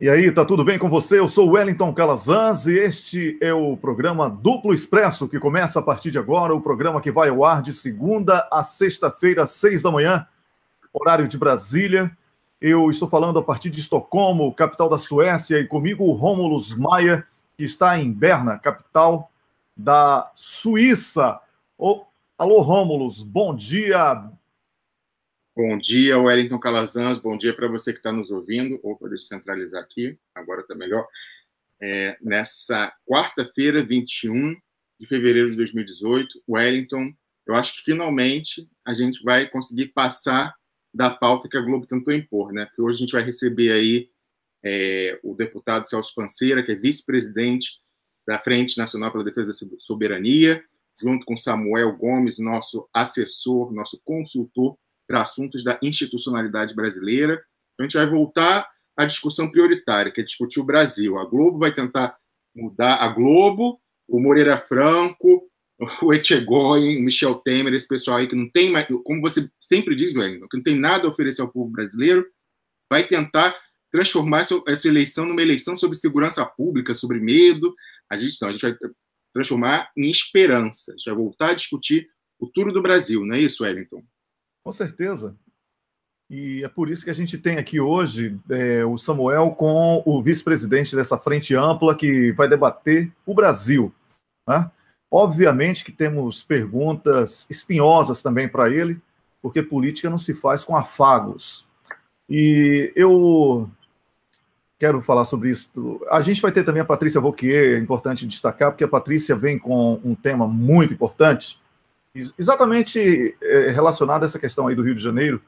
E aí, tá tudo bem com você? Eu sou o Wellington Calazans e este é o programa Duplo Expresso, que começa a partir de agora, o programa que vai ao ar de segunda a sexta-feira, às 6 da manhã, horário de Brasília. Eu estou falando a partir de Estocolmo, capital da Suécia, e comigo o Rômulus Maia, que está em Berna, capital da Suíça. Alô, Rômulus, bom dia. Bom dia, Wellington Calazans. Bom dia para você que está nos ouvindo. Opa, deixa eu centralizar aqui, agora está melhor. Nessa quarta-feira, 21 de fevereiro de 2018, Wellington, eu acho que finalmente a gente vai conseguir passar da pauta que a Globo tentou impor, né? Porque hoje a gente vai receber aí o deputado Celso Panceira, que é vice-presidente da Frente Nacional pela Defesa da Soberania, junto com Samuel Gomes, nosso assessor, nosso consultor para assuntos da institucionalidade brasileira. Então, a gente vai voltar à discussão prioritária, que é discutir o Brasil. A Globo vai tentar mudar a Globo, o Moreira Franco, o Etchegóin, o Michel Temer, esse pessoal aí que não tem mais, como você sempre diz, Wellington, que não tem nada a oferecer ao povo brasileiro, vai tentar transformar essa eleição numa eleição sobre segurança pública, sobre medo. A gente vai transformar em esperança. A gente vai voltar a discutir o futuro do Brasil, não é isso, Wellington? Com certeza. E é por isso que a gente tem aqui hoje o Samuel com o vice-presidente dessa frente ampla que vai debater o Brasil, né? Obviamente que temos perguntas espinhosas também para ele, porque política não se faz com afagos. E eu quero falar sobre isso. A gente vai ter também a Patrícia Wauquiez, é importante destacar, porque a Patrícia vem com um tema muito importante, exatamente relacionado a essa questão aí do Rio de Janeiro,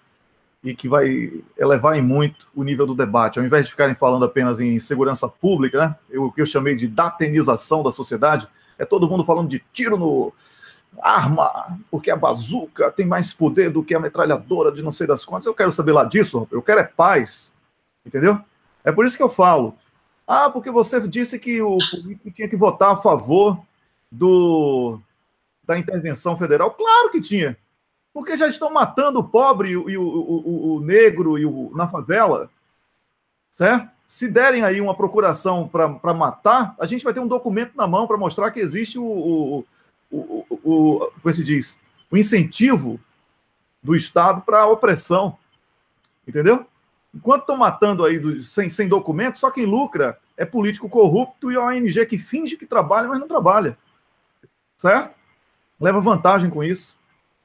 e que vai elevar em muito o nível do debate. Ao invés de ficarem falando apenas em segurança pública, né, o que eu chamei de datenização da sociedade, é todo mundo falando de tiro no arma, porque a bazuca tem mais poder do que a metralhadora de não sei das quantas. Eu quero saber lá disso, eu quero é paz, entendeu? É por isso que eu falo, porque você disse que o político tinha que votar a favor da intervenção federal. Claro que tinha, porque já estão matando o pobre e o negro na favela, certo? Se derem aí uma procuração para matar, a gente vai ter um documento na mão para mostrar que existe como é se diz, o incentivo do Estado para a opressão, entendeu? Enquanto estão matando aí sem documento, só quem lucra é político corrupto e a ONG que finge que trabalha, mas não trabalha, certo? Leva vantagem com isso.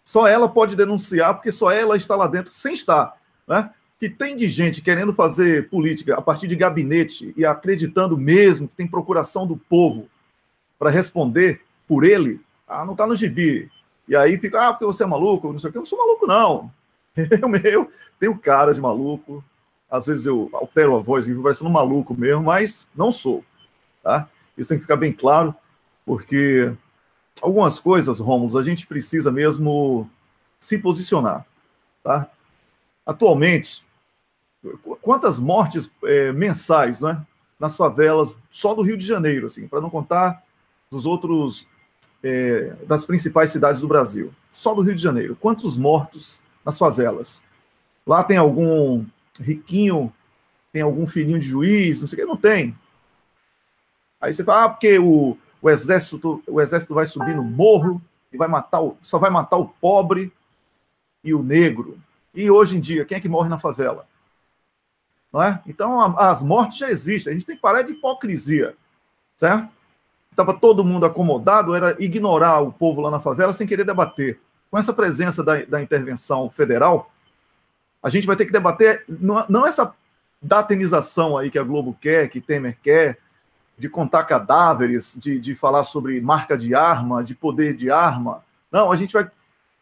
Só ela pode denunciar, porque só ela está lá dentro sem estar, né? Que tem de gente querendo fazer política a partir de gabinete e acreditando mesmo que tem procuração do povo para responder por ele, não está no gibi. E aí fica, porque você é maluco, não sei o quê. Eu não sou maluco, não. Eu tenho cara de maluco, às vezes eu altero a voz, fico parecendo um maluco mesmo, mas não sou, tá? Isso tem que ficar bem claro, porque algumas coisas, Rômulo, a gente precisa mesmo se posicionar, tá? Atualmente, quantas mortes mensais, né, nas favelas só do Rio de Janeiro, assim, para não contar dos outros, das principais cidades do Brasil, só do Rio de Janeiro, quantos mortos nas favelas? Lá tem algum riquinho, tem algum filhinho de juiz, não sei o que, não tem. Aí você fala, porque o exército vai subir no morro e vai matar só vai matar o pobre e o negro. E hoje em dia, quem é que morre na favela? Não é? Então, as mortes já existem. A gente tem que parar de hipocrisia, certo? Estava todo mundo acomodado, era ignorar o povo lá na favela sem querer debater. Com essa presença da intervenção federal, a gente vai ter que debater, não essa datenização aí que a Globo quer, que Temer quer, de contar cadáveres, de falar sobre marca de arma, de poder de arma. Não, a gente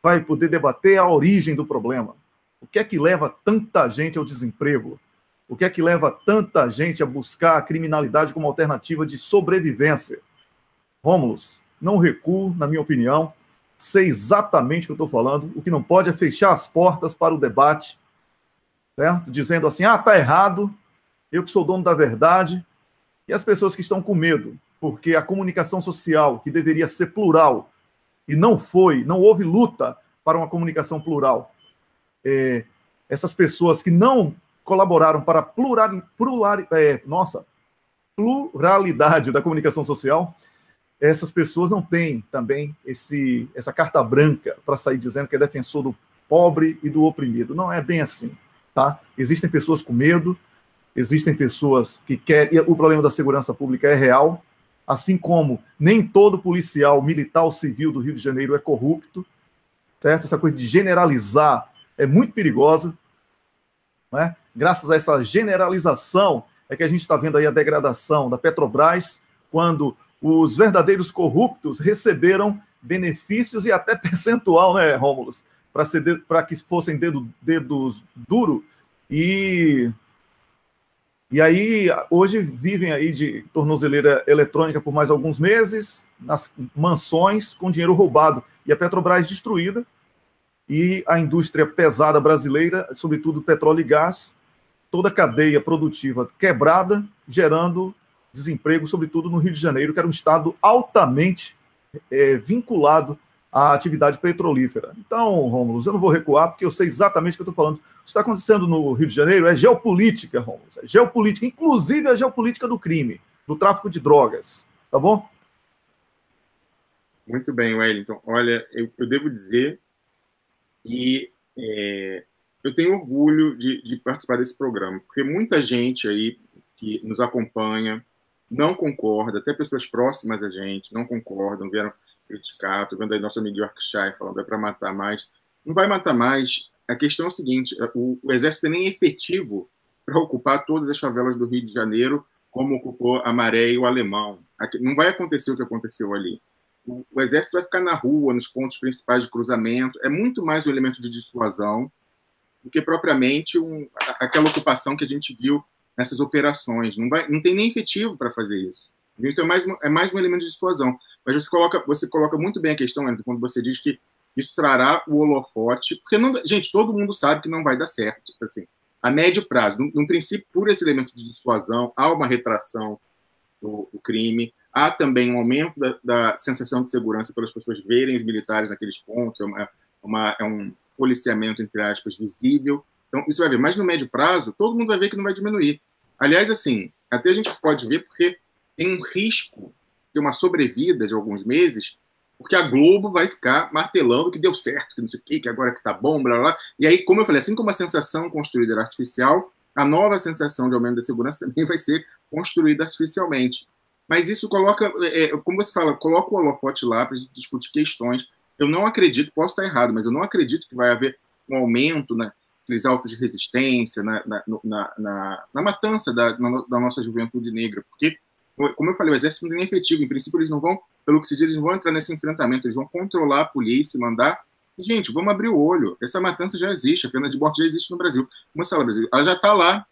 vai poder debater a origem do problema. O que é que leva tanta gente ao desemprego? O que é que leva tanta gente a buscar a criminalidade como alternativa de sobrevivência? Rômulus, não recuo, na minha opinião, sei exatamente o que eu estou falando. O que não pode é fechar as portas para o debate, certo? Dizendo assim, tá errado, eu que sou dono da verdade, e as pessoas que estão com medo, porque a comunicação social, que deveria ser plural, e não foi, não houve luta para uma comunicação plural. Essas pessoas que não colaboraram para a pluralidade da comunicação social, essas pessoas não têm também essa carta branca para sair dizendo que é defensor do pobre e do oprimido. Não é bem assim, tá? Existem pessoas com medo, existem pessoas que querem... O problema da segurança pública é real, assim como nem todo policial, militar ou civil do Rio de Janeiro é corrupto, certo? Essa coisa de generalizar é muito perigosa, não é? Graças a essa generalização é que a gente está vendo aí a degradação da Petrobras, quando os verdadeiros corruptos receberam benefícios e até percentual, né, Rômulus? Para que fossem dedos duros. E aí, hoje, vivem aí de tornozeleira eletrônica por mais alguns meses, nas mansões, com dinheiro roubado. E a Petrobras destruída, e a indústria pesada brasileira, sobretudo petróleo e gás, toda a cadeia produtiva quebrada, gerando desemprego, sobretudo no Rio de Janeiro, que era um estado altamente vinculado à atividade petrolífera. Então, Rômulo, eu não vou recuar, porque eu sei exatamente o que eu estou falando. O que está acontecendo no Rio de Janeiro é geopolítica, Rômulo. É geopolítica, inclusive a geopolítica do crime, do tráfico de drogas. Tá bom? Muito bem, Wellington. Olha, eu devo dizer que eu tenho orgulho de participar desse programa, porque muita gente aí que nos acompanha não concorda, até pessoas próximas a gente não concordam, vieram criticar. Estou vendo aí nosso amigo Yorkshire falando é para matar mais. Não vai matar mais. A questão é o seguinte, o Exército nem é efetivo para ocupar todas as favelas do Rio de Janeiro, como ocupou a Maré e o Alemão. Não vai acontecer o que aconteceu ali. O Exército vai ficar na rua, nos pontos principais de cruzamento. É muito mais um elemento de dissuasão do que propriamente aquela ocupação que a gente viu nessas operações. Não tem nem efetivo para fazer isso. Então é mais um elemento de dissuasão. Mas você coloca muito bem a questão, André, quando você diz que isso trará o holofote, porque, gente, todo mundo sabe que não vai dar certo. Tipo assim, a médio prazo, no princípio, por esse elemento de dissuasão, há uma retração do crime, há também um aumento da sensação de segurança pelas pessoas verem os militares naqueles pontos, é um policiamento, entre aspas, visível. Então, isso vai ver. Mas no médio prazo, todo mundo vai ver que não vai diminuir. Aliás, assim, até a gente pode ver porque tem um risco de uma sobrevida de alguns meses, porque a Globo vai ficar martelando que deu certo, que não sei o quê, que agora que tá bom, blá, blá, blá. E aí, como eu falei, assim como a sensação construída era artificial, a nova sensação de aumento da segurança também vai ser construída artificialmente. Mas isso coloca, como você fala, coloca o holofote lá para a gente discutir questões. Eu não acredito, posso estar errado, mas eu não acredito que vai haver um aumento naqueles autos de resistência, na matança da nossa juventude negra, porque, como eu falei, o Exército não tem efetivo. Em princípio, eles não vão, pelo que se diz, eles não vão entrar nesse enfrentamento, eles vão controlar a polícia, mandar. Gente, vamos abrir o olho. Essa matança já existe, a pena de morte já existe no Brasil. Como você fala, Brasil? Ela já está lá.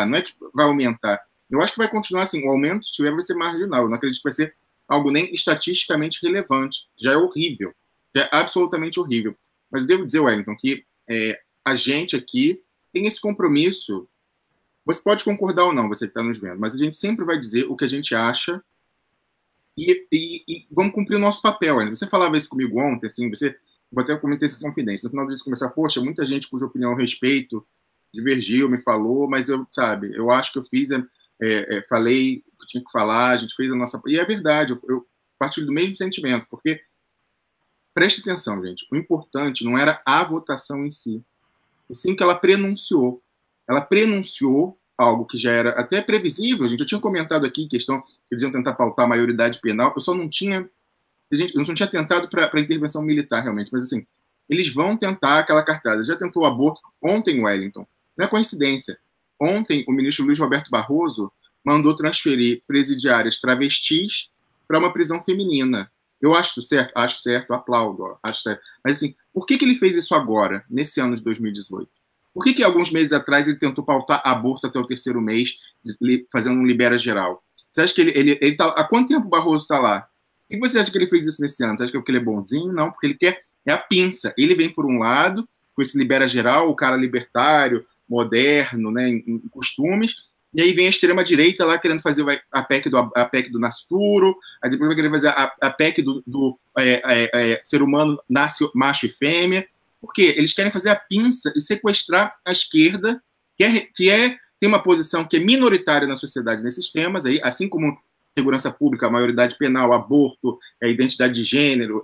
Não é que vai aumentar. Eu acho que vai continuar assim. O aumento, se tiver, vai ser marginal. Eu não acredito que vai ser algo nem estatisticamente relevante. Já é horrível. Já é absolutamente horrível. Mas eu devo dizer, Wellington, que a gente aqui tem esse compromisso. Você pode concordar ou não, você que está nos vendo, mas a gente sempre vai dizer o que a gente acha e vamos cumprir o nosso papel. Você falava isso comigo ontem, assim, vou até comentar isso com confidência. No final disso, começar, poxa, muita gente cuja opinião eu respeito divergiu, me falou, mas eu acho que eu fiz, falei o que tinha que falar, a gente fez a nossa... E é verdade, eu partilho do mesmo sentimento, porque, preste atenção, gente, o importante não era a votação em si, e sim que ela prenunciou. Ela prenunciou algo que já era até previsível. Gente, eu tinha comentado aqui questão que eles iam tentar pautar a maioridade penal. Eu não tinha atentado para a intervenção militar, realmente. Mas, assim, eles vão tentar aquela cartada. Já tentou o aborto ontem, Wellington. Não é coincidência. Ontem, o ministro Luiz Roberto Barroso mandou transferir presidiárias travestis para uma prisão feminina. Eu acho certo? Acho certo, aplaudo. Acho certo. Mas, assim, por que ele fez isso agora, nesse ano de 2018? Por que alguns meses atrás ele tentou pautar aborto até o 3º mês, fazendo um libera geral? Você acha que ele tá... Há quanto tempo o Barroso está lá? Por que você acha que ele fez isso nesse ano? Você acha que é porque ele é bonzinho? Não, porque ele quer a pinça. Ele vem por um lado, com esse libera geral, o cara libertário, moderno, né, em costumes, e aí vem a extrema-direita lá querendo fazer a PEC do Nascituro, aí depois vai querer fazer a PEC do ser humano nasce macho e fêmea. Por quê? Eles querem fazer a pinça e sequestrar a esquerda, tem uma posição que é minoritária na sociedade nesses temas, aí, assim como segurança pública, a maioridade penal, aborto, identidade de gênero,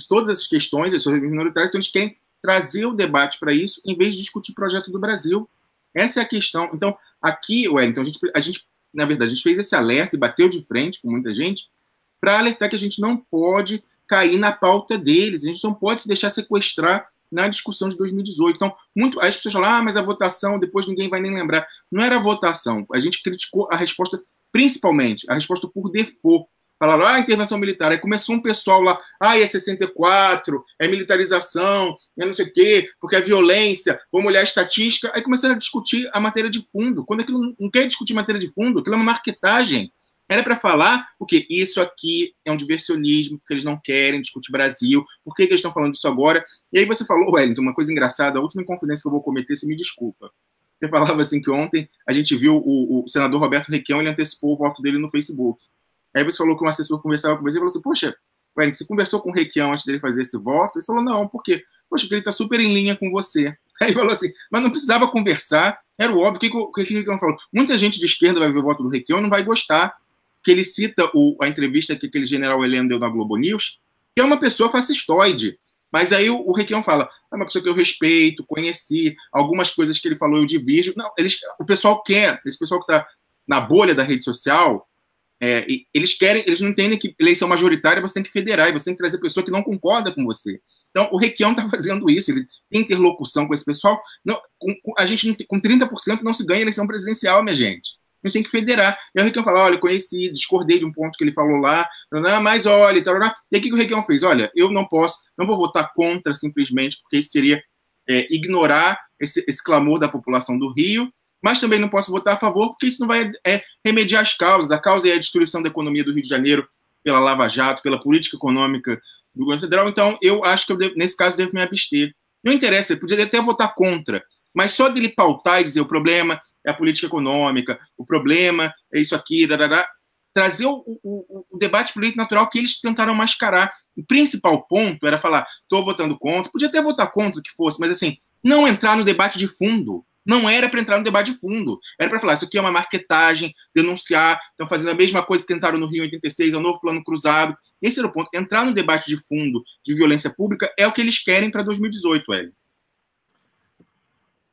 todas essas questões, as minoritárias, então eles querem trazer o debate para isso, em vez de discutir o projeto do Brasil. Essa é a questão. Então, aqui, Wellington, a gente, na verdade, a gente fez esse alerta e bateu de frente com muita gente para alertar que a gente não pode cair na pauta deles, a gente não pode se deixar sequestrar na discussão de 2018. Então, aí as pessoas falam, mas a votação, depois ninguém vai nem lembrar. Não era a votação, a gente criticou a resposta, principalmente, a resposta por default. Falaram, intervenção militar. Aí começou um pessoal lá, é 64, é militarização, é não sei o quê, porque é violência, vamos olhar a estatística. Aí começaram a discutir a matéria de fundo. Quando aquilo não quer discutir matéria de fundo, aquilo é uma marketagem. Era para falar o quê? Isso aqui é um diversionismo, porque eles não querem discutir Brasil. Por que eles estão falando disso agora? E aí você falou, Wellington, uma coisa engraçada, a última inconfidência que eu vou cometer, você me desculpa. Você falava assim que ontem a gente viu o senador Roberto Requião, ele antecipou o voto dele no Facebook. Aí você falou que um assessor conversava com você e falou assim, poxa, Wellington, você conversou com o Requião antes dele fazer esse voto? Ele falou, não, por quê? Poxa, porque ele está super em linha com você. Aí falou assim, mas não precisava conversar, era o óbvio. O que o Requião falou? Muita gente de esquerda vai ver o voto do Requião e não vai gostar, que ele cita a entrevista que aquele general Heleno deu na Globo News, que é uma pessoa fascistoide. Mas aí o Requião fala, é uma pessoa que eu respeito, conheci, algumas coisas que ele falou eu divirjo. Não, o pessoal quer, esse pessoal que está na bolha da rede social, eles não entendem que eleição majoritária você tem que federar, e você tem que trazer pessoa que não concorda com você. Então, o Requião está fazendo isso, ele tem interlocução com esse pessoal. Não, a gente, com 30% não se ganha eleição presidencial, minha gente. A gente tem que federar. E aí o Requião fala, olha, conheci, discordei de um ponto que ele falou lá, mas olha, e tal. E aí o que o Requião fez? Olha, eu não vou votar contra simplesmente, porque isso seria ignorar esse clamor da população do Rio, mas também não posso votar a favor, porque isso não vai remediar as causas. A causa é a destruição da economia do Rio de Janeiro pela Lava Jato, pela política econômica do governo federal. Então, eu acho que, nesse caso, devo me abster. Não interessa, ele podia até votar contra, mas só dele pautar e dizer o problema é a política econômica, o problema é isso aqui, trazer o debate político natural que eles tentaram mascarar. O principal ponto era falar, estou votando contra, podia até votar contra o que fosse, mas assim, não entrar no debate de fundo. Não era para entrar no debate de fundo. Era para falar, isso aqui é uma marketagem, denunciar, estão fazendo a mesma coisa que tentaram no Rio em 86, é o novo plano cruzado. Esse era o ponto. Entrar no debate de fundo de violência pública é o que eles querem para 2018, Hélio.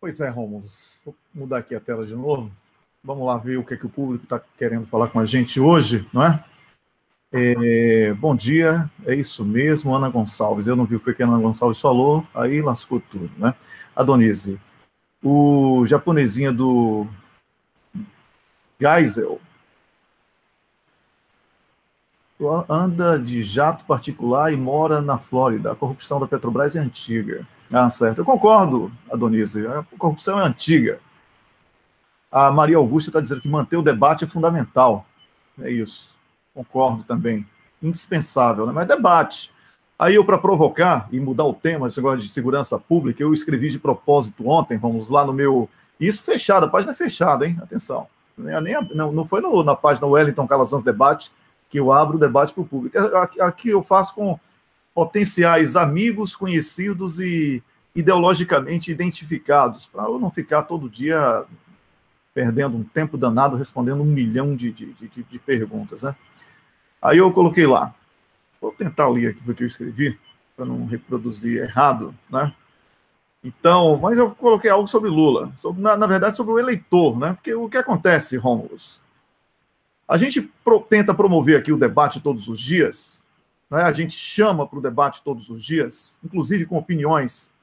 Pois é, Rômulo. Vou mudar aqui a tela de novo. Vamos lá ver o que o público está querendo falar com a gente hoje, não é? Bom dia, é isso mesmo, Ana Gonçalves. Eu não vi o que a Ana Gonçalves falou, aí lascou tudo, né? Adonise. O japonesinha do Geisel anda de jato particular e mora na Flórida. A corrupção da Petrobras é antiga. Certo. Eu concordo, Adonise. A corrupção é antiga. A Maria Augusta está dizendo que manter o debate é fundamental. É isso. Concordo também. Indispensável, né? Mas debate. Aí eu, para provocar e mudar o tema, esse negócio de segurança pública, eu escrevi de propósito ontem, vamos lá no meu... Isso fechado, a página é fechada, hein? Atenção. Não foi na página Wellington Calazans Debate que eu abro o debate para o público. Aqui eu faço com potenciais amigos, conhecidos e ideologicamente identificados, para eu não ficar todo dia perdendo um tempo danado respondendo 1 milhão de perguntas, né? Aí eu coloquei lá. Vou tentar ler aqui o que eu escrevi, para não reproduzir errado, né? Então, mas eu coloquei algo sobre Lula, na verdade sobre o eleitor, né? Porque o que acontece, Rômulo? A gente tenta promover aqui o debate todos os dias, né? A gente chama para o debate todos os dias, inclusive com opiniões,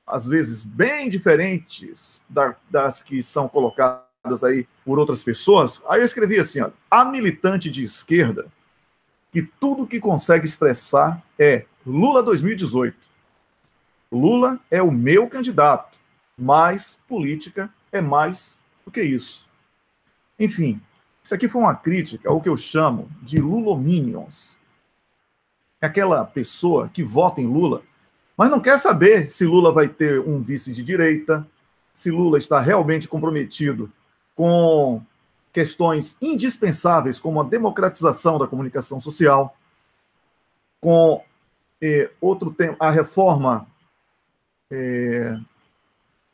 às vezes, bem diferentes das que são colocadas aí por outras pessoas. Aí eu escrevi assim, ó, a militante de esquerda que tudo que consegue expressar é Lula 2018. Lula é o meu candidato, mas política é mais do que isso. Enfim, isso aqui foi uma crítica ao que eu chamo de Lulominions. É aquela pessoa que vota em Lula, mas não quer saber se Lula vai ter um vice de direita, se Lula está realmente comprometido com questões indispensáveis como a democratização da comunicação social, com outro tema, a reforma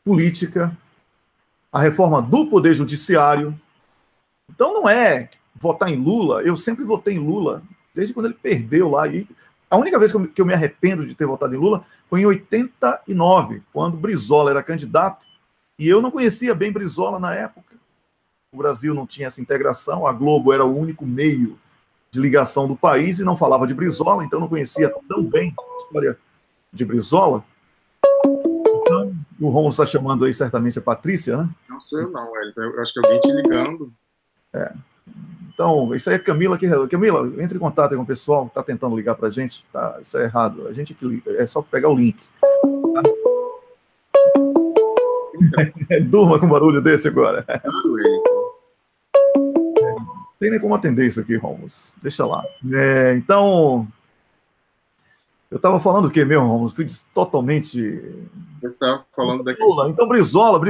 política, a reforma do Poder Judiciário. Então não é votar em Lula, eu sempre votei em Lula, desde quando ele perdeu lá. E a única vez que eu me arrependo de ter votado em Lula foi em 89, quando Brizola era candidato, e eu não conhecia bem Brizola na época. O Brasil não tinha essa integração, a Globo era o único meio de ligação do país e não falava de Brizola, então não conhecia tão bem a história de Brizola. Então, o Romulo está chamando aí certamente a Patrícia, né? Não sou eu não, Wellington. Eu acho que alguém te ligando. Então, isso aí é Camila que resolve. Camila, entre em contato com o pessoal que está tentando ligar para a gente. Tá, isso é errado. A gente que liga. É só pegar o link. Tá? Durma com um barulho desse agora. Não tem nem como atender isso aqui, Romulus. Deixa lá. Então, eu estava falando o quê mesmo, Romulus? Fui totalmente... Você estava falando da questão. Então, Brizola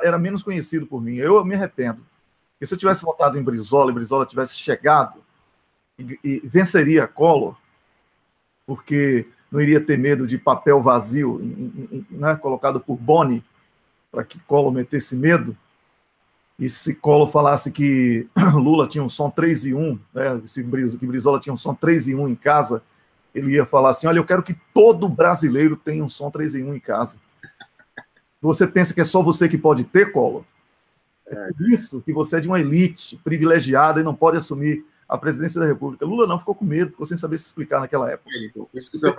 era menos conhecido por mim. Eu me arrependo. Porque se eu tivesse votado em Brizola e Brizola tivesse chegado e venceria Collor, porque não iria ter medo de papel vazio, né, colocado por Boni, para que Collor metesse medo. E se Collor falasse que Lula tinha um som 3 e 1, né, que Brizola tinha um som 3 e 1 em casa, ele ia falar assim, olha, eu quero que todo brasileiro tenha um som 3 e 1 em casa. Você pensa que é só você que pode ter, Collor? É por isso que você é de uma elite privilegiada e não pode assumir a presidência da República. Lula não ficou com medo, ficou sem saber se explicar naquela época. Então, isso que você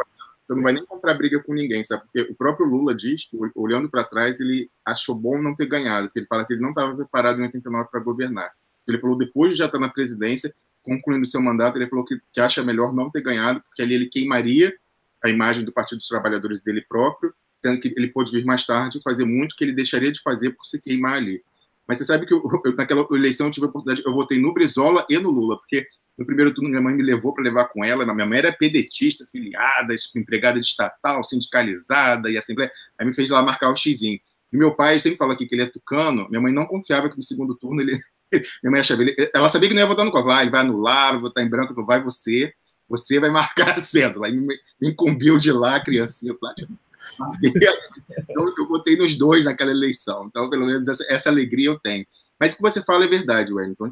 não vai nem comprar briga com ninguém, sabe? Porque o próprio Lula diz que, olhando para trás, ele achou bom não ter ganhado, porque ele fala que ele não estava preparado em 89 para governar. Ele falou, depois de já estar na presidência, concluindo seu mandato, ele falou que acha melhor não ter ganhado, porque ali ele queimaria a imagem do Partido dos Trabalhadores dele próprio, sendo que ele pôde vir mais tarde fazer muito que ele deixaria de fazer por se queimar ali. Mas você sabe que naquela eleição eu tive a oportunidade, eu votei no Brizola e no Lula, porque no primeiro turno minha mãe me levou para levar com ela, minha mãe era pedetista, filiada, empregada de estatal, sindicalizada, e a Assembleia, aí me fez lá marcar o xizinho. E meu pai sempre fala aqui que ele é tucano, minha mãe não confiava que no segundo turno ele... minha mãe achava, ela sabia que não ia votar no Collor, ele vai anular, vai votar em branco, falou, vai você vai marcar a cédula. Aí me incumbiu de lá, criancinha, então eu votei nos dois naquela eleição, então pelo menos essa alegria eu tenho. Mas o que você fala é verdade, Wellington.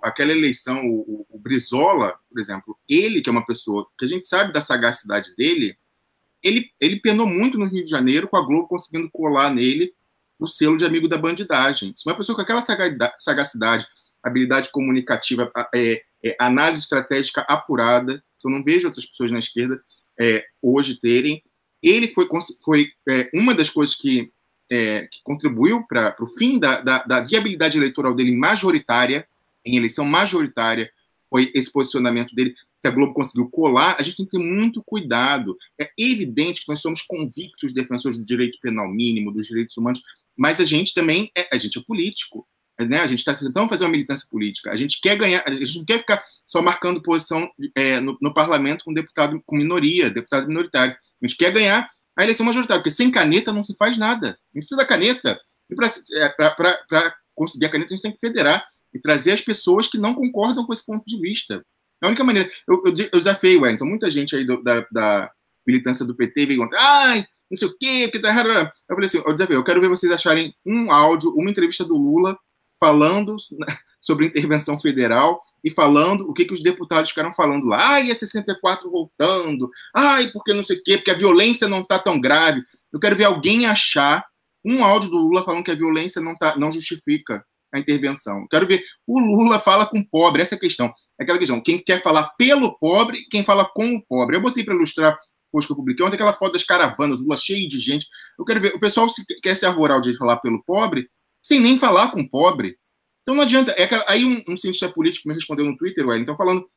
Aquela eleição, o Brizola, por exemplo, ele que é uma pessoa que a gente sabe da sagacidade dele, ele penou muito no Rio de Janeiro com a Globo conseguindo colar nele o selo de amigo da bandidagem. Se uma pessoa com aquela sagacidade, habilidade comunicativa, análise estratégica apurada, que eu não vejo outras pessoas na esquerda hoje terem, ele foi uma das coisas que contribuiu para o fim da viabilidade eleitoral dele majoritária, em eleição majoritária, foi esse posicionamento dele, que a Globo conseguiu colar. A gente tem que ter muito cuidado. É evidente que nós somos convictos defensores do direito penal mínimo, dos direitos humanos, mas a gente também a gente é político. Né? A gente está tentando fazer uma militância política. A gente quer ganhar, a gente não quer ficar só marcando posição no parlamento com deputado com minoria, deputado minoritário. A gente quer ganhar a eleição majoritária, porque sem caneta não se faz nada. A gente precisa da caneta. E para conseguir a caneta, a gente tem que federar e trazer as pessoas que não concordam com esse ponto de vista. É a única maneira. Eu desafiei, Wellington, muita gente aí da militância do PT veio contar, não sei o quê, porque tá errado. Eu falei assim, eu desafio, eu quero ver vocês acharem um áudio, uma entrevista do Lula falando sobre intervenção federal e falando o que os deputados ficaram falando lá. E a 64 voltando. Porque não sei o quê, porque a violência não está tão grave. Eu quero ver alguém achar um áudio do Lula falando que a violência não justifica a intervenção. Eu quero ver o Lula fala com o pobre, essa é a questão. É aquela questão, quem quer falar pelo pobre e quem fala com o pobre. Eu botei para ilustrar hoje que eu publiquei ontem aquela foto das caravanas, Lula cheio de gente. Eu quero ver, o pessoal quer se arvorar o dia de falar pelo pobre, sem nem falar com o pobre. Então não adianta. Aí um cientista político me respondeu no Twitter, então falando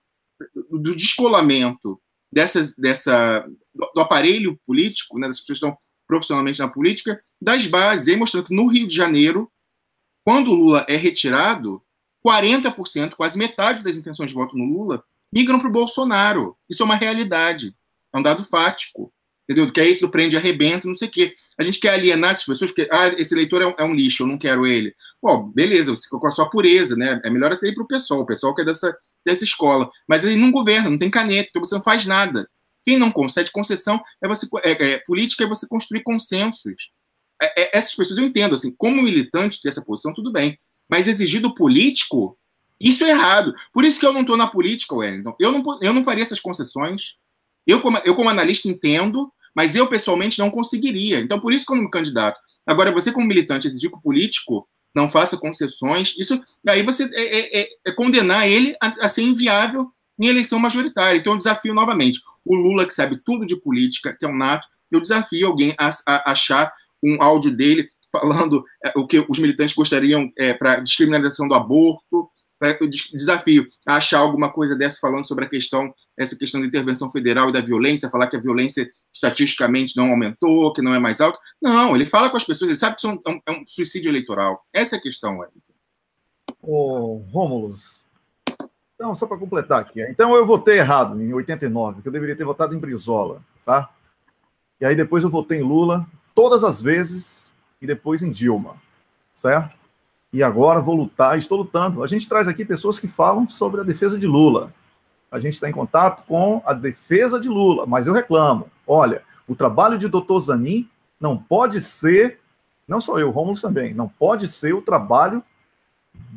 do descolamento do aparelho político, né, das pessoas que estão profissionalmente na política, das bases, aí mostrando que no Rio de Janeiro, quando o Lula é retirado, 40%, quase metade das intenções de voto no Lula, migram para o Bolsonaro. Isso é uma realidade. É um dado fático. Entendeu? Que é isso do prende e arrebenta, não sei o quê. A gente quer alienar essas pessoas porque esse eleitor é um lixo, eu não quero ele. Pô, beleza, você ficou com a sua pureza, né? É melhor até ir para o pessoal que é dessa escola. Mas ele não governa, não tem caneta, então você não faz nada. Quem não concede concessão política é você construir consensos. essas pessoas eu entendo, assim, como militante dessa posição, tudo bem. Mas exigir do político, isso é errado. Por isso que eu não estou na política, Wellington. Eu não faria essas concessões. Eu, como analista, entendo, mas eu, pessoalmente, não conseguiria. Então, por isso que eu não me candidato. Agora, você, como militante, exigir que o político não faça concessões, isso aí você condenar ele a ser inviável em eleição majoritária. Então, eu desafio novamente o Lula, que sabe tudo de política, que é um nato, eu desafio alguém a achar um áudio dele falando o que os militantes gostariam para descriminalização do aborto. Eu desafio a achar alguma coisa dessa falando sobre essa questão da intervenção federal e da violência, falar que a violência estatisticamente não aumentou, que não é mais alta. Não, ele fala com as pessoas, ele sabe que é um suicídio eleitoral. Essa é a questão, Wellington. Ô, Rômulus, então, só para completar aqui. Então, eu votei errado em 89, que eu deveria ter votado em Brizola, tá? E aí depois eu votei em Lula todas as vezes e depois em Dilma, certo? E agora vou lutar, estou lutando. A gente traz aqui pessoas que falam sobre a defesa de Lula. A gente está em contato com a defesa de Lula, mas eu reclamo. Olha, o trabalho de Dr. Zanin não pode ser, não só eu, Rômulo também, não pode ser o trabalho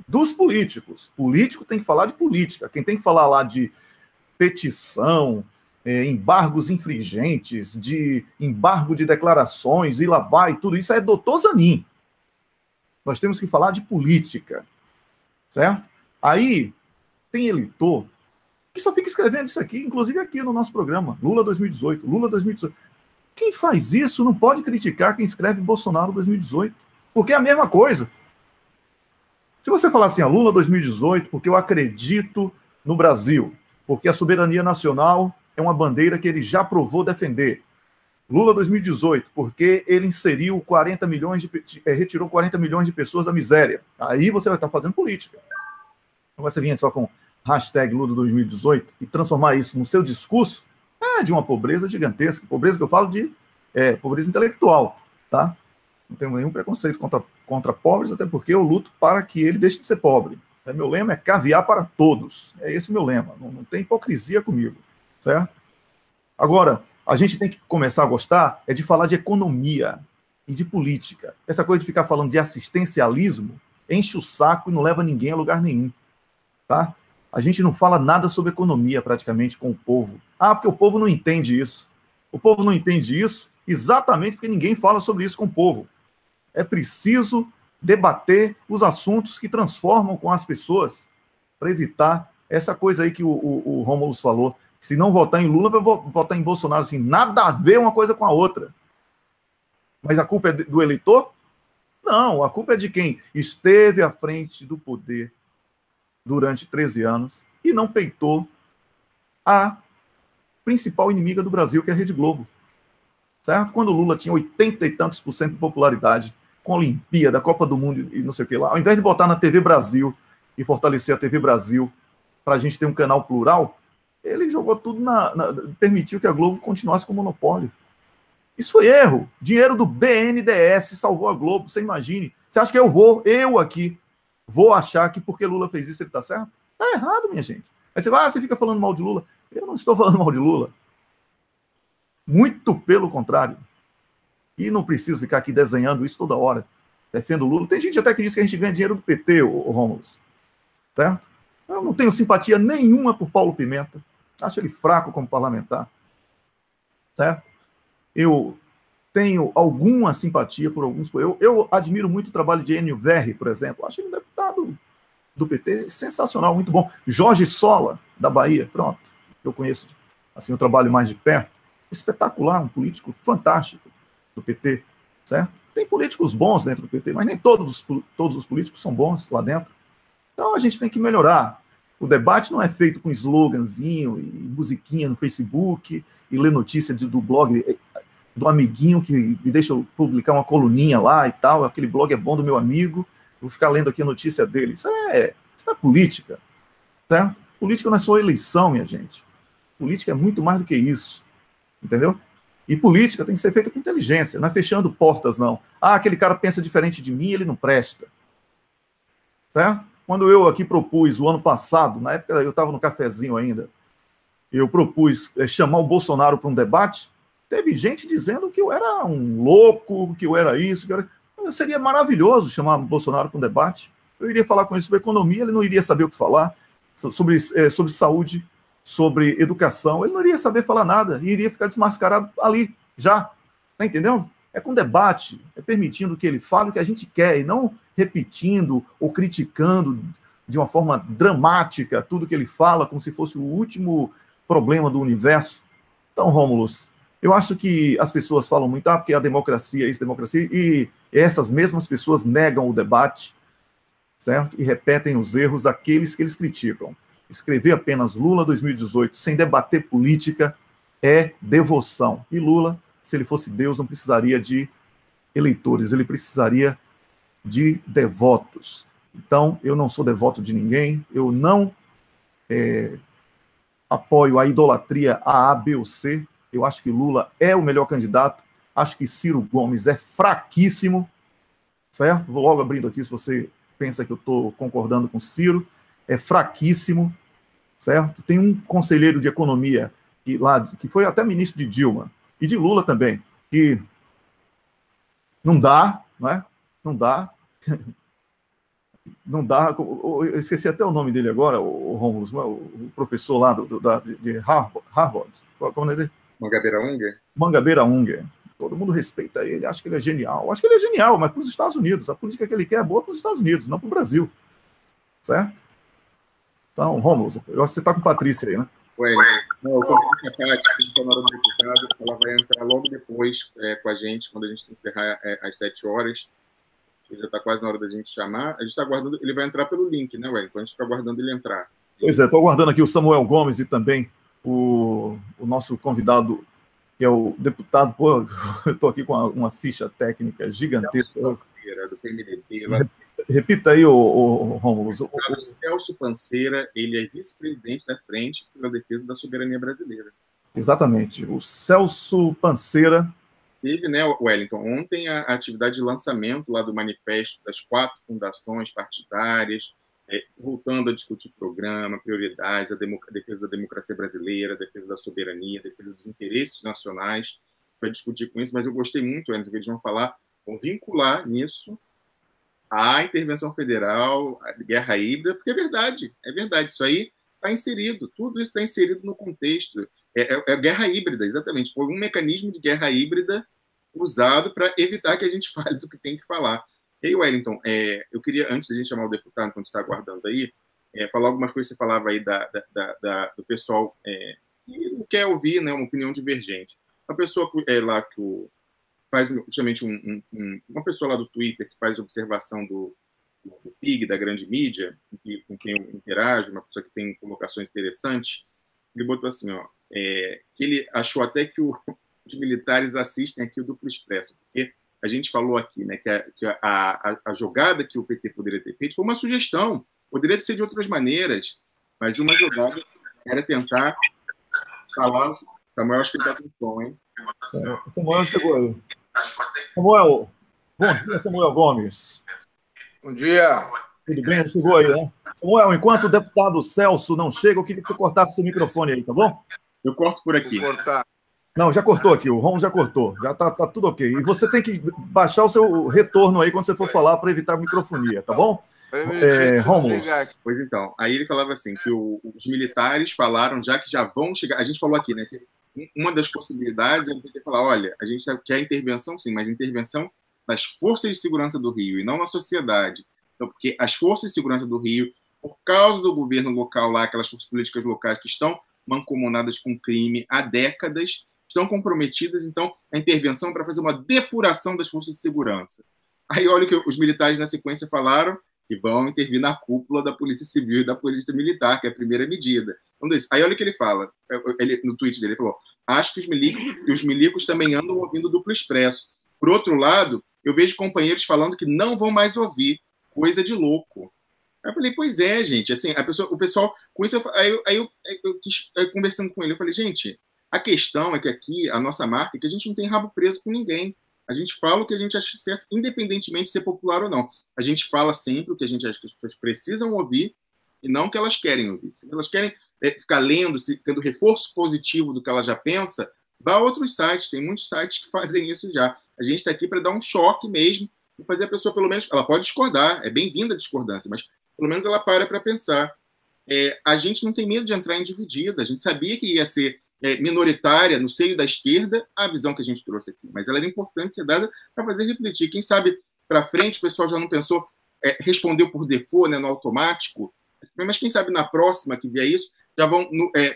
dos políticos. Político tem que falar de política. Quem tem que falar lá de petição, embargos infringentes, de embargo de declarações, ilabá e tudo isso é Dr. Zanin. Nós temos que falar de política, certo? Aí, tem eleitor que só fica escrevendo isso aqui, inclusive aqui no nosso programa, Lula 2018, Lula 2018. Quem faz isso não pode criticar quem escreve Bolsonaro 2018, porque é a mesma coisa. Se você falar assim, Lula 2018, porque eu acredito no Brasil, porque a soberania nacional é uma bandeira que ele já provou defender. Lula 2018, porque ele inseriu 40 milhões retirou 40 milhões de pessoas da miséria. Aí você vai estar fazendo política. Não vai você vir só com hashtag Lula 2018 e transformar isso no seu discurso de uma pobreza gigantesca. Pobreza que eu falo de pobreza intelectual, tá? Não tenho nenhum preconceito contra pobres, até porque eu luto para que ele deixe de ser pobre. Meu lema é caviar para todos. É esse o meu lema. Não tem hipocrisia comigo, certo? Agora, a gente tem que começar a gostar de falar de economia e de política. Essa coisa de ficar falando de assistencialismo enche o saco e não leva ninguém a lugar nenhum, tá? A gente não fala nada sobre economia praticamente com o povo. Porque o povo não entende isso. O povo não entende isso exatamente porque ninguém fala sobre isso com o povo. É preciso debater os assuntos que transformam com as pessoas para evitar essa coisa aí que o Rômulo falou. Se não votar em Lula, vai votar em Bolsonaro. Assim, nada a ver uma coisa com a outra. Mas a culpa é do eleitor? Não, a culpa é de quem esteve à frente do poder durante 13 anos e não peitou a principal inimiga do Brasil, que é a Rede Globo. Certo? Quando o Lula tinha 80 e tantos por cento de popularidade, com a Olimpíada, a Copa do Mundo e não sei o que lá, ao invés de botar na TV Brasil e fortalecer a TV Brasil para a gente ter um canal plural, ele jogou tudo permitiu que a Globo continuasse com o monopólio. Isso foi erro. Dinheiro do BNDES salvou a Globo, você imagine. Você acha que eu aqui, vou achar que porque Lula fez isso ele está certo? Está errado, minha gente. Aí você fica falando mal de Lula. Eu não estou falando mal de Lula. Muito pelo contrário. E não preciso ficar aqui desenhando isso toda hora. Defendo o Lula. Tem gente até que diz que a gente ganha dinheiro do PT, o Rômulo. Certo? Eu não tenho simpatia nenhuma por Paulo Pimenta. Acho ele fraco como parlamentar. Certo? Eu tenho alguma simpatia por alguns... Eu admiro muito o trabalho de Enio Verri, por exemplo. Acho ele um deputado do PT sensacional, muito bom. Jorge Sola, da Bahia, pronto. Eu conheço assim, o trabalho mais de perto. Espetacular, um político fantástico do PT, certo? Tem políticos bons dentro do PT, mas nem todos os políticos são bons lá dentro. Então a gente tem que melhorar. O debate não é feito com sloganzinho e musiquinha no Facebook e ler notícia do blog do amiguinho que me deixa eu publicar uma coluninha lá e tal. Aquele blog é bom do meu amigo, eu vou ficar lendo aqui a notícia dele. Isso é política, certo? Política não é só eleição, minha gente. Política é muito mais do que isso, entendeu? E política tem que ser feita com inteligência, não é fechando portas, não. Aquele cara pensa diferente de mim, ele não presta. Certo? Quando eu aqui propus, o ano passado, na época eu estava no cafezinho ainda, eu propus chamar o Bolsonaro para um debate, Teve gente dizendo que eu era um louco, que eu era isso, que eu era... Seria maravilhoso chamar Bolsonaro para um debate. Eu iria falar com ele sobre economia, ele não iria saber o que falar, sobre saúde, sobre educação, ele não iria saber falar nada, e iria ficar desmascarado ali, já. Tá entendendo? É com debate, é permitindo que ele fale o que a gente quer, e não repetindo ou criticando de uma forma dramática tudo que ele fala, como se fosse o último problema do universo. Então, Rômulus, eu acho que as pessoas falam muito, porque a democracia é isso, democracia, e essas mesmas pessoas negam o debate, certo? E repetem os erros daqueles que eles criticam. Escrever apenas Lula 2018 sem debater política é devoção. E Lula, se ele fosse Deus, não precisaria de eleitores, ele precisaria de devotos. Então, eu não sou devoto de ninguém, eu não apoio a idolatria A, B ou C. Eu acho que Lula é o melhor candidato. Acho que Ciro Gomes é fraquíssimo, certo? Vou logo abrindo aqui, se você pensa que eu estou concordando com Ciro. É fraquíssimo, certo? Tem um conselheiro de economia que foi até ministro de Dilma, e de Lula também, que não dá, não é? Não dá. Não dá. Eu esqueci até o nome dele agora, o Rômulo, o professor lá de Harvard. Qual é o nome dele? Mangabeira Unger? Mangabeira Unger. Todo mundo respeita ele, acha que ele é genial. Acho que ele é genial, mas para os Estados Unidos. A política que ele quer é boa para os Estados Unidos, não para o Brasil. Certo? Então, Rômulo, você está com Patrícia aí, né? Ué, não, eu combinei com a Cátia, que está na hora do deputado, ela vai entrar logo depois com a gente, quando a gente encerrar às 7 horas. Já está quase na hora da gente chamar. A gente está aguardando, ele vai entrar pelo link, né, Wellington? A gente está aguardando ele entrar. Pois é, estou aguardando aqui o Samuel Gomes e também o nosso convidado, que é o deputado. Pô, eu estou aqui com uma ficha técnica gigantesca. Celso Panceira, do PMDB. Repita aí, o Rômulo. O Celso Panceira, ele é vice-presidente da Frente pela Defesa da Soberania Brasileira. Exatamente. O Celso Panceira. Teve, né, Wellington, ontem a atividade de lançamento lá do manifesto das 4 fundações partidárias, voltando a discutir programa, prioridades, a defesa da democracia brasileira, a defesa da soberania, a defesa dos interesses nacionais, para discutir com isso, mas eu gostei muito, Wellington, que eles vão falar, vão vincular nisso a intervenção federal, a guerra híbrida, porque é verdade, isso aí está inserido, tudo isso está inserido no contexto. É guerra híbrida, exatamente. Foi um mecanismo de guerra híbrida usado para evitar que a gente fale do que tem que falar. E aí, Wellington, eu queria, antes de a gente chamar o deputado, enquanto está aguardando aí, falar algumas coisas que você falava aí do pessoal que não quer ouvir, né, uma opinião divergente. Uma pessoa lá que faz justamente uma pessoa lá do Twitter que faz observação do PIG, da grande mídia, com quem eu interajo, uma pessoa que tem colocações interessantes, ele botou assim, que ele achou até que os militares assistem aqui o Duplo Expresso, porque a gente falou aqui, né, que a jogada que o PT poderia ter feito foi uma sugestão, poderia ser de outras maneiras, mas uma jogada era tentar falar... Samuel, acho que ele está com som, hein? Samuel chegou aí. Samuel, bom dia, Samuel Gomes. Bom dia. Tudo bem? Chegou aí, né? Samuel, enquanto o deputado Celso não chega, eu queria que você cortasse seu microfone aí, tá bom? Eu corto por aqui. Vou cortar. Não, já cortou aqui, o Rom já cortou, já tá tudo ok. E você tem que baixar o seu retorno aí quando você for falar para evitar a microfonia, tá bom? Romulus. Pois então, aí ele falava assim, que os militares falaram já que já vão chegar, a gente falou aqui, né, que uma das possibilidades é você falar, olha, a gente quer intervenção sim, mas intervenção das forças de segurança do Rio e não na sociedade. Então, porque as forças de segurança do Rio, por causa do governo local lá, aquelas forças políticas locais que estão mancomunadas com crime há décadas, estão comprometidas, então, a intervenção para fazer uma depuração das forças de segurança. Aí olha o que os militares na sequência falaram, que vão intervir na cúpula da Polícia Civil e da Polícia Militar, que é a primeira medida. Aí olha o que ele fala, no tweet dele, ele falou, acho que os milicos também andam ouvindo o Duplo Expresso. Por outro lado, eu vejo companheiros falando que não vão mais ouvir, coisa de louco. Aí eu falei, pois é, gente, assim, o pessoal, com isso, eu conversando com ele, eu falei, gente, a questão é que aqui, a nossa marca, é que a gente não tem rabo preso com ninguém. A gente fala o que a gente acha certo, independentemente de ser popular ou não. A gente fala sempre o que a gente acha que as pessoas precisam ouvir e não o que elas querem ouvir. Se elas querem ficar lendo, tendo reforço positivo do que ela já pensa, vá a outros sites, tem muitos sites que fazem isso já. A gente está aqui para dar um choque mesmo e fazer a pessoa, pelo menos, ela pode discordar, é bem-vinda a discordância, mas pelo menos ela para pensar. A gente não tem medo de entrar em dividida, a gente sabia que ia ser minoritária no seio da esquerda a visão que a gente trouxe aqui, mas ela era importante ser dada para fazer refletir. Quem sabe para frente o pessoal já não pensou, respondeu por default, né, no automático, mas quem sabe na próxima que vier isso, já vão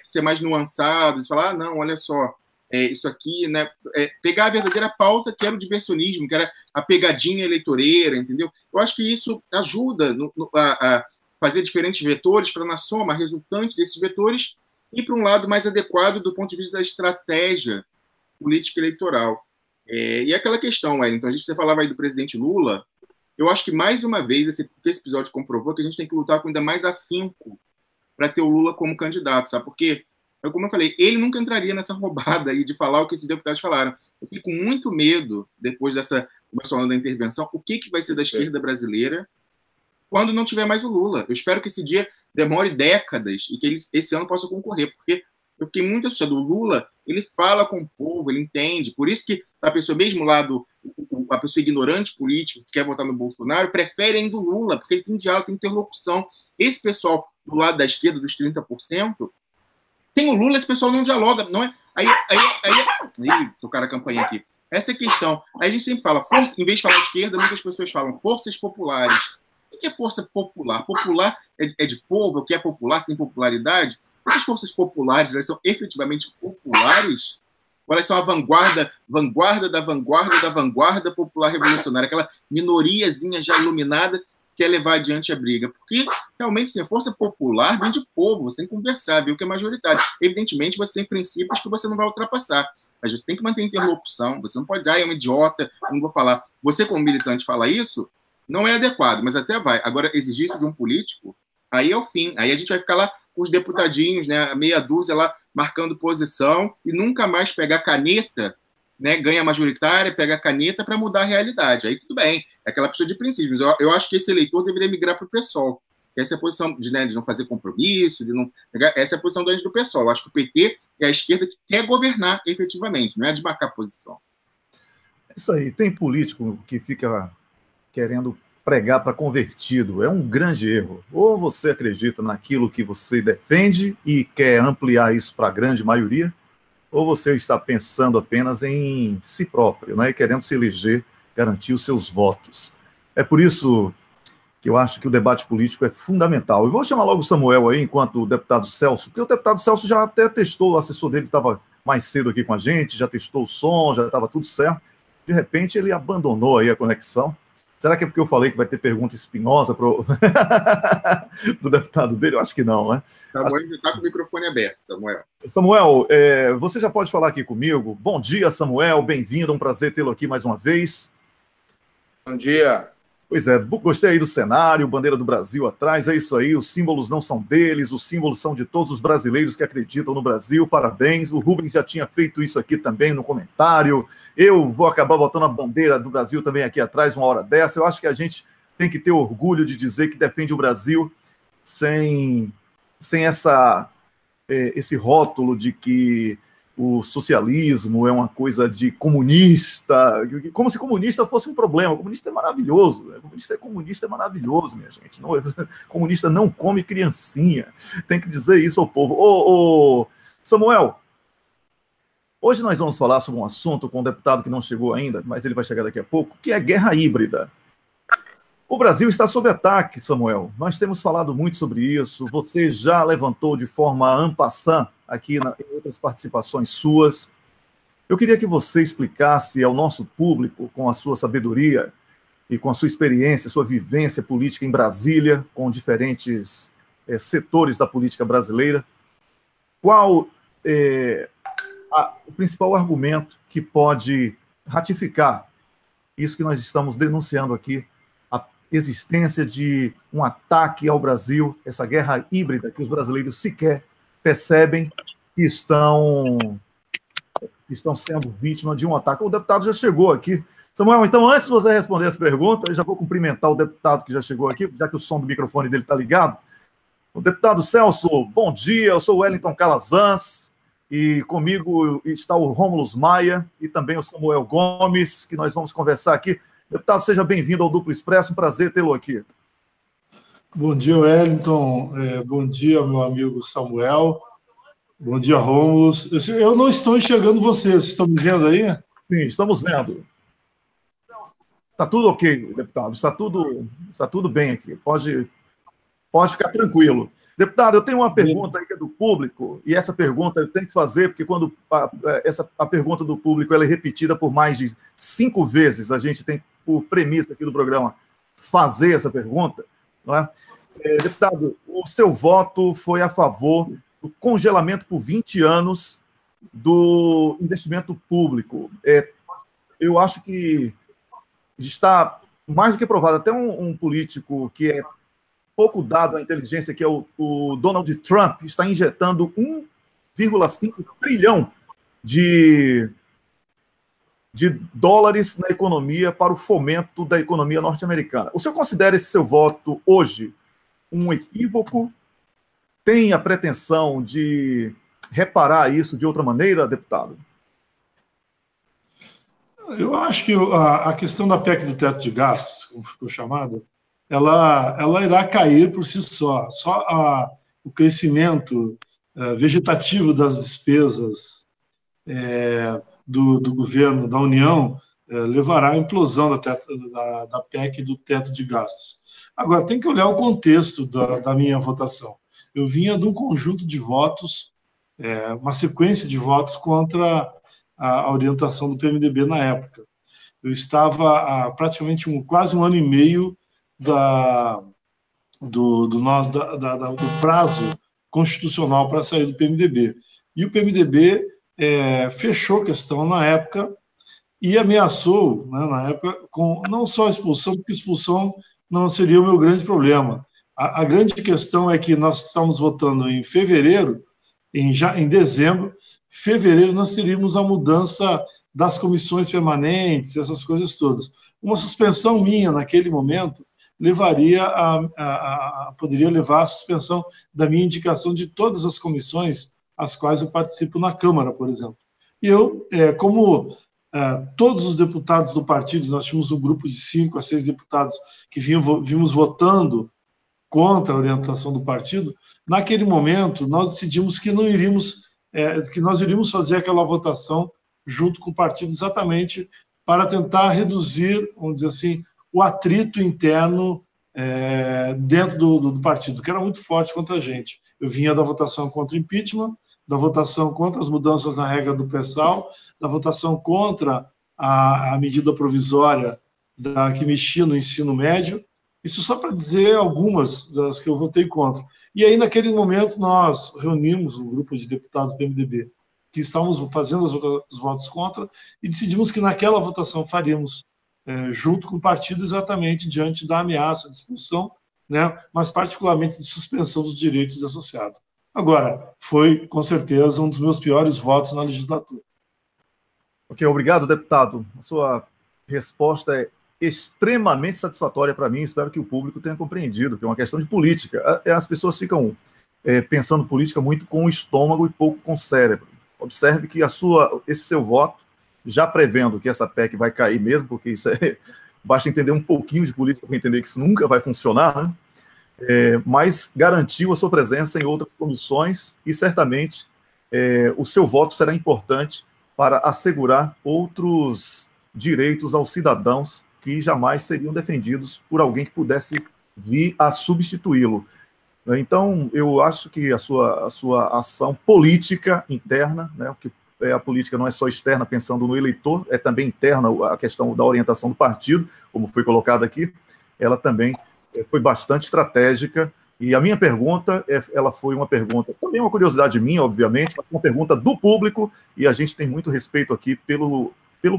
ser mais nuançados e falar, não, olha só, isso aqui, né, pegar a verdadeira pauta que era o diversionismo, que era a pegadinha eleitoreira, entendeu? Eu acho que isso ajuda a fazer diferentes vetores para, na soma resultante desses vetores, ir para um lado mais adequado do ponto de vista da estratégia política eleitoral. E aquela questão, Wellington, você falava aí do presidente Lula, eu acho que, mais uma vez, esse episódio comprovou que a gente tem que lutar com ainda mais afinco para ter o Lula como candidato, sabe? Porque, como eu falei, ele nunca entraria nessa roubada aí de falar o que esses deputados falaram. Eu fico com muito medo, depois dessa, falando da intervenção, o que vai ser da esquerda brasileira quando não tiver mais o Lula. Eu espero que esse dia demore décadas e que ele, esse ano, possa concorrer, porque eu fiquei muito assustado. O Lula, ele fala com o povo, ele entende. Por isso que a pessoa, mesmo lá a pessoa ignorante política, que quer votar no Bolsonaro, prefere ainda o Lula, porque ele tem diálogo, tem interlocução. Esse pessoal do lado da esquerda, dos 30%, tem o Lula, esse pessoal não dialoga, não é? Aí tocaram a campainha aqui. Essa é a questão. Aí a gente sempre fala, força, em vez de falar esquerda, muitas pessoas falam forças populares. O que é força popular? Popular é de povo, o que é popular tem popularidade. Essas forças populares, elas são efetivamente populares? Ou elas são a vanguarda da vanguarda popular revolucionária, aquela minoriazinha já iluminada que quer levar adiante a briga? Porque, realmente, sim, a força popular vem de povo, você tem que conversar, ver o que é majoritário. Evidentemente, você tem princípios que você não vai ultrapassar, mas você tem que manter interlocução, você não pode dizer, é um idiota, não vou falar. Você, como militante, fala isso, não é adequado, mas até vai. Agora, exigir isso de um político, aí é o fim. Aí a gente vai ficar lá com os deputadinhos, né, meia dúzia lá, marcando posição, e nunca mais pegar caneta, né, ganha majoritária, pega caneta para mudar a realidade. Aí tudo bem, é aquela pessoa de princípios. Eu acho que esse eleitor deveria migrar para o PSOL. Essa é a posição de não fazer compromisso, de não. Essa é a posição do PSOL. Eu acho que o PT é a esquerda que quer governar efetivamente, não é de marcar posição. Isso aí, tem político que fica querendo pregar para convertido. É um grande erro. Ou você acredita naquilo que você defende e quer ampliar isso para a grande maioria, ou você está pensando apenas em si próprio, né, e querendo se eleger, garantir os seus votos. É por isso que eu acho que o debate político é fundamental. Eu vou chamar logo o Samuel aí, enquanto o deputado Celso, porque o deputado Celso já até testou, o assessor dele estava mais cedo aqui com a gente, já testou o som, já estava tudo certo. De repente ele abandonou aí a conexão. Será que é porque eu falei que vai ter pergunta espinhosa para o deputado dele? Eu acho que não, né? Samuel já está com o microfone aberto, Samuel. Samuel, você já pode falar aqui comigo. Bom dia, Samuel, bem-vindo, é um prazer tê-lo aqui mais uma vez. Bom dia. Pois é, gostei aí do cenário, bandeira do Brasil atrás, é isso aí, os símbolos não são deles, os símbolos são de todos os brasileiros que acreditam no Brasil, parabéns, o Rubens já tinha feito isso aqui também no comentário, eu vou acabar botando a bandeira do Brasil também aqui atrás uma hora dessa, eu acho que a gente tem que ter orgulho de dizer que defende o Brasil sem esse rótulo de que o socialismo é uma coisa de comunista, como se comunista fosse um problema. O comunista é maravilhoso, né? Comunista é maravilhoso, minha gente. Não, comunista não come criancinha. Tem que dizer isso ao povo. Ô, Samuel, hoje nós vamos falar sobre um assunto com um deputado que não chegou ainda, mas ele vai chegar daqui a pouco, que é guerra híbrida. O Brasil está sob ataque, Samuel. Nós temos falado muito sobre isso. Você já levantou de forma en passant aqui em outras participações suas. Eu queria que você explicasse ao nosso público, com a sua sabedoria e com a sua experiência, sua vivência política em Brasília, com diferentes setores da política brasileira, qual o principal argumento que pode ratificar isso que nós estamos denunciando aqui, existência de um ataque ao Brasil, essa guerra híbrida que os brasileiros sequer percebem que estão sendo vítimas de um ataque. O deputado já chegou aqui. Samuel, então, antes de você responder essa pergunta, eu já vou cumprimentar o deputado que já chegou aqui, já que o som do microfone dele está ligado. O deputado Celso, bom dia, eu sou o Wellington Calazans. E comigo está o Rômulo Maia e também o Samuel Gomes, que nós vamos conversar aqui. Deputado, seja bem-vindo ao Duplo Expresso, um prazer tê-lo aqui. Bom dia, Wellington. Bom dia, meu amigo Samuel. Bom dia, Rômulo. Eu não estou enxergando vocês estão me vendo aí? Sim, estamos vendo. Está tudo ok, deputado, está tudo bem aqui, pode ficar tranquilo. Deputado, eu tenho uma pergunta aí que é do público, e essa pergunta eu tenho que fazer, porque quando a pergunta do público ela é repetida por mais de 5 vezes, a gente tem, por premissa aqui do programa, fazer essa pergunta, não é? Deputado, o seu voto foi a favor do congelamento por 20 anos do investimento público. Eu acho que está mais do que provado, até um político que é pouco dado à inteligência, que é o Donald Trump, está injetando 1,5 trilhão de dólares na economia para o fomento da economia norte-americana. O senhor considera esse seu voto hoje um equívoco? Tem a pretensão de reparar isso de outra maneira, deputado? Eu acho que a questão da PEC do teto de gastos, como ficou chamada, ela irá cair por si só. Só o crescimento vegetativo das despesas do governo, da União, levará à implosão da PEC do teto de gastos. Agora, tem que olhar o contexto da minha votação. Eu vinha de um conjunto de votos, uma sequência de votos contra a orientação do PMDB na época. Eu estava há praticamente quase um ano e meio do prazo constitucional para sair do PMDB. E o PMDB fechou a questão na época e ameaçou, né, na época, com não só a expulsão, porque expulsão não seria o meu grande problema. A grande questão é que nós estamos votando em fevereiro, em dezembro, fevereiro nós teríamos a mudança das comissões permanentes, essas coisas todas. Uma suspensão minha naquele momento poderia levar à suspensão da minha indicação de todas as comissões às quais eu participo na Câmara, por exemplo. E eu, como todos os deputados do partido, nós tínhamos um grupo de 5 a 6 deputados que vimos votando contra a orientação do partido, naquele momento nós decidimos que nós iríamos fazer aquela votação junto com o partido exatamente para tentar reduzir, vamos dizer assim, o atrito interno dentro do partido, que era muito forte contra a gente. Eu vinha da votação contra o impeachment, da votação contra as mudanças na regra do pré-sal, da votação contra a medida provisória que mexia no ensino médio. Isso só para dizer algumas das que eu votei contra. E aí, naquele momento, nós reunimos um grupo de deputados do PMDB que estávamos fazendo os votos contra e decidimos que naquela votação faríamos junto com o partido exatamente diante da ameaça de expulsão, né, mas particularmente de suspensão dos direitos de associado. Agora, foi, com certeza, um dos meus piores votos na legislatura. Ok, obrigado, deputado. A sua resposta é extremamente satisfatória para mim, espero que o público tenha compreendido, que é uma questão de política. As pessoas ficam pensando política muito com o estômago e pouco com o cérebro. Observe que esse seu voto, já prevendo que essa PEC vai cair mesmo, porque isso basta entender um pouquinho de política para entender que isso nunca vai funcionar, né? Mas garantiu a sua presença em outras comissões e certamente o seu voto será importante para assegurar outros direitos aos cidadãos que jamais seriam defendidos por alguém que pudesse vir a substituí-lo. Então, eu acho que a sua ação política interna, né, porque a política não é só externa, pensando no eleitor, é também interna a questão da orientação do partido, como foi colocado aqui, ela também foi bastante estratégica. E a minha pergunta, ela foi uma pergunta, também uma curiosidade minha, obviamente, mas uma pergunta do público, e a gente tem muito respeito aqui pelo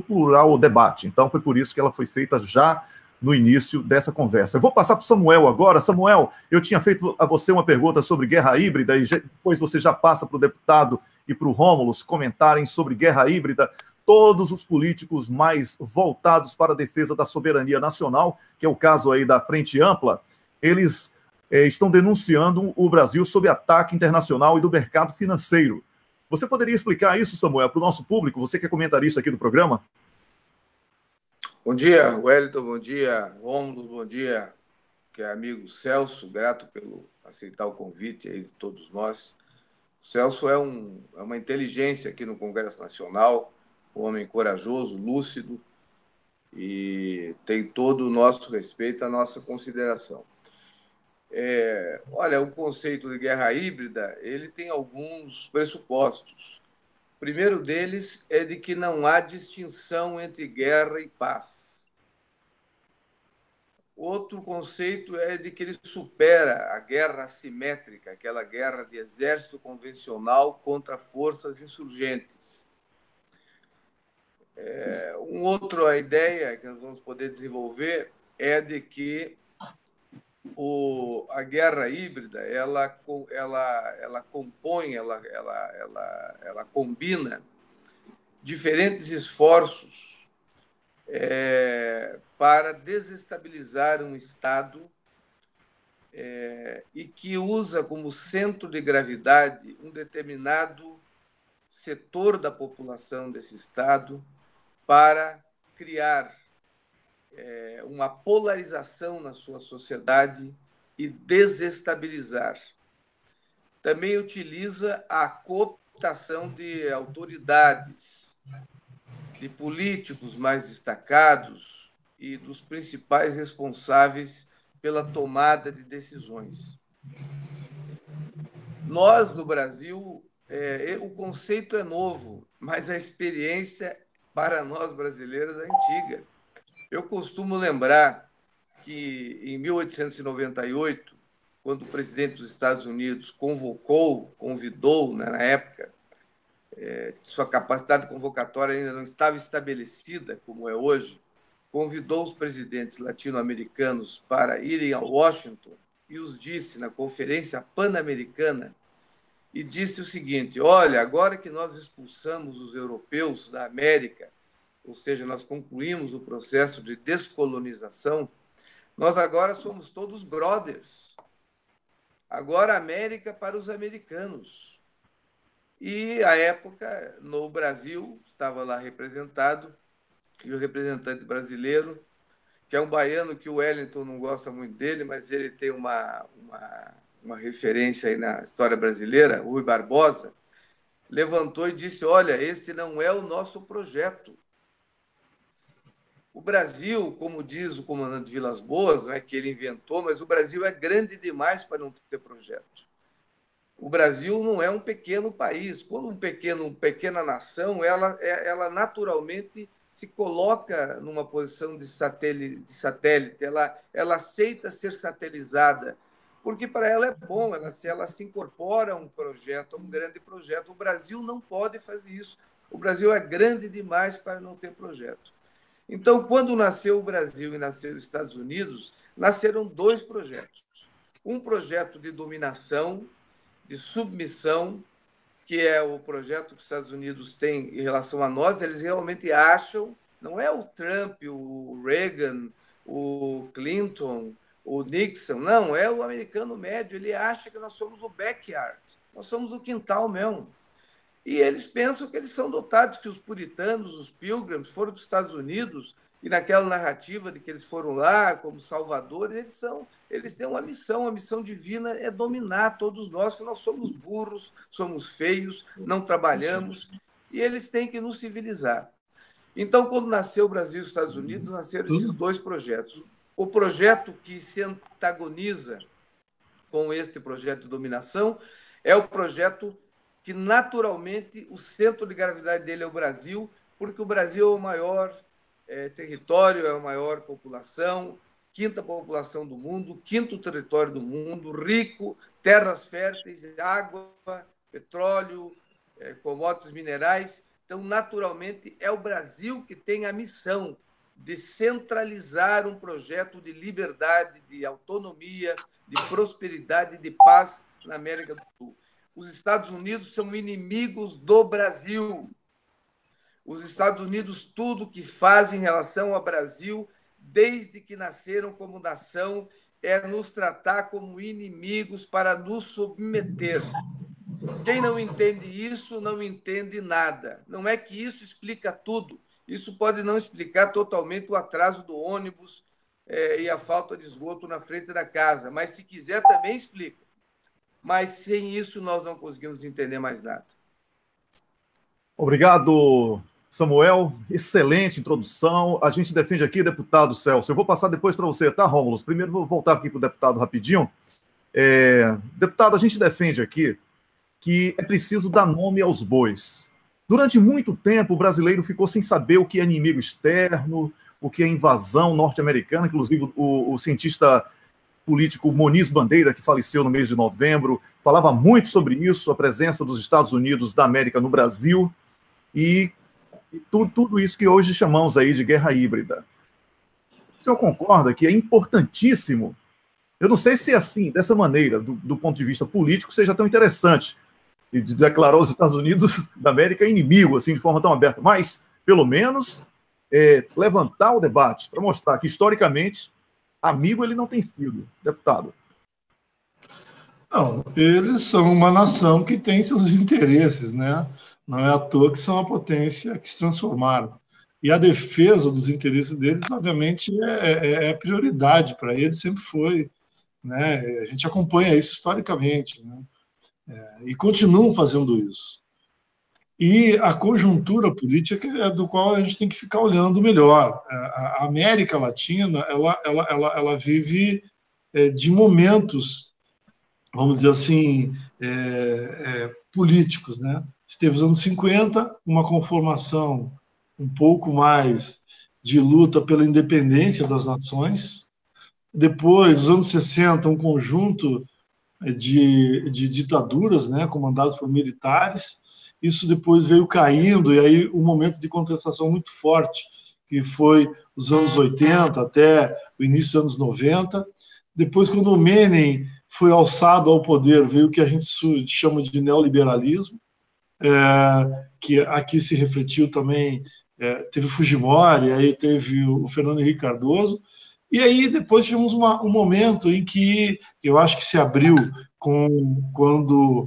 plural debate. Então, foi por isso que ela foi feita já no início dessa conversa. Eu vou passar para o Samuel agora. Samuel, eu tinha feito a você uma pergunta sobre guerra híbrida, e depois você já passa para o deputado e para o Rômulo comentarem sobre guerra híbrida. Todos os políticos mais voltados para a defesa da soberania nacional, que é o caso aí da Frente Ampla, eles estão denunciando o Brasil sob ataque internacional e do mercado financeiro. Você poderia explicar isso, Samuel, para o nosso público? Você que é comentarista aqui do programa? Bom dia, Wellington, bom dia, Rômulo, bom dia, que é amigo Celso, grato pelo aceitar o convite aí de todos nós. O Celso é uma inteligência aqui no Congresso Nacional, um homem corajoso, lúcido, e tem todo o nosso respeito, a nossa consideração. Olha, o conceito de guerra híbrida, ele tem alguns pressupostos. O primeiro deles é de que não há distinção entre guerra e paz. Outro conceito é de que ele supera a guerra assimétrica, aquela guerra de exército convencional contra forças insurgentes. Outra ideia que nós vamos poder desenvolver é de que a guerra híbrida ela compõe, ela combina diferentes esforços para desestabilizar um Estado e que usa como centro de gravidade um determinado setor da população desse Estado para criar uma polarização na sua sociedade e desestabilizar. Também utiliza a cooptação de autoridades, de políticos mais destacados e dos principais responsáveis pela tomada de decisões. Nós, no Brasil, o conceito é novo, mas a experiência para nós brasileiros é antiga. Eu costumo lembrar que, em 1898, quando o presidente dos Estados Unidos convidou, né, na época, sua capacidade convocatória ainda não estava estabelecida, como é hoje, convidou os presidentes latino-americanos para irem a Washington e os disse na Conferência Pan-Americana, e disse o seguinte: olha, agora que nós expulsamos os europeus da América, ou seja, nós concluímos o processo de descolonização, nós agora somos todos brothers. Agora a América para os americanos. E, à época, no Brasil, estava lá representado, e o representante brasileiro, que é um baiano que o Wellington não gosta muito dele, mas ele tem uma referência aí na história brasileira, o Rui Barbosa, levantou e disse: olha, esse não é o nosso projeto. O Brasil, como diz o comandante Vilas Boas, não é que ele inventou, mas o Brasil é grande demais para não ter projeto. O Brasil não é um pequeno país. Quando uma pequena nação, ela naturalmente se coloca numa posição de satélite, ela aceita ser satelizada, porque para ela é bom, ela se incorpora a um projeto, a um grande projeto. O Brasil não pode fazer isso. O Brasil é grande demais para não ter projeto. Então, quando nasceu o Brasil e nasceu os Estados Unidos, nasceram dois projetos. Um projeto de dominação, de submissão, que é o projeto que os Estados Unidos têm em relação a nós. Eles realmente acham, não é o Trump, o Reagan, o Clinton, o Nixon, não, é o americano médio. Ele acha que nós somos o backyard, nós somos o quintal mesmo. E eles pensam que eles são dotados, que os puritanos, os pilgrims, foram para os Estados Unidos e naquela narrativa de que eles foram lá como salvadores, eles têm uma missão, a missão divina é dominar todos nós, que nós somos burros, somos feios, não trabalhamos, e eles têm que nos civilizar. Então, quando nasceu o Brasil e os Estados Unidos, nasceram esses dois projetos. O projeto que se antagoniza com este projeto de dominação é o projeto que, naturalmente, o centro de gravidade dele é o Brasil, porque o Brasil é o maior território, é a maior população, quinta população do mundo, quinto território do mundo, rico, terras férteis, água, petróleo, commodities minerais. Então, naturalmente, é o Brasil que tem a missão de centralizar um projeto de liberdade, de autonomia, de prosperidade e de paz na América do Sul. Os Estados Unidos são inimigos do Brasil. Os Estados Unidos, tudo que fazem em relação ao Brasil, desde que nasceram como nação, é nos tratar como inimigos para nos submeter. Quem não entende isso não entende nada. Não é que isso explica tudo. Isso pode não explicar totalmente o atraso do ônibus e a falta de esgoto na frente da casa, mas se quiser também explica. Mas sem isso nós não conseguimos entender mais nada. Obrigado, Samuel. Excelente introdução. A gente defende aqui, deputado Celso. Eu vou passar depois para você, tá, Rômulo? Primeiro vou voltar aqui para o deputado rapidinho. Deputado, a gente defende aqui que é preciso dar nome aos bois. Durante muito tempo, o brasileiro ficou sem saber o que é inimigo externo, o que é invasão norte-americana. Inclusive, o cientista político Moniz Bandeira, que faleceu no mês de novembro, falava muito sobre isso, a presença dos Estados Unidos da América no Brasil, e tudo isso que hoje chamamos aí de guerra híbrida. O senhor concorda que é importantíssimo? Eu não sei se é assim, dessa maneira, do ponto de vista político, seja tão interessante, e de declarar os Estados Unidos da América inimigo, assim, de forma tão aberta, mas, pelo menos, levantar o debate para mostrar que, historicamente, amigo ele não tem sido, deputado. Não, eles são uma nação que tem seus interesses, né? Não é à toa que são a potência que se transformaram. E a defesa dos interesses deles, obviamente, é prioridade para eles, sempre foi, né? A gente acompanha isso historicamente, né? E continuam fazendo isso. E a conjuntura política é do qual a gente tem que ficar olhando melhor. A América Latina ela vive de momentos, vamos dizer assim, políticos, né? Esteve os anos 50, uma conformação um pouco mais de luta pela independência das nações. Depois, os anos 60, um conjunto de ditaduras, né, comandadas por militares. Isso depois veio caindo, e aí um momento de contestação muito forte, que foi os anos 80 até o início dos anos 90. Depois, quando o Menem foi alçado ao poder, veio o que a gente chama de neoliberalismo, que aqui se refletiu também, teve o Fujimori, aí teve o Fernando Henrique Cardoso, e aí depois tivemos um momento em que eu acho que se abriu quando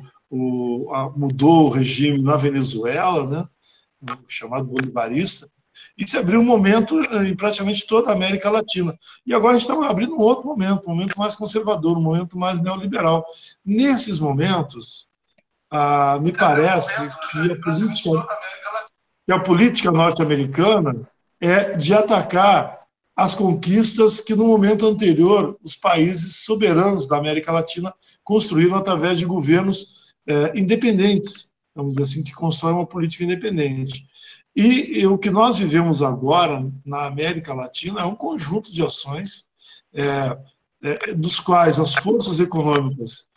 mudou o regime na Venezuela, né, chamado bolivarista, e se abriu um momento em praticamente toda a América Latina. E agora a gente está abrindo um outro momento, um momento mais conservador, um momento mais neoliberal. Nesses momentos, me parece que a política norte-americana é de atacar as conquistas que, no momento anterior, os países soberanos da América Latina construíram através de governos independentes, vamos dizer assim, que constroem uma política independente. E o que nós vivemos agora na América Latina é um conjunto de ações dos quais as forças econômicas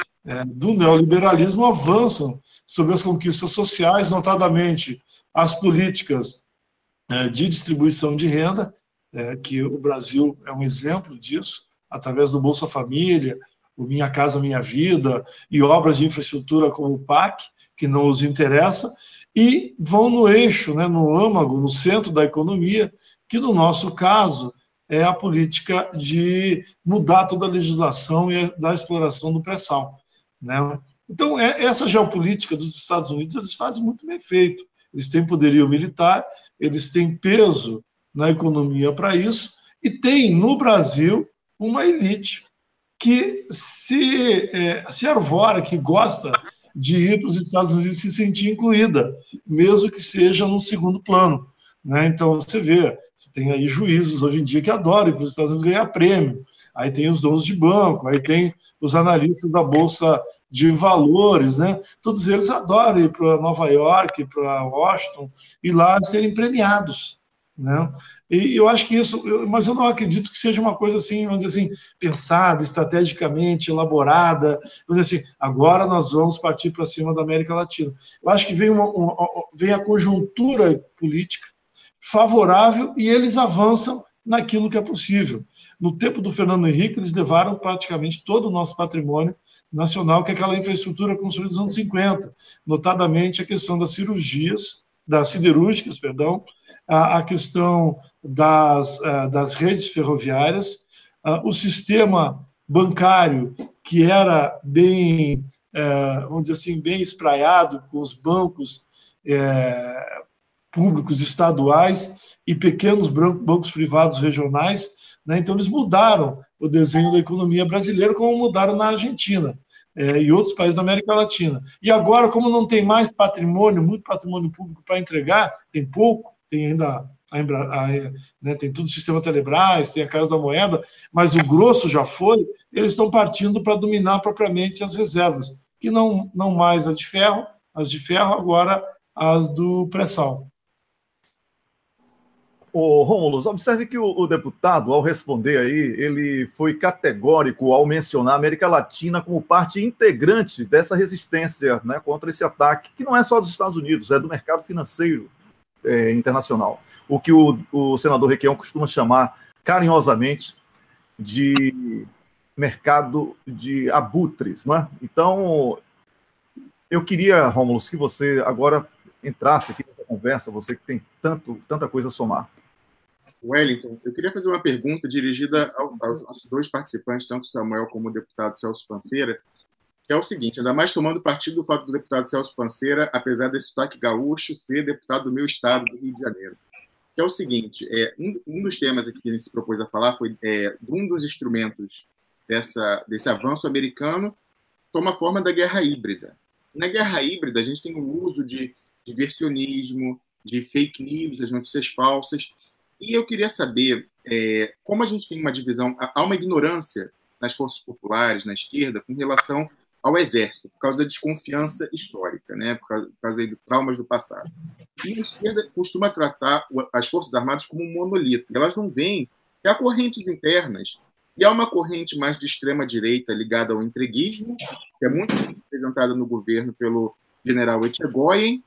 do neoliberalismo avançam sobre as conquistas sociais, notadamente as políticas de distribuição de renda, que o Brasil é um exemplo disso, através do Bolsa Família, o Minha Casa Minha Vida, e obras de infraestrutura como o PAC, que não os interessa, e vão no eixo, né, no âmago, no centro da economia, que no nosso caso é a política de mudar toda a legislação e da exploração do pré-sal, né? Então, essa geopolítica dos Estados Unidos, eles fazem muito bem feito. Eles têm poderio militar, eles têm peso na economia para isso, e tem no Brasil uma elite que se arvora, que gosta de ir para os Estados Unidos e se sentir incluída, mesmo que seja no segundo plano, né? Então, você tem aí juízes hoje em dia que adoram ir para os Estados Unidos ganhar prêmio, aí tem os donos de banco, aí tem os analistas da Bolsa de Valores, né? Todos eles adoram ir para Nova York, para Washington, e lá serem premiados, né? E eu acho que isso, mas eu não acredito que seja uma coisa assim, vamos dizer assim, pensada, estrategicamente elaborada, vamos dizer assim, agora nós vamos partir para cima da América Latina. Eu acho que vem a conjuntura política favorável e eles avançam naquilo que é possível. No tempo do Fernando Henrique, eles levaram praticamente todo o nosso patrimônio nacional, que é aquela infraestrutura construída nos anos 50, notadamente a questão das siderúrgicas, a questão das redes ferroviárias, o sistema bancário que era bem, vamos dizer assim, bem espraiado com os bancos públicos estaduais e pequenos bancos privados regionais, né? Então eles mudaram o desenho da economia brasileira, como mudaram na Argentina e outros países da América Latina. E agora, como não tem mais patrimônio, muito patrimônio público para entregar, tem pouco, tem ainda né, tem todo o sistema Telebrás, tem a Casa da Moeda, mas o grosso já foi, eles estão partindo para dominar propriamente as reservas, que não mais as de ferro, agora as do pré-sal. Ô, Rômulo, observe que o deputado, ao responder aí, ele foi categórico ao mencionar a América Latina como parte integrante dessa resistência, né, contra esse ataque, que não é só dos Estados Unidos, é do mercado financeiro internacional. O que o senador Requião costuma chamar carinhosamente de mercado de abutres, não é? Então, eu queria, Rômulo, que você agora entrasse aqui nessa conversa, você que tem tanta coisa a somar. Wellington, eu queria fazer uma pergunta dirigida aos nossos dois participantes, tanto o Samuel como o deputado Celso Panceira, que é o seguinte, ainda mais tomando partido do fato do deputado Celso Panceira, apesar desse sotaque gaúcho, ser deputado do meu estado, do Rio de Janeiro. Que é o seguinte, um dos temas aqui que a gente se propôs a falar foi um dos instrumentos desse avanço americano toma a forma da guerra híbrida. Na guerra híbrida, a gente tem o uso de diversionismo, de fake news, as notícias falsas. E eu queria saber como a gente tem uma divisão, há uma ignorância nas forças populares, na esquerda, com relação ao Exército, por causa da desconfiança histórica, né? Por causa de traumas do passado. E a esquerda costuma tratar as Forças Armadas como um monolito. Elas não veem que há correntes internas. E há uma corrente mais de extrema-direita ligada ao entreguismo, que é muito representada no governo pelo general Etchegoyen,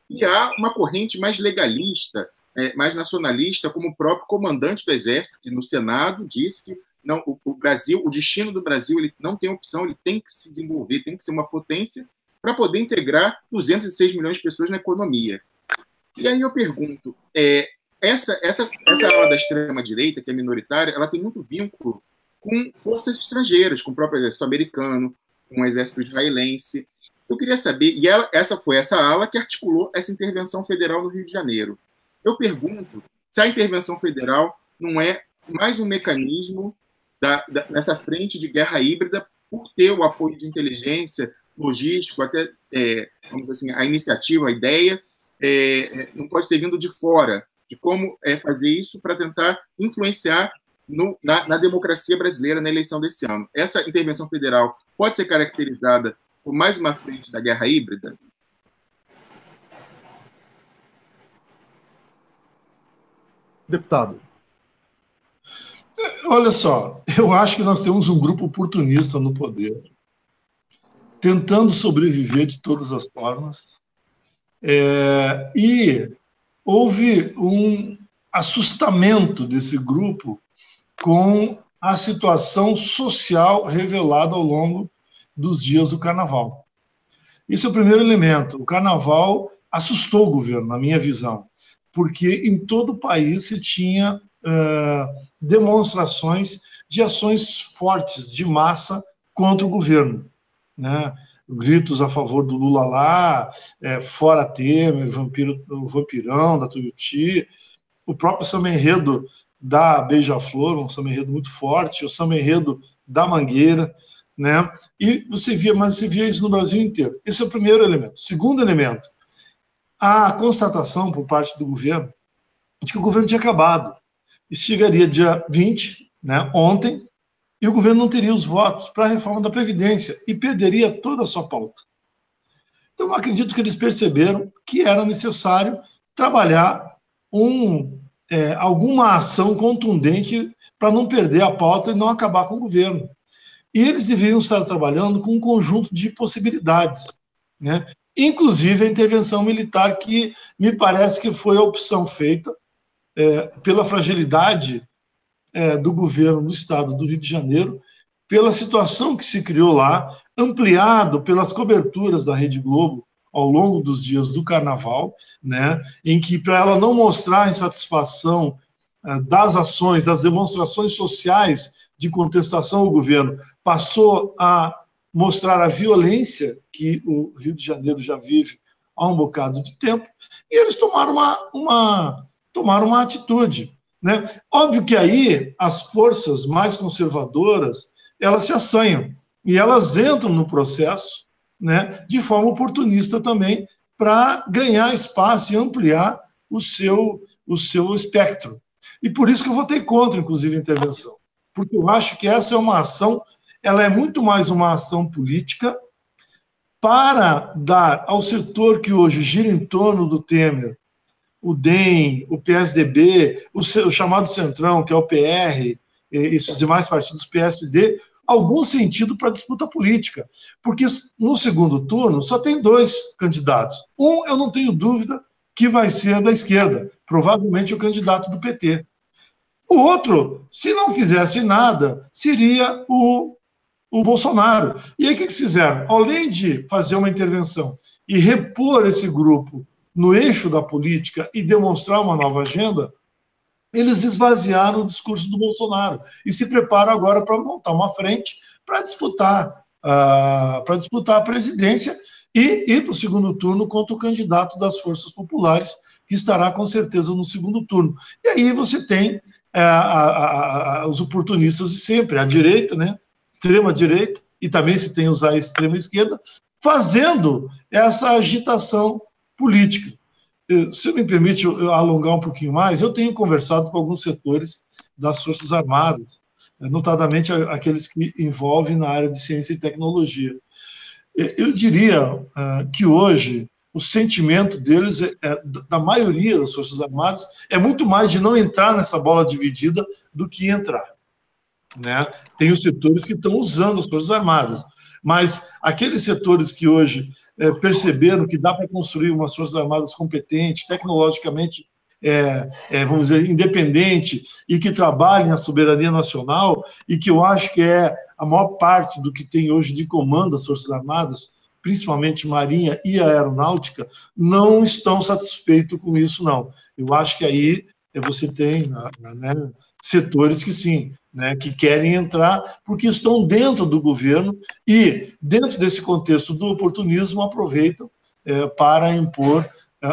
e há uma corrente mais legalista, mais nacionalista, como o próprio comandante do Exército, que no Senado disse que não, o Brasil, o destino do Brasil, ele não tem opção, ele tem que se desenvolver, tem que ser uma potência para poder integrar 206 milhões de pessoas na economia. E aí eu pergunto, essa ala da extrema-direita, que é minoritária, ela tem muito vínculo com forças estrangeiras, com o próprio exército americano, com o exército israelense. Eu queria saber, e essa ala que articulou essa intervenção federal no Rio de Janeiro. Eu pergunto se a intervenção federal não é mais um mecanismo nessa frente de guerra híbrida por ter o apoio de inteligência, logístico, até, vamos dizer assim, a iniciativa, a ideia, não pode ter vindo de fora, de como fazer isso para tentar influenciar na democracia brasileira na eleição desse ano. Essa intervenção federal pode ser caracterizada por mais uma frente da guerra híbrida? Deputado. Olha só, eu acho que nós temos um grupo oportunista no poder, tentando sobreviver de todas as formas, e houve um assustamento desse grupo com a situação social revelada ao longo dos dias do Carnaval. Esse é o primeiro elemento. O Carnaval assustou o governo, na minha visão, porque em todo o país se tinha demonstrações de ações fortes, de massa, contra o governo, né? Gritos a favor do Lula lá, fora Temer, o vampirão da Tuiuti, o próprio samba-enredo da Beija-Flor, um samba-enredo muito forte, o samba-enredo da Mangueira, né? E você via isso no Brasil inteiro. Esse é o primeiro elemento. Segundo elemento, a constatação por parte do governo de que o governo tinha acabado. Isso chegaria dia 20, né, ontem, e o governo não teria os votos para a reforma da Previdência e perderia toda a sua pauta. Então, eu acredito que eles perceberam que era necessário trabalhar alguma ação contundente para não perder a pauta e não acabar com o governo. E eles deveriam estar trabalhando com um conjunto de possibilidades, né? Inclusive a intervenção militar, que me parece que foi a opção feita pela fragilidade do governo do estado do Rio de Janeiro, pela situação que se criou lá, ampliado pelas coberturas da Rede Globo ao longo dos dias do Carnaval, né, em que, para ela não mostrar a insatisfação das ações, das demonstrações sociais de contestação ao governo passou a mostrar a violência que o Rio de Janeiro já vive há um bocado de tempo, e eles tomaram uma atitude, né? Óbvio que aí as forças mais conservadoras, elas se assanham, e elas entram no processo, né, de forma oportunista também, para ganhar espaço e ampliar o seu espectro. E por isso que eu votei contra, inclusive, a intervenção, porque eu acho que essa é uma ação, ela é muito mais uma ação política para dar ao setor que hoje gira em torno do Temer, o DEM, o PSDB, o chamado Centrão, que é o PR, esses demais partidos, PSD, algum sentido para a disputa política. Porque no segundo turno só tem 2 candidatos. Um, eu não tenho dúvida que vai ser da esquerda, provavelmente o candidato do PT. O outro, se não fizesse nada, seria o Bolsonaro. E aí o que eles fizeram? Além de fazer uma intervenção e repor esse grupo no eixo da política e demonstrar uma nova agenda, eles esvaziaram o discurso do Bolsonaro e se preparam agora para montar uma frente para disputar a presidência e ir para o segundo turno contra o candidato das forças populares, que estará com certeza no segundo turno. E aí você tem os oportunistas de sempre, a direita, né? Extrema-direita, e também se tem a extrema-esquerda, fazendo essa agitação política. Se me permite alongar um pouquinho mais, eu tenho conversado com alguns setores das Forças Armadas, notadamente aqueles que envolvem na área de ciência e tecnologia. Eu diria que hoje o sentimento deles, da maioria das Forças Armadas, é muito mais de não entrar nessa bola dividida do que entrar, né? Tem os setores que estão usando as Forças Armadas, mas aqueles setores que hoje perceberam que dá para construir umas Forças Armadas competentes, tecnologicamente, vamos dizer, independente, e que trabalhem a soberania nacional, e que eu acho que é a maior parte do que tem hoje de comando das Forças Armadas, principalmente Marinha e Aeronáutica, não estão satisfeitos com isso, não. Eu acho que aí você tem, né, setores que sim, né, que querem entrar porque estão dentro do governo e, dentro desse contexto do oportunismo, aproveitam para impor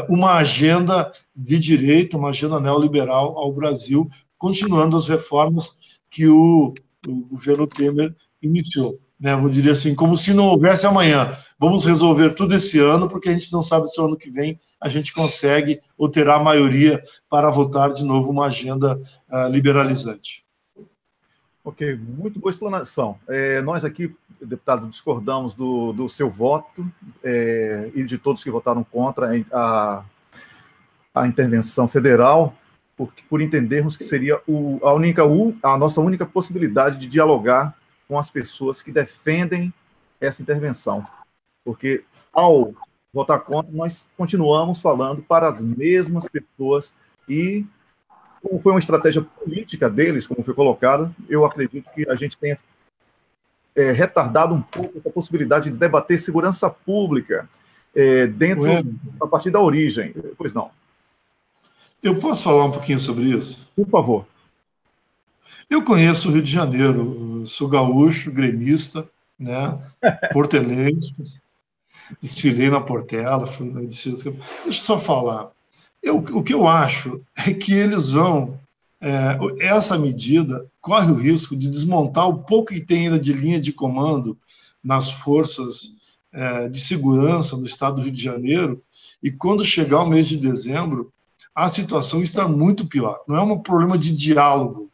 uma agenda de direita, uma agenda neoliberal ao Brasil, continuando as reformas que o governo Temer iniciou. Né, eu diria assim, como se não houvesse amanhã. Vamos resolver tudo esse ano, porque a gente não sabe se o ano que vem a gente consegue ou terá a maioria para votar de novo uma agenda liberalizante. Ok, muito boa explanação. Nós aqui, deputado, discordamos do seu voto e de todos que votaram contra a intervenção federal, por entendermos que seria a nossa única possibilidade de dialogar com as pessoas que defendem essa intervenção. Porque, ao votar contra, nós continuamos falando para as mesmas pessoas e, como foi uma estratégia política deles, como foi colocado, eu acredito que a gente tenha retardado um pouco a possibilidade de debater segurança pública a partir da origem. Pois não. Eu posso falar um pouquinho sobre isso? Por favor. Eu conheço o Rio de Janeiro, sou gaúcho, gremista, né, portelense, desfilei na Portela, fui na Deixa eu só falar. O que eu acho é que eles vão, essa medida corre o risco de desmontar o pouco que tem ainda de linha de comando nas forças de segurança no estado do Rio de Janeiro, e quando chegar o mês de dezembro, a situação está muito pior. Não é um problema de diálogo.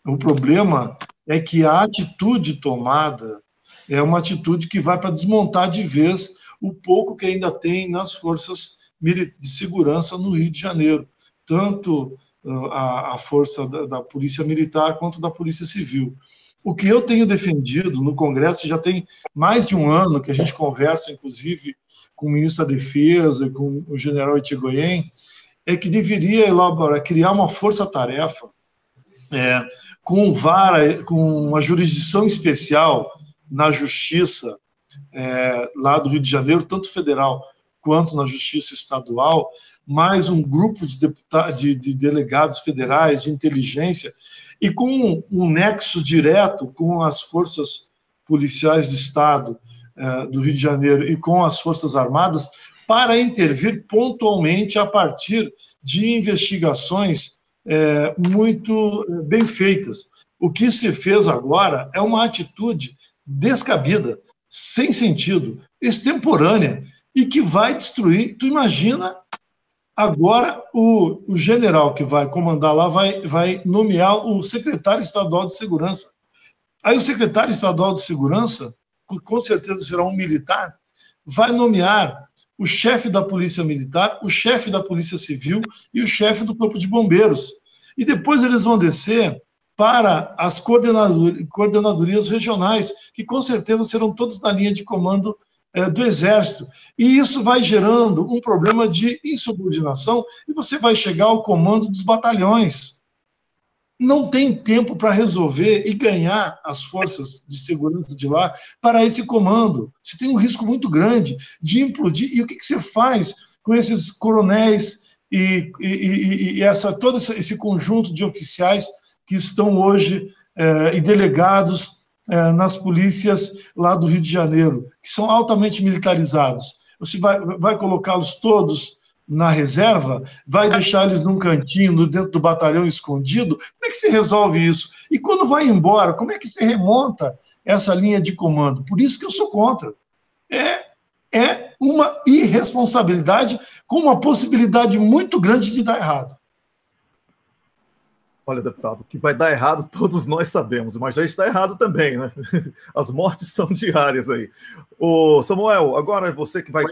O problema é que a atitude tomada é uma atitude que vai para desmontar de vez o pouco que ainda tem nas forças de segurança no Rio de Janeiro, tanto a força da Polícia Militar quanto da Polícia Civil. O que eu tenho defendido no Congresso, já tem mais de um ano que a gente conversa, inclusive, com o ministro da Defesa, com o general Etchegoyen, é que deveria criar uma força-tarefa com uma jurisdição especial na Justiça lá do Rio de Janeiro, tanto federal quanto na Justiça Estadual, mais um grupo de delegados federais de inteligência, e com um nexo direto com as forças policiais do Estado do Rio de Janeiro e com as Forças Armadas, para intervir pontualmente a partir de investigações muito bem feitas. O que se fez agora é uma atitude descabida, sem sentido, extemporânea, e que vai destruir. Tu imagina, agora o general que vai comandar lá vai nomear o secretário estadual de segurança. Aí o secretário estadual de segurança, com certeza será um militar, vai nomear o chefe da Polícia Militar, o chefe da Polícia Civil e o chefe do Corpo de Bombeiros. E depois eles vão descer para as coordenadorias regionais, que com certeza serão todos na linha de comando do Exército. E isso vai gerando um problema de insubordinação e você vai chegar ao comando dos batalhões. Não tem tempo para resolver e ganhar as forças de segurança de lá para esse comando. Você tem um risco muito grande de implodir. E o que você faz com esses coronéis e todo esse conjunto de oficiais que estão hoje e delegados nas polícias lá do Rio de Janeiro, que são altamente militarizados? Você vai colocá-los todos na reserva? Vai deixar eles num cantinho, dentro do batalhão escondido? Como é que se resolve isso? E quando vai embora, como é que se remonta essa linha de comando? Por isso que eu sou contra. É uma irresponsabilidade com uma possibilidade muito grande de dar errado. Olha, deputado, que vai dar errado todos nós sabemos, mas já está errado também, né? As mortes são diárias aí. Ô, Samuel, agora é você que vai...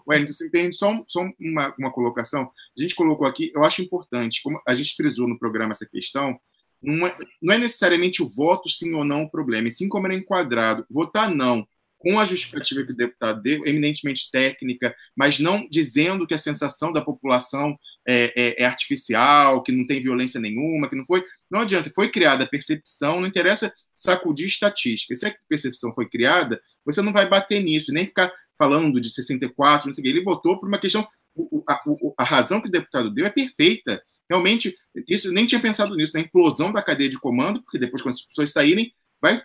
Wellington, você entende? Só uma colocação. A gente colocou aqui, eu acho importante, como a gente frisou no programa essa questão, não é necessariamente o voto sim ou não o problema, e sim como ele é enquadrado. Votar não, com a justificativa que o deputado deu, eminentemente técnica, mas não dizendo que a sensação da população é artificial, que não tem violência nenhuma, que não foi. Não adianta, foi criada a percepção, não interessa sacudir estatística. Se a percepção foi criada, você não vai bater nisso, nem ficar falando de 64, não sei o quê. Ele votou por uma questão. A razão que o deputado deu é perfeita. Realmente, isso, eu nem tinha pensado nisso, na implosão da cadeia de comando, porque depois, quando as pessoas saírem,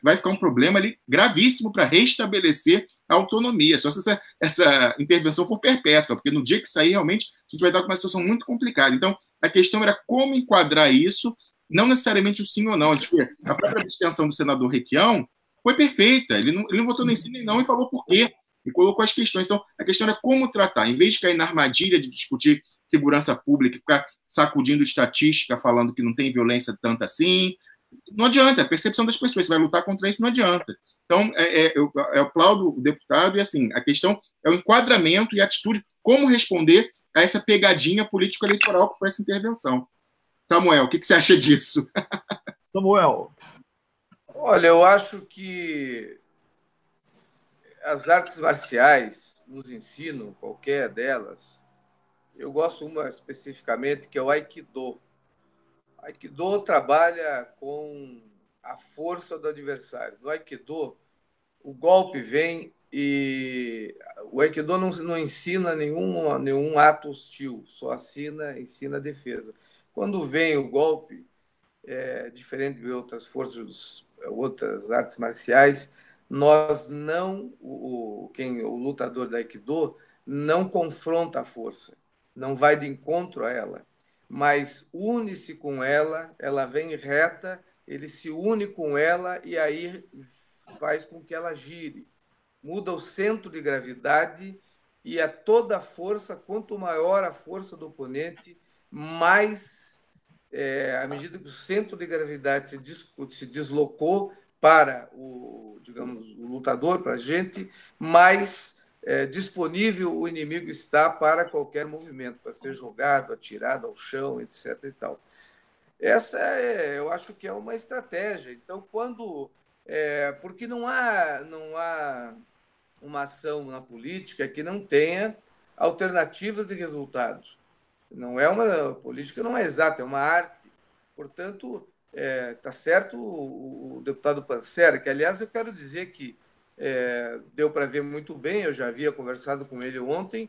vai ficar um problema ali gravíssimo para restabelecer a autonomia, só se essa intervenção for perpétua, porque no dia que sair, realmente, a gente vai estar com uma situação muito complicada. Então, a questão era como enquadrar isso, não necessariamente o sim ou não. A própria abstenção do senador Requião foi perfeita, ele não votou nem sim nem não e falou por quê, e colocou as questões. Então, a questão era como tratar, em vez de cair na armadilha de discutir segurança pública, ficar sacudindo estatística, falando que não tem violência tanto assim. Não adianta, a percepção das pessoas, você vai lutar contra isso, não adianta. Então, eu aplaudo o deputado e, assim, a questão é o enquadramento e a atitude, como responder a essa pegadinha político-eleitoral que foi essa intervenção. Samuel, o que você acha disso? Samuel. Olha, eu acho que as artes marciais nos ensinam, qualquer delas, eu gosto uma especificamente, que é o Aikido. Aikido trabalha com a força do adversário. No Aikido, o golpe vem e o Aikido não ensina nenhum ato hostil, só ensina a defesa. Quando vem o golpe, diferente de outras forças, outras artes marciais, nós não, o lutador da Aikido não confronta a força, não vai de encontro a ela, mas une-se com ela, ela vem reta, ele se une com ela e aí faz com que ela gire. Muda o centro de gravidade e a toda a força, quanto maior a força do oponente, mais, à medida que o centro de gravidade se deslocou para o lutador, para a gente, mais disponível o inimigo está para qualquer movimento, para ser jogado, atirado ao chão, etc. E tal. Essa eu acho que é uma estratégia. Então, porque não há uma ação na política que não tenha alternativas de resultados. A política não é exata, é uma arte. Portanto, está certo o deputado Panzera, que, aliás, eu quero dizer que deu para ver muito bem, eu já havia conversado com ele ontem,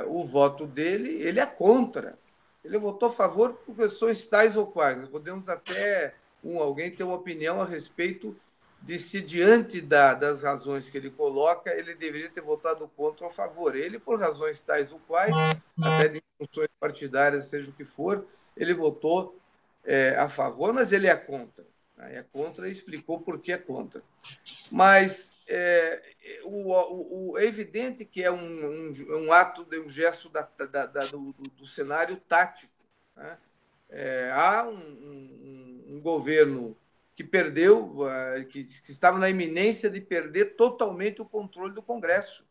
o voto dele, ele é contra. Ele votou a favor por questões tais ou quais. Nós podemos até alguém ter uma opinião a respeito de se, diante das razões que ele coloca, ele deveria ter votado contra ou a favor. Ele, por razões tais ou quais, até de funções partidárias, seja o que for, ele votou a favor, mas ele é contra. É contra e explicou por que é contra. Mas é evidente que é um ato, um gesto do cenário tático. Né? Há um governo que perdeu, que estava na iminência de perder totalmente o controle do Congresso,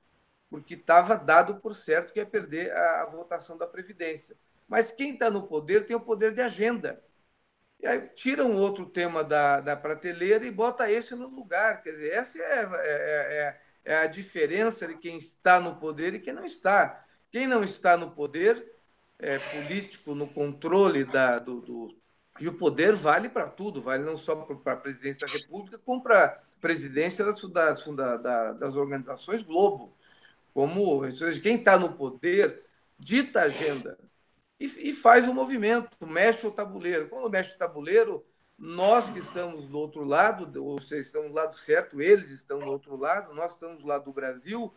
porque estava dado por certo que ia perder a votação da Previdência. Mas quem está no poder tem o poder de agenda. E aí tira um outro tema da prateleira e bota esse no lugar. Quer dizer, essa é a diferença de quem está no poder e quem não está. Quem não está no poder político, no controle e o poder vale para tudo, vale não só para a presidência da República, como para a presidência das organizações Globo. Como quem está no poder dita a agenda e faz o movimento, mexe o tabuleiro. Quando mexe o tabuleiro, nós que estamos do outro lado, ou vocês estão do lado certo, eles estão do outro lado, nós estamos do lado do Brasil,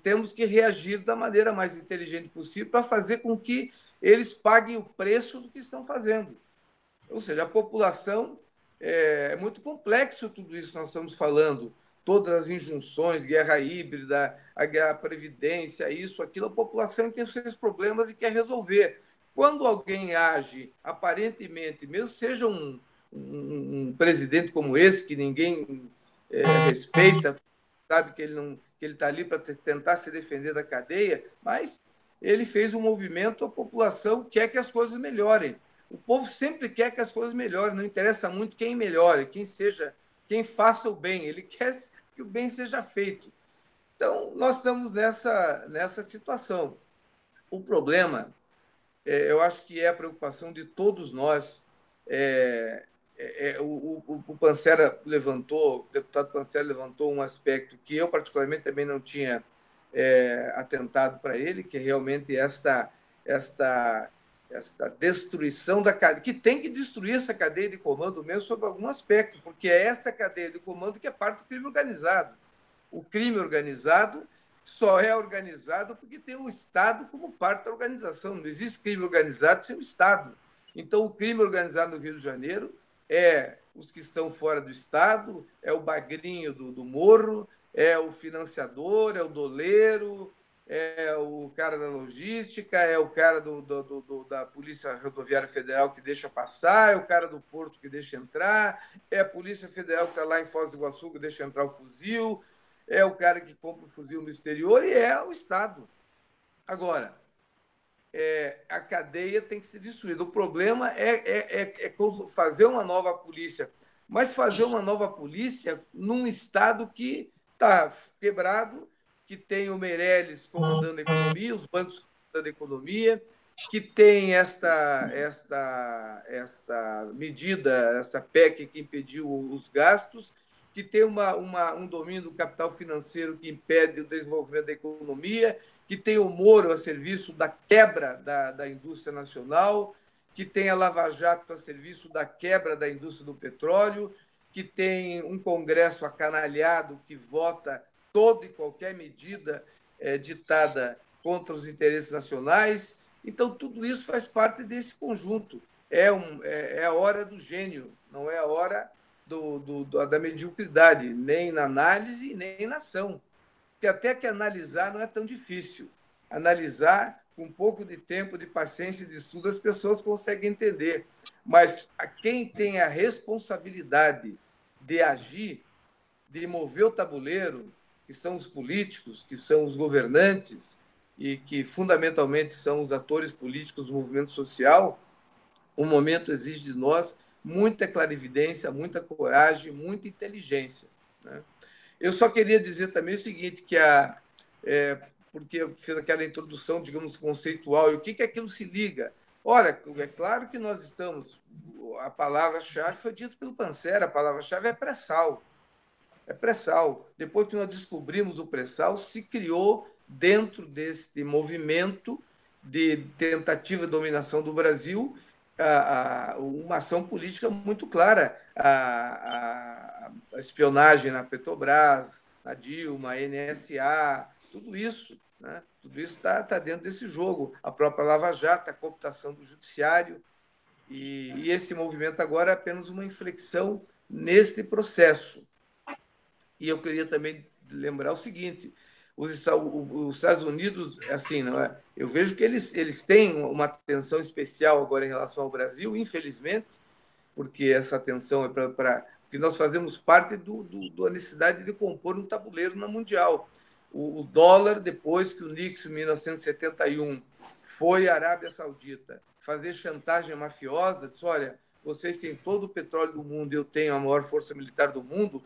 temos que reagir da maneira mais inteligente possível para fazer com que eles paguem o preço do que estão fazendo. Ou seja, a população é muito complexo tudo isso que nós estamos falando, todas as injunções, guerra híbrida, a previdência, isso, aquilo, a população tem os seus problemas e quer resolver. Quando alguém age, aparentemente, mesmo seja um presidente como esse, que ninguém respeita, sabe que ele está ali para tentar se defender da cadeia, mas ele fez um movimento, a população quer que as coisas melhorem. O povo sempre quer que as coisas melhorem, não interessa muito quem melhore, quem faça o bem, ele quer que o bem seja feito. Então, nós estamos nessa situação. O problema, eu acho que é a preocupação de todos nós. O Pancera levantou, o deputado Pancera levantou um aspecto que eu, particularmente, também não tinha atentado para ele, que é realmente esta destruição da cadeia, que tem que destruir essa cadeia de comando mesmo sob algum aspecto, porque é essa cadeia de comando que é parte do crime organizado. O crime organizado só é organizado porque tem um Estado como parte da organização. Não existe crime organizado sem o Estado. Então, o crime organizado no Rio de Janeiro é os que estão fora do Estado, é o bagrinho do morro, é o financiador, é o doleiro, é o cara da logística, é o cara da Polícia Rodoviária Federal que deixa passar, é o cara do Porto que deixa entrar, é a Polícia Federal que está lá em Foz do Iguaçu que deixa entrar o fuzil, é o cara que compra o fuzil no exterior e é o Estado. Agora, a cadeia tem que ser destruída. O problema é fazer uma nova polícia, mas fazer uma nova polícia num Estado que está quebrado, que tem o Meirelles comandando a economia, os bancos comandando a economia, que tem esta medida, essa PEC que impediu os gastos, que tem um domínio do capital financeiro que impede o desenvolvimento da economia, que tem o Moro a serviço da quebra da indústria nacional, que tem a Lava Jato a serviço da quebra da indústria do petróleo, que tem um Congresso acanalhado que vota toda e qualquer medida ditada contra os interesses nacionais. Então, tudo isso faz parte desse conjunto. É a hora do gênio, não é a hora da mediocridade, nem na análise, nem na ação. Porque até que analisar não é tão difícil. Analisar, com um pouco de tempo, de paciência e de estudo, as pessoas conseguem entender. Mas quem tem a responsabilidade de agir, de mover o tabuleiro, que são os políticos, que são os governantes e que, fundamentalmente, são os atores políticos do movimento social, o momento exige de nós muita clarividência, muita coragem, muita inteligência. Né? Eu só queria dizer também o seguinte, porque eu fiz aquela introdução, digamos, conceitual, e o que aquilo se liga? Ora, é claro que nós estamos... A palavra-chave foi dita pelo Pancera, a palavra-chave é pré-sal. É pré-sal. Depois que nós descobrimos o pré-sal, se criou, dentro deste movimento de tentativa de dominação do Brasil, uma ação política muito clara. A espionagem na Petrobras, na Dilma, a NSA, tudo isso, né? Tudo isso está dentro desse jogo. A própria Lava Jato, a cooptação do judiciário, e esse movimento agora é apenas uma inflexão neste processo. E eu queria também lembrar o seguinte: os Estados Unidos, assim, não é? Eu vejo que eles têm uma atenção especial agora em relação ao Brasil, infelizmente, porque essa atenção é porque nós fazemos parte da necessidade de compor um tabuleiro na Mundial. O dólar, depois que o Nixon, em 1971, foi à Arábia Saudita fazer chantagem mafiosa, disse: olha, vocês têm todo o petróleo do mundo, eu tenho a maior força militar do mundo,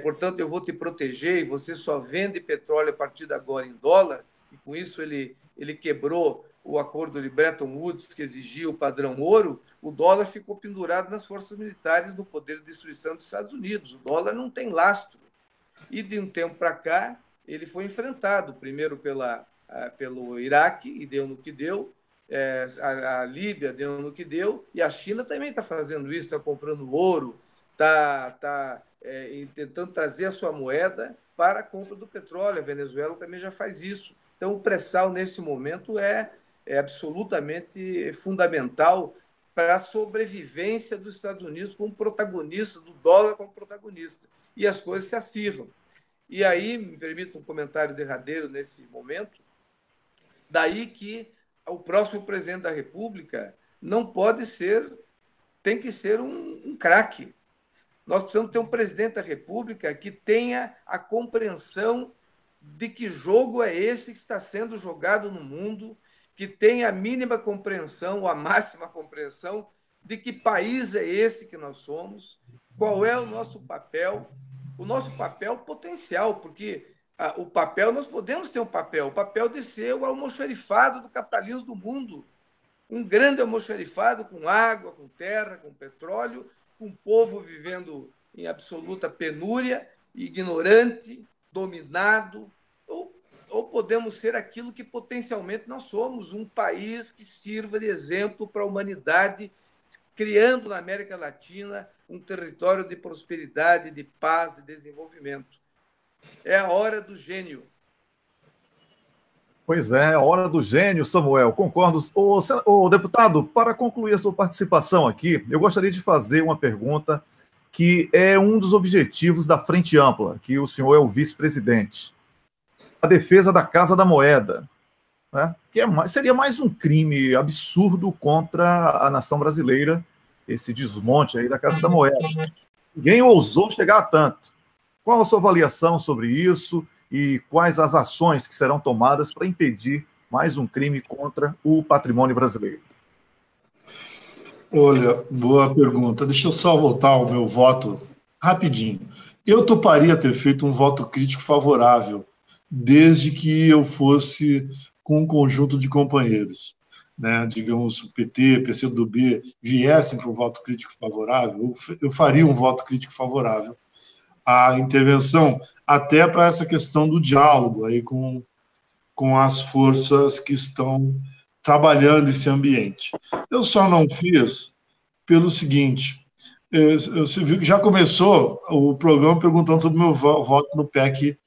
portanto, eu vou te proteger e você só vende petróleo a partir de agora em dólar. E com isso ele quebrou o acordo de Bretton Woods, que exigia o padrão ouro. O dólar ficou pendurado nas forças militares do poder de destruição dos Estados Unidos. O dólar não tem lastro. E de um tempo para cá, ele foi enfrentado, primeiro pelo Iraque, e deu no que deu, a Líbia deu no que deu, e a China também está fazendo isso, está comprando ouro, está tentando trazer a sua moeda para a compra do petróleo. A Venezuela também já faz isso. Então, o pré-sal, nesse momento, é absolutamente fundamental para a sobrevivência dos Estados Unidos como protagonista, do dólar como protagonista. E as coisas se acirram. E aí, me permita um comentário derradeiro nesse momento, daí que o próximo presidente da República não pode ser, tem que ser um craque. Nós precisamos ter um presidente da República que tenha a compreensão de que jogo é esse que está sendo jogado no mundo, que tenha a mínima compreensão, ou a máxima compreensão, de que país é esse que nós somos, qual é o nosso papel potencial, porque o papel, nós podemos ter um papel, o papel de ser o almoxarifado do capitalismo do mundo, um grande almoxarifado com água, com terra, com petróleo, com um povo vivendo em absoluta penúria, ignorante, dominado, ou podemos ser aquilo que potencialmente nós somos, um país que sirva de exemplo para a humanidade, criando na América Latina um território de prosperidade, de paz e desenvolvimento. É a hora do gênio. Pois é, a hora do gênio, Samuel, concordo. Ô, deputado, para concluir a sua participação aqui, eu gostaria de fazer uma pergunta que é um dos objetivos da Frente Ampla, que o senhor é o vice-presidente. A defesa da Casa da Moeda, né? Que seria mais um crime absurdo contra a nação brasileira, esse desmonte aí da Casa da Moeda. Ninguém ousou chegar a tanto. Qual a sua avaliação sobre isso e quais as ações que serão tomadas para impedir mais um crime contra o patrimônio brasileiro? Olha, boa pergunta. Deixa eu só voltar ao meu voto rapidinho. Eu toparia ter feito um voto crítico favorável, desde que eu fosse com um conjunto de companheiros, né? Digamos, o PT, PCdoB, viessem para o voto crítico favorável, eu faria um voto crítico favorável à intervenção, até para essa questão do diálogo aí com as forças que estão trabalhando esse ambiente. Eu só não fiz pelo seguinte: você viu que já começou o programa perguntando sobre o meu voto no PEC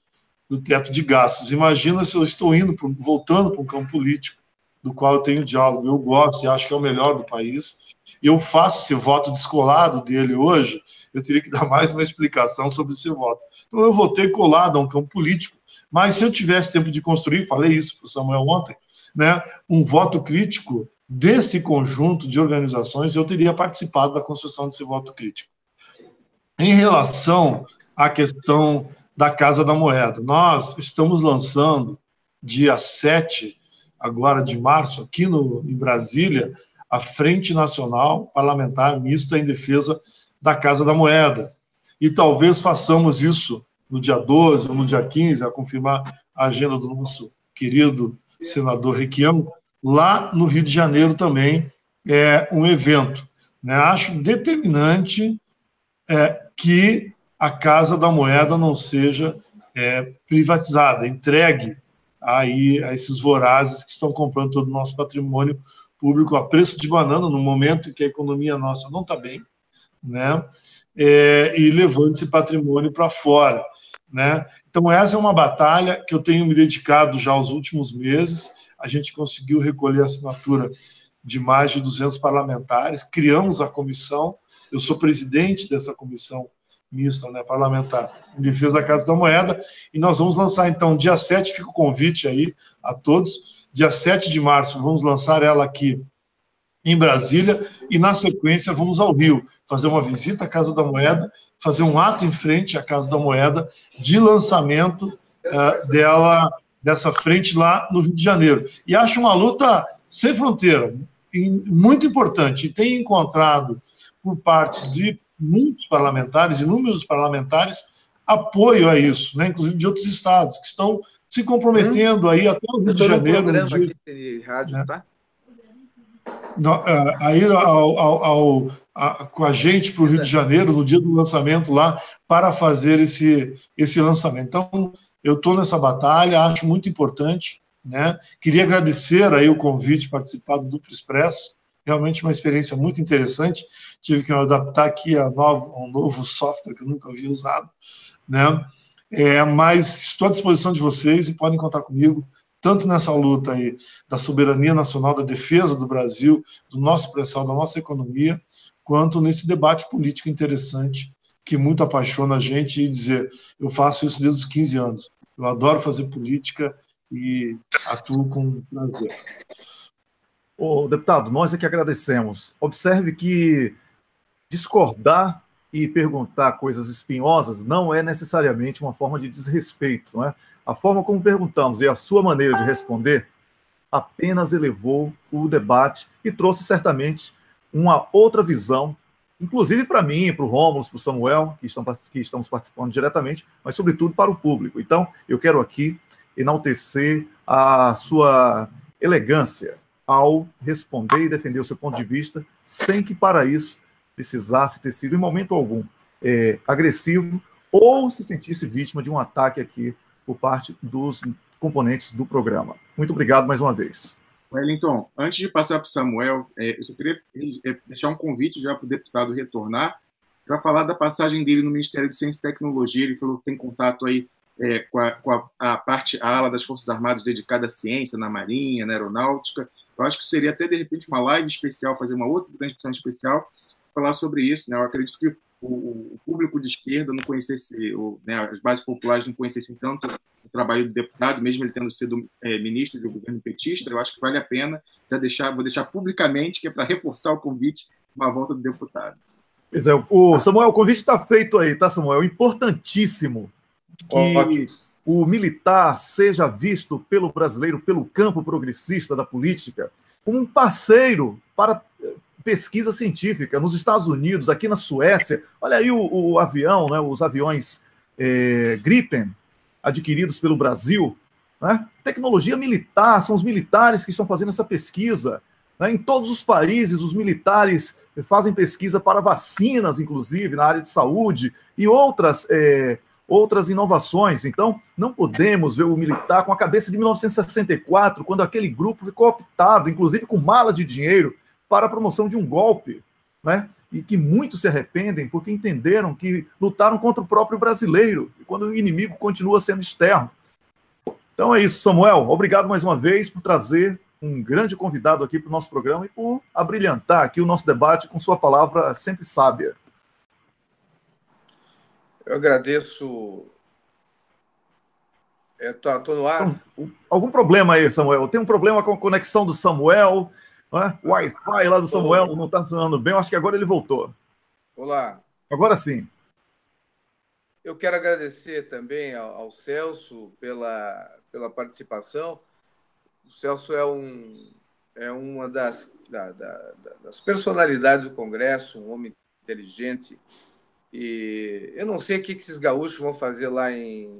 do teto de gastos. Imagina se eu estou voltando para um campo político, do qual eu tenho diálogo, eu gosto e acho que é o melhor do país. Eu faço esse voto descolado dele hoje, eu teria que dar mais uma explicação sobre esse voto. Então, eu votei colado a um campo político, mas se eu tivesse tempo de construir, falei isso para o Samuel ontem, né, um voto crítico desse conjunto de organizações, eu teria participado da construção desse voto crítico. Em relação à questão da Casa da Moeda, nós estamos lançando, dia 7 agora de março, aqui em Brasília, a Frente Nacional Parlamentar Mista em Defesa da Casa da Moeda. E talvez façamos isso no dia 12 ou no dia 15, a confirmar a agenda do nosso querido senador Requião, lá no Rio de Janeiro também é um evento, né? Acho determinante que a Casa da Moeda não seja privatizada, entregue aí a esses vorazes que estão comprando todo o nosso patrimônio público a preço de banana, no momento em que a economia nossa não está bem, né? E levando esse patrimônio para fora, né? Então, essa é uma batalha que eu tenho me dedicado já aos últimos meses. A gente conseguiu recolher a assinatura de mais de 200 parlamentares, criamos a comissão, eu sou presidente dessa comissão mista, né, parlamentar, em defesa da Casa da Moeda, e nós vamos lançar, então, dia 7, fica o convite aí a todos, dia 7 de março, vamos lançar ela aqui em Brasília, e na sequência vamos ao Rio, fazer uma visita à Casa da Moeda, fazer um ato em frente à Casa da Moeda de lançamento dessa frente lá no Rio de Janeiro. E acho uma luta sem fronteira, muito importante, e tem encontrado por parte de muitos parlamentares, inúmeros parlamentares, apoio a isso, né? Inclusive de outros estados, que estão se comprometendo aí até o Rio de Janeiro. Programa dia, aqui de rádio, né? Tá? Aí com a gente para o Rio de Janeiro, no dia do lançamento lá, para fazer esse lançamento. Então, eu estou nessa batalha, acho muito importante, né? Queria agradecer aí o convite, participar do Duplo Expresso, realmente uma experiência muito interessante. Tive que me adaptar aqui a um novo software que eu nunca havia usado, né? Mas estou à disposição de vocês e podem contar comigo, tanto nessa luta aí da soberania nacional, da defesa do Brasil, do nosso pré-sal, da nossa economia, quanto nesse debate político interessante que muito apaixona a gente, e dizer, eu faço isso desde os 15 anos. Eu adoro fazer política e atuo com prazer. Ô, deputado, nós é que agradecemos. Observe que discordar e perguntar coisas espinhosas não é necessariamente uma forma de desrespeito, não é? A forma como perguntamos e a sua maneira de responder apenas elevou o debate e trouxe certamente uma outra visão, inclusive para mim, para o Rômulo, para o Samuel, que estamos participando diretamente, mas sobretudo para o público. Então, eu quero aqui enaltecer a sua elegância ao responder e defender o seu ponto de vista, sem que para isso precisasse ter sido, em momento algum, agressivo ou se sentisse vítima de um ataque aqui por parte dos componentes do programa. Muito obrigado mais uma vez. Wellington, antes de passar para o Samuel, eu só queria deixar um convite já para o deputado retornar para falar da passagem dele no Ministério de Ciência e Tecnologia. Ele falou que tem contato aí com a ala das Forças Armadas dedicada à ciência, na Marinha, na Aeronáutica. Eu acho que seria até, de repente, uma live especial, fazer uma outra transmissão especial, falar sobre isso, né? Eu acredito que o público de esquerda não conhecesse, né, as bases populares não conhecessem tanto o trabalho do deputado, mesmo ele tendo sido ministro de um governo petista. Eu acho que vale a pena, vou deixar publicamente, que é para reforçar o convite, uma volta do deputado. Pois é, Samuel, o convite está feito aí, tá, Samuel? Importantíssimo que o militar seja visto pelo brasileiro, pelo campo progressista da política, como um parceiro para pesquisa científica. Nos Estados Unidos, aqui na Suécia, olha aí o avião, né, os aviões Gripen, adquiridos pelo Brasil, né? Tecnologia militar, são os militares que estão fazendo essa pesquisa, né? Em todos os países, os militares fazem pesquisa para vacinas, inclusive, na área de saúde, e outras inovações. Então, não podemos ver o militar com a cabeça de 1964, quando aquele grupo ficou optado, inclusive com malas de dinheiro, para a promoção de um golpe, né? E que muitos se arrependem porque entenderam que lutaram contra o próprio brasileiro, quando o inimigo continua sendo externo. Então é isso, Samuel. Obrigado mais uma vez por trazer um grande convidado aqui para o nosso programa e por abrilhantar aqui o nosso debate com sua palavra sempre sábia. Eu agradeço. Estou no ar? Então, algum problema aí, Samuel? Tem um problema com a conexão do Samuel, né? O Wi-Fi lá do Samuel não está funcionando bem. Eu acho que agora ele voltou. Olá. Agora sim. Eu quero agradecer também ao Celso pela participação. O Celso é uma das personalidades do Congresso, um homem inteligente. E eu não sei o que esses gaúchos vão fazer lá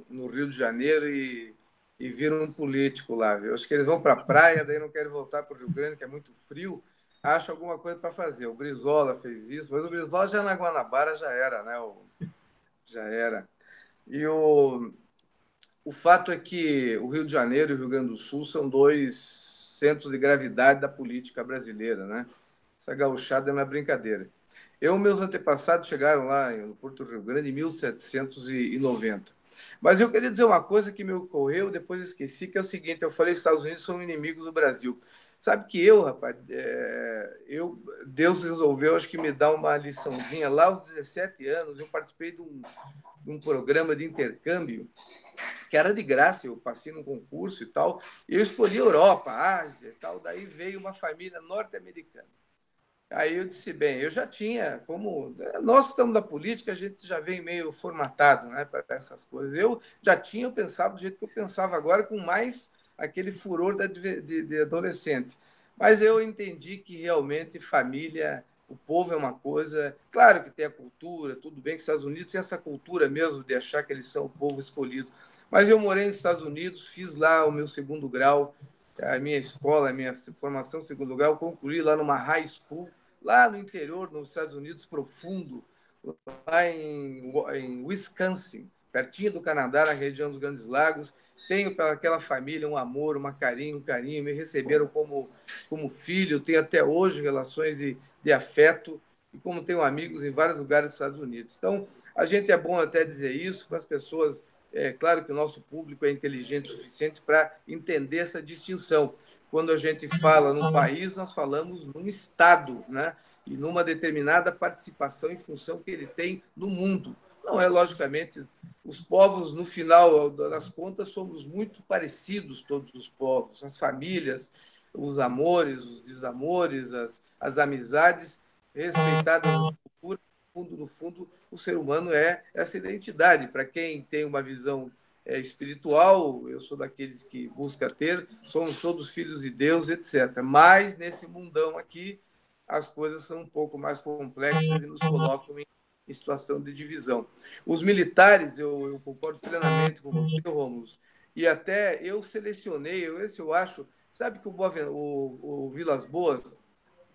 no Rio de Janeiro e viram um político lá. Eu acho que eles vão para a praia, daí não querem voltar para o Rio Grande, que é muito frio. Acho alguma coisa para fazer. O Brizola fez isso, mas o Brizola já na Guanabara já era, né? Já era. E o fato é que o Rio de Janeiro e o Rio Grande do Sul são dois centros de gravidade da política brasileira, né? Essa gauchada não é brincadeira. Meus antepassados chegaram lá no Porto Rio Grande em 1790. Mas eu queria dizer uma coisa que me ocorreu, depois esqueci, que é o seguinte: eu falei que os Estados Unidos são inimigos do Brasil. Sabe que rapaz, Deus resolveu, acho que me dar uma liçãozinha. Lá aos 17 anos, eu participei de um programa de intercâmbio que era de graça, eu passei num concurso e tal, e eu escolhi Europa, Ásia e tal, daí veio uma família norte-americana. Aí eu disse, bem, eu já tinha, como nós estamos da política, a gente já vem meio formatado, né, para essas coisas. Eu pensava do jeito que eu pensava agora, com mais aquele furor de adolescente. Mas eu entendi que realmente família, o povo é uma coisa. Claro que tem a cultura, tudo bem que os Estados Unidos tem essa cultura mesmo de achar que eles são o povo escolhido. Mas eu morei nos Estados Unidos, fiz lá o meu segundo grau, a minha escola, a minha formação segundo grau, eu concluí lá numa high school, lá no interior, nos Estados Unidos profundo, lá em Wisconsin, pertinho do Canadá, na região dos Grandes Lagos. Tenho para aquela família um amor, um carinho, me receberam como filho, tenho até hoje relações de afeto, e como tenho amigos em vários lugares dos Estados Unidos. Então, a gente é bom até dizer isso para as pessoas. É claro que o nosso público é inteligente o suficiente para entender essa distinção. Quando a gente fala num país, nós falamos num Estado, né? E numa determinada participação em função que ele tem no mundo. Não é, logicamente, os povos, no final das contas, somos muito parecidos, todos os povos, as famílias, os amores, os desamores, as amizades, respeitadas as culturas. No fundo, o ser humano é essa identidade. Para quem tem uma visão espiritual, eu sou daqueles que busca ter, somos todos filhos de Deus, etc. Mas, nesse mundão aqui, as coisas são um pouco mais complexas e nos colocam em situação de divisão. Os militares, eu concordo plenamente com você, Rômulo, e até eu selecionei, eu acho, sabe que o Vilas Boas,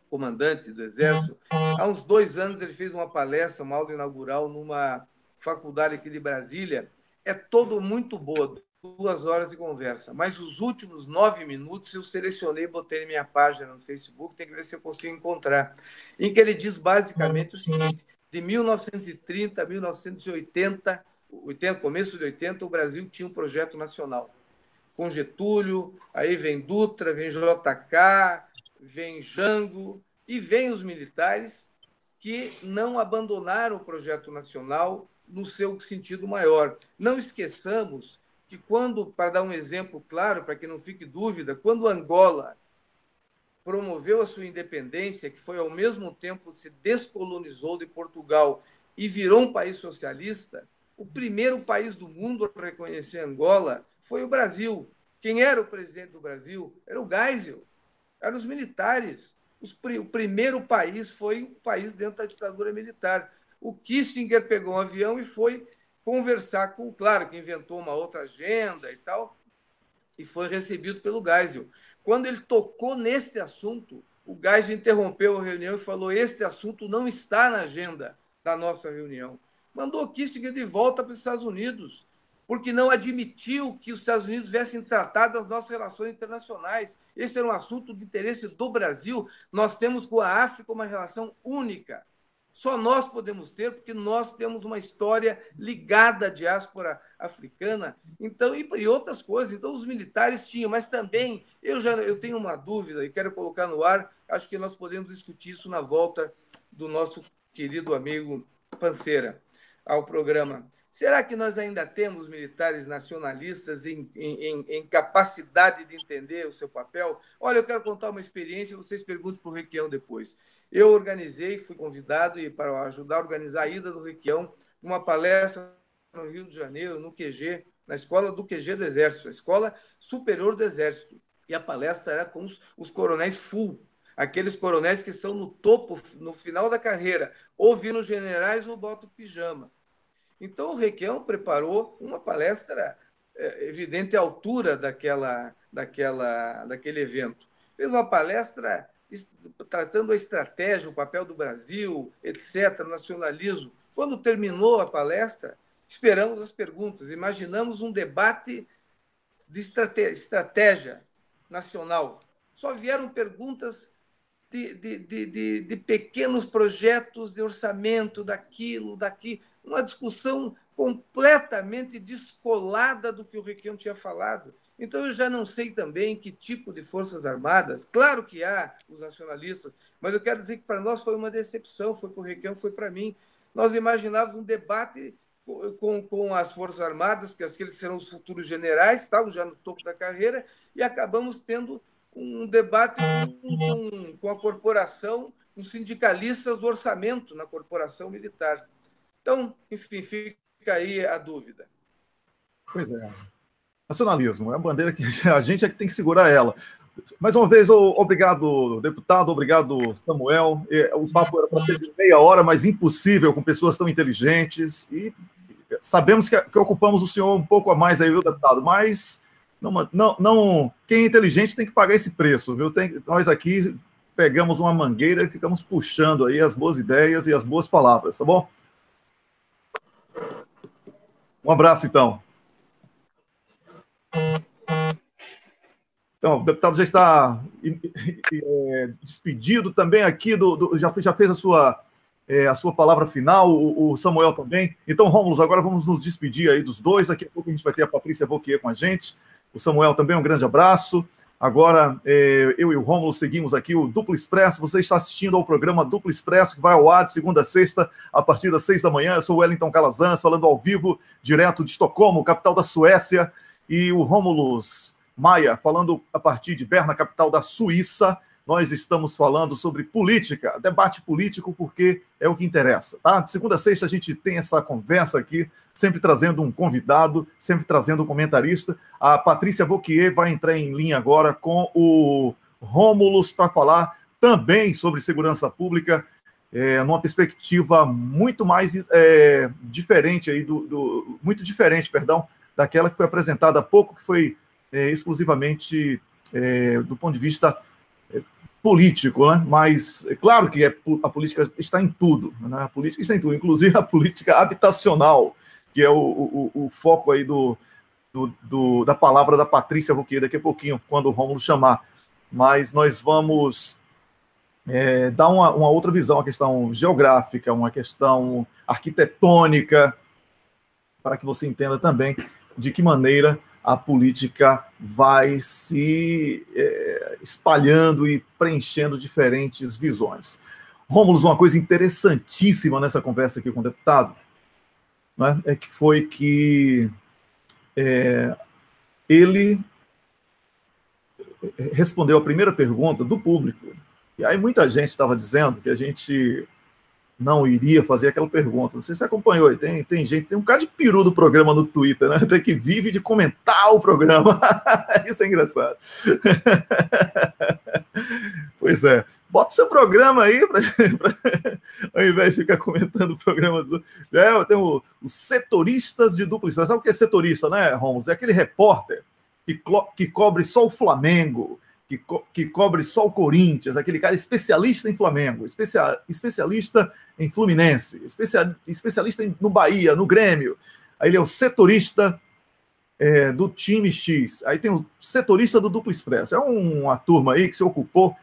comandante do Exército, há uns 2 anos ele fez uma palestra, uma aula inaugural numa faculdade aqui de Brasília. É todo muito boa, 2 horas de conversa, mas os últimos 9 minutos eu selecionei e botei na minha página no Facebook, tem que ver se eu consigo encontrar, em que ele diz basicamente o seguinte: de 1930 a 1980, começo de 80, o Brasil tinha um projeto nacional, com Getúlio, aí vem Dutra, vem JK, vem Jango, e vem os militares que não abandonaram o projeto nacional no seu sentido maior. Não esqueçamos que para dar um exemplo claro, para que não fique dúvida, quando Angola promoveu a sua independência, que foi ao mesmo tempo se descolonizou de Portugal e virou um país socialista, o primeiro país do mundo a reconhecer Angola foi o Brasil. Quem era o presidente do Brasil? Era o Geisel, eram os militares. O primeiro país foi um país dentro da ditadura militar. O Kissinger pegou um avião e foi conversar com, claro, que inventou uma outra agenda e tal, e foi recebido pelo Geisel. Quando ele tocou neste assunto, o Geisel interrompeu a reunião e falou: este assunto não está na agenda da nossa reunião. Mandou Kissinger de volta para os Estados Unidos, porque não admitiu que os Estados Unidos viessem tratar das nossas relações internacionais. Esse era um assunto de interesse do Brasil. Nós temos com a África uma relação única. Só nós podemos ter, porque nós temos uma história ligada à diáspora africana, então, e outras coisas. Então, os militares tinham, mas também eu tenho uma dúvida e quero colocar no ar, acho que nós podemos discutir isso na volta do nosso querido amigo Panceira ao programa. Será que nós ainda temos militares nacionalistas em capacidade de entender o seu papel? Olha, eu quero contar uma experiência, vocês perguntam para o Requião depois. Eu organizei, fui convidado para ajudar a organizar a ida do Requião, uma palestra no Rio de Janeiro, no QG, na escola do QG do Exército, a Escola Superior do Exército. E a palestra era com os coronéis full, aqueles coronéis que estão no topo, no final da carreira, ou viram generais ou botam pijama. Então, o Requião preparou uma palestra evidente à altura daquele evento. Fez uma palestra tratando a estratégia, o papel do Brasil, etc., nacionalismo. Quando terminou a palestra, esperamos as perguntas, imaginamos um debate de estratégia nacional. Só vieram perguntas de pequenos projetos de orçamento, daqui, uma discussão completamente descolada do que o Requião tinha falado. Então, eu já não sei também que tipo de Forças Armadas. Claro que há os nacionalistas, mas eu quero dizer que para nós foi uma decepção, foi para o Requião, foi para mim. Nós imaginávamos um debate com as Forças Armadas, que aqueles serão os futuros generais, estavam já no topo da carreira, e acabamos tendo um debate com a corporação, com sindicalistas do orçamento na corporação militar. Então, enfim, fica aí a dúvida. Pois é. Nacionalismo é a bandeira que a gente é que tem que segurar ela. Mais uma vez, obrigado, deputado, obrigado, Samuel. O papo era para ser de meia hora, mas impossível com pessoas tão inteligentes. E sabemos que ocupamos o senhor um pouco a mais aí, viu, deputado? Mas não, quem é inteligente tem que pagar esse preço, viu? Nós aqui pegamos uma mangueira e ficamos puxando aí as boas ideias e as boas palavras, tá bom? Um abraço, então. Então, o deputado já está despedido também aqui, já fez a sua palavra final, o Samuel também. Então, Rômulo, agora vamos nos despedir aí dos dois. Daqui a pouco a gente vai ter a Patrícia Wauquiez com a gente. O Samuel também, um grande abraço. Agora, eu e o Rômulo seguimos aqui o Duplo Expresso. Você está assistindo ao programa Duplo Expresso, que vai ao ar de segunda a sexta, a partir das 6 da manhã. Eu sou o Wellington Calazans, falando ao vivo, direto de Estocolmo, capital da Suécia. E o Rômulo Maia, falando a partir de Berna, capital da Suíça. Nós estamos falando sobre política, debate político, porque é o que interessa, tá? De segunda a sexta a gente tem essa conversa aqui, sempre trazendo um convidado, sempre trazendo um comentarista. A Patrícia Wauquiez vai entrar em linha agora com o Rômulo para falar também sobre segurança pública, numa perspectiva muito mais diferente aí muito diferente, daquela que foi apresentada há pouco, que foi exclusivamente do ponto de vista político, né? Mas é claro que a política está em tudo, né? A política está em tudo, inclusive a política habitacional, que é o foco aí da palavra da Patrícia Wauquiez daqui a pouquinho, quando o Rômulo chamar. Mas nós vamos dar uma outra visão, uma questão geográfica, uma questão arquitetônica, para que você entenda também de que maneira a política vai se espalhando e preenchendo diferentes visões. Rômulo, uma coisa interessantíssima nessa conversa aqui com o deputado, né, foi que ele respondeu a primeira pergunta do público, e aí muita gente estava dizendo que a gente não iria fazer aquela pergunta. Não sei se você acompanhou, tem gente, tem um cara de peru do programa no Twitter, né? Tem que vive de comentar o programa. Isso é engraçado. Pois é. Bota o seu programa aí, ao invés de ficar comentando o programa dos outros. Tem os setoristas de duplo expresso. Sabe o que é setorista, né, Rômulo? É aquele repórter que cobre só o Flamengo, que cobre só o Corinthians, aquele cara especialista em Flamengo, especialista em Fluminense, especialista no Bahia, no Grêmio. Aí ele é o setorista do time X. Aí tem o setorista do Duplo Expresso. É uma turma aí que se ocupou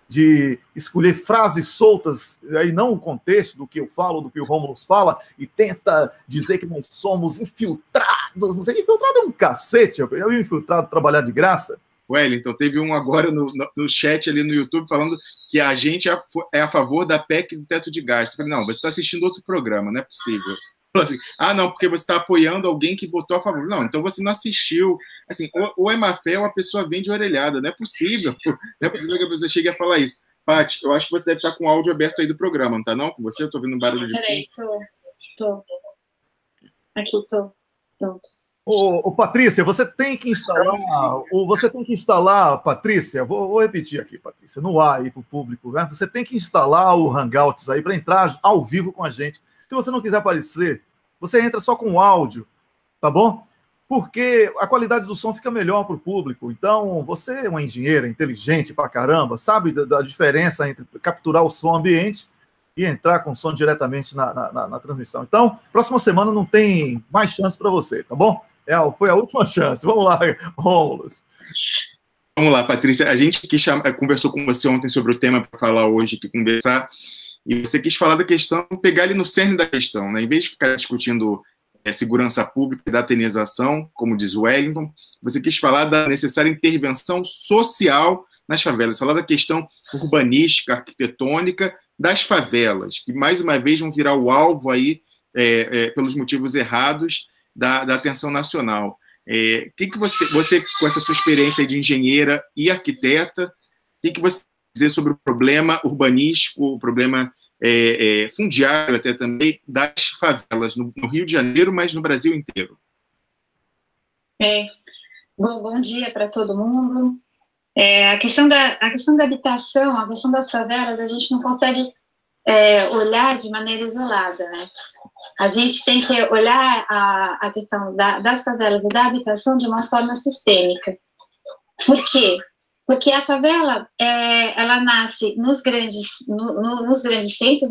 de escolher frases soltas, aí não o contexto do que eu falo, do que o Rômulo fala, e tenta dizer que nós somos infiltrados. Não sei, infiltrado é um cacete. Eu ia infiltrado trabalhar de graça. Wellington, teve um agora no chat ali no YouTube falando que a gente é a favor da PEC do teto de gastos. Eu falei, não, você está assistindo outro programa, não é possível. Falou assim, não, porque você está apoiando alguém que votou a favor. Não, então você não assistiu. Assim, ou é má fé ou a pessoa vem de orelhada. Não é possível. Não é possível que a pessoa chegue a falar isso. Paty, eu acho que você deve estar com o áudio aberto aí do programa, não tá não? Com você? Eu estou ouvindo um barulho de fundo. Peraí, tô. Aqui, tô. Pronto. Patrícia, você tem que instalar, Patrícia, vou repetir aqui, Patrícia, no ar aí para o público, né? Você tem que instalar o Hangouts aí para entrar ao vivo com a gente. Se você não quiser aparecer, você entra só com o áudio, tá bom? Porque a qualidade do som fica melhor para o público. Então, você é uma engenheira inteligente pra caramba, sabe da diferença entre capturar o som ambiente e entrar com o som diretamente na transmissão. Então, próxima semana não tem mais chance para você, tá bom? Foi a última chance. Vamos lá, Rômulo. Vamos lá, Patrícia, a gente conversou com você ontem sobre o tema para falar hoje, aqui conversar, e você quis falar da questão, pegar ali no cerne da questão, né? Em vez de ficar discutindo segurança pública e da atenização, como diz o Wellington, você quis falar da necessária intervenção social nas favelas, falar da questão urbanística, arquitetônica das favelas, que mais uma vez vão virar o alvo aí, pelos motivos errados da atenção nacional. Que você, com essa sua experiência de engenheira e arquiteta, o que você quer dizer sobre o problema urbanístico, o problema fundiário até também, das favelas no Rio de Janeiro, mas no Brasil inteiro? Bom dia para todo mundo. A questão da habitação, a questão das favelas, a gente não consegue olhar de maneira isolada, né? A gente tem que olhar a questão das favelas e da habitação de uma forma sistêmica. Por quê? Porque a favela, ela nasce nos grandes centros,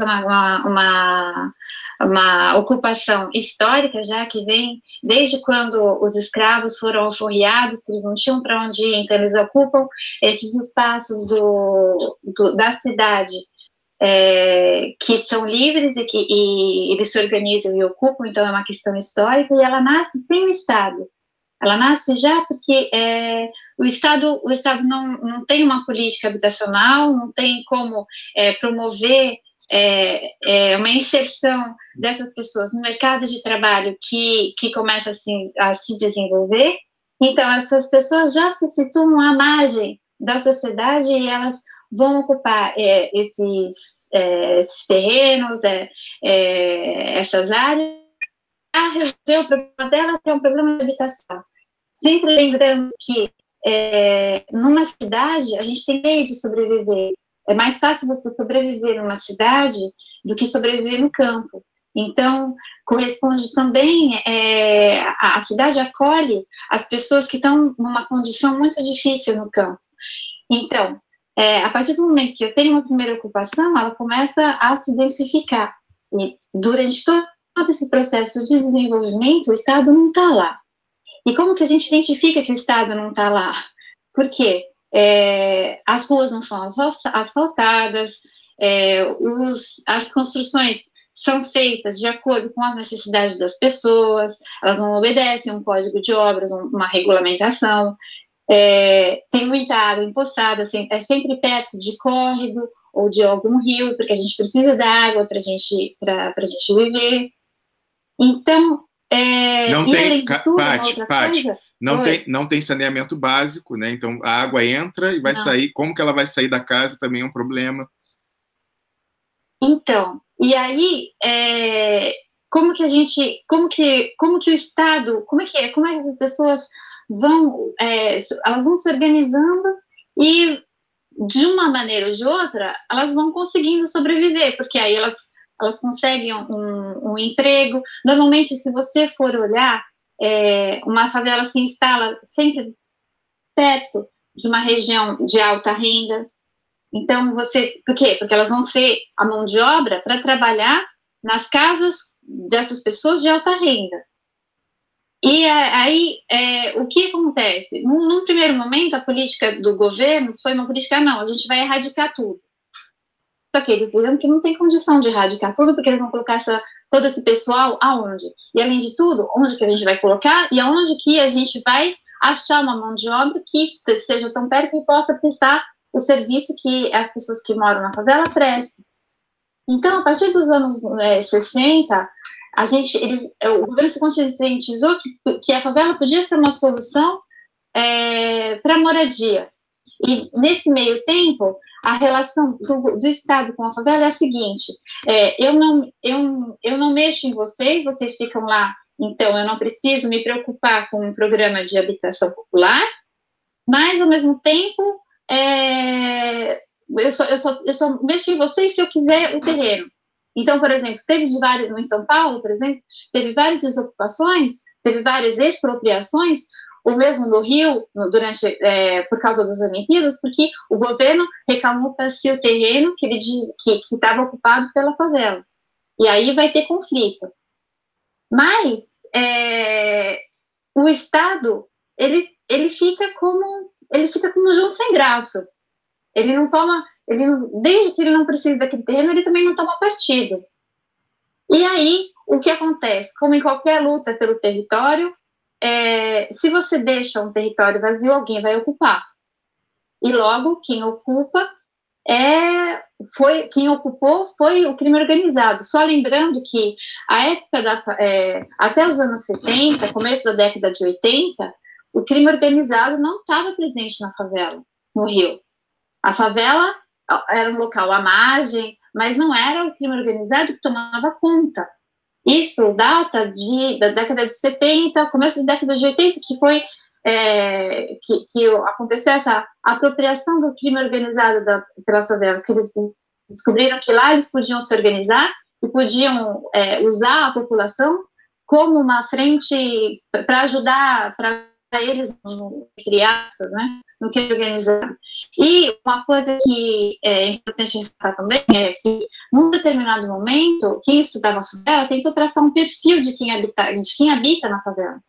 uma ocupação histórica já que vem desde quando os escravos foram alforriados, que eles não tinham para onde ir, então eles ocupam esses espaços da cidade, que são livres e eles se organizam e ocupam, então é uma questão histórica, e ela nasce sem o Estado. Ela nasce já porque o Estado não tem uma política habitacional, não tem como promover uma inserção dessas pessoas no mercado de trabalho que começa assim, a se desenvolver. Então, essas pessoas já se situam à margem da sociedade e elas vão ocupar esses terrenos, essas áreas, para resolver o problema delas, que é um problema de habitação. Sempre lembrando que numa cidade a gente tem meio de sobreviver. É mais fácil você sobreviver numa cidade do que sobreviver no campo. Então, corresponde também, a cidade acolhe as pessoas que estão numa condição muito difícil no campo. Então, a partir do momento que eu tenho uma primeira ocupação, ela começa a se densificar. E durante todo esse processo de desenvolvimento, o Estado não está lá. E como que a gente identifica que o Estado não está lá? Por quê? As ruas não são asfaltadas, as construções são feitas de acordo com as necessidades das pessoas, elas não obedecem um código de obras, uma regulamentação, tem muita água empoçada, é sempre perto de córrego ou de algum rio, porque a gente precisa da água para a gente viver. Então, não e tem, além de tudo, Paty, não tem saneamento básico, né? Então a água entra e vai sair. Como que ela vai sair da casa também é um problema. Então, e aí, como que o Estado, como é que essas pessoas elas vão se organizando e de uma maneira ou de outra elas vão conseguindo sobreviver, porque aí elas conseguem um emprego. Normalmente, se você for olhar, uma favela se instala sempre perto de uma região de alta renda. Então, por quê? Porque elas vão ser a mão de obra para trabalhar nas casas dessas pessoas de alta renda. E aí, o que acontece? Num primeiro momento, a política do governo foi uma política, a gente vai erradicar tudo. Só que eles viram que não tem condição de erradicar tudo, porque eles vão colocar todo esse pessoal aonde? E, além de tudo, onde que a gente vai colocar e aonde que a gente vai achar uma mão de obra que seja tão perto que possa prestar o serviço que as pessoas que moram na favela prestam. Então, a partir dos anos 60, o governo se conscientizou que a favela podia ser uma solução para a moradia. E, nesse meio tempo, a relação do Estado com a favela é a seguinte: eu não mexo em vocês ficam lá, então eu não preciso me preocupar com um programa de habitação popular, mas, ao mesmo tempo, eu só mexo em vocês se eu quiser o terreno. Então, por exemplo, em São Paulo, por exemplo, teve várias desocupações, teve várias expropriações, o mesmo no Rio, por causa das Olimpíadas, porque o governo reclamou para si o terreno que ele diz que estava ocupado pela favela. E aí vai ter conflito. Mas o Estado, ele fica como ele fica como um João sem graça. Ele não toma, desde que ele não precisa daquele terreno, ele também não toma partido. E aí, o que acontece? Como em qualquer luta pelo território, se você deixa um território vazio, alguém vai ocupar. E logo, quem ocupou foi o crime organizado. Só lembrando que a época até os anos 70, começo da década de 80, o crime organizado não estava presente na favela, no Rio. A favela era um local à margem, mas não era o crime organizado que tomava conta. Isso data da década de 70, começo da década de 80, que foi que aconteceu essa apropriação do crime organizado pelas favelas, que eles descobriram que lá eles podiam se organizar e podiam usar a população como uma frente para ajudar para eles, entre aspas, né, no crime organizado. E uma coisa que é importante ressaltar também é que, num determinado momento, quem estudava a favela tentou traçar um perfil de quem habita na favela.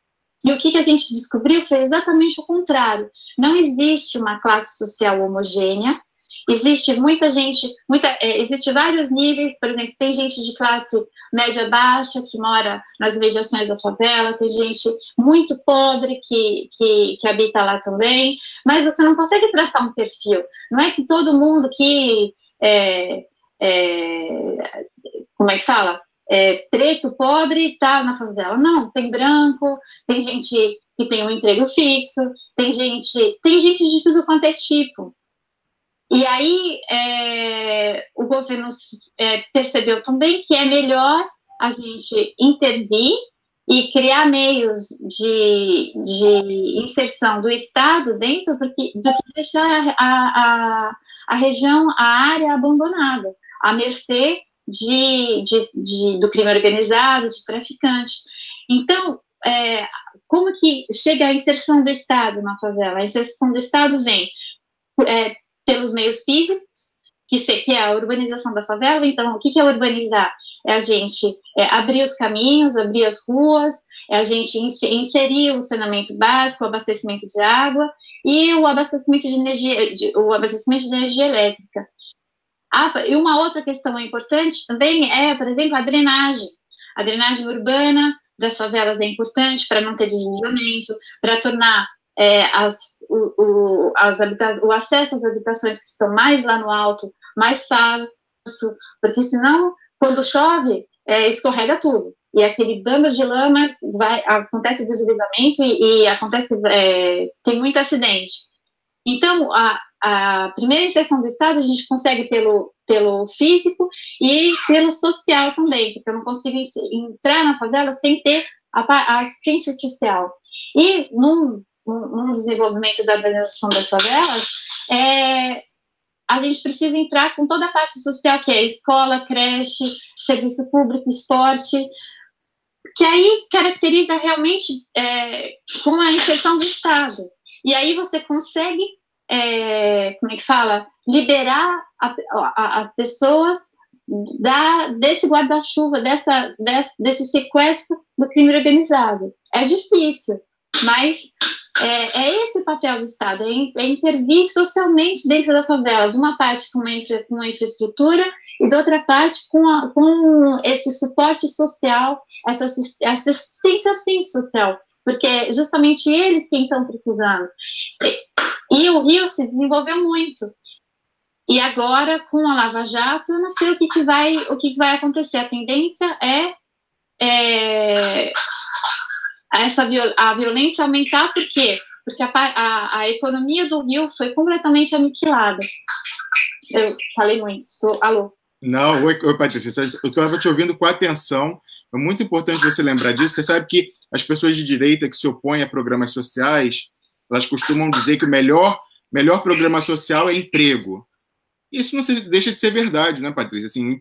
E o que a gente descobriu foi exatamente o contrário. Não existe uma classe social homogênea, existe muita gente, existe vários níveis, por exemplo, tem gente de classe média-baixa que mora nas imediações da favela, tem gente muito pobre que habita lá também, mas você não consegue traçar um perfil. Não é que todo mundo que como é que fala? Preto, pobre, tá na favela. Não, tem branco, tem gente que tem um emprego fixo, tem gente de tudo quanto é tipo. E aí o governo percebeu também que é melhor a gente intervir e criar meios de inserção do Estado dentro do que deixar a região, a área abandonada, à mercê do crime organizado, de traficante. Então, como que chega a inserção do Estado na favela? A inserção do Estado vem pelos meios físicos, que é a urbanização da favela. Então, o que é urbanizar? É a gente abrir os caminhos, abrir as ruas, é a gente inserir o saneamento básico, o abastecimento de água e o abastecimento de energia elétrica. E uma outra questão importante também por exemplo, a drenagem. A drenagem urbana das favelas é importante para não ter deslizamento, para tornar o acesso às habitações que estão mais lá no alto mais fácil, porque senão, quando chove, escorrega tudo. E aquele bando de lama, acontece deslizamento e tem muito acidente. Então, a primeira inserção do Estado a gente consegue pelo físico e pelo social também, porque eu não consigo entrar na favela sem ter a assistência social. E no desenvolvimento da organização das favelas, a gente precisa entrar com toda a parte social, que é escola, creche, serviço público, esporte, que aí caracteriza realmente com a inserção do Estado. E aí você consegue, como é que fala, liberar as pessoas desse guarda-chuva, desse sequestro do crime organizado. É difícil, mas esse o papel do Estado, é intervir socialmente dentro da favela, de uma parte com uma infraestrutura e de outra parte com esse suporte social, essa assistência social, porque é justamente eles quem estão precisando. E o Rio se desenvolveu muito. E agora, com a Lava Jato, eu não sei o que vai acontecer. A tendência a violência aumentar. Por quê? Porque a economia do Rio foi completamente aniquilada. Eu falei muito. Alô? Não, oi, Patrícia. Eu estava te ouvindo com atenção. É muito importante você lembrar disso. Você sabe que as pessoas de direita que se opõem a programas sociais, elas costumam dizer que o melhor programa social é emprego. Isso não deixa de ser verdade, né, Patrícia? Assim,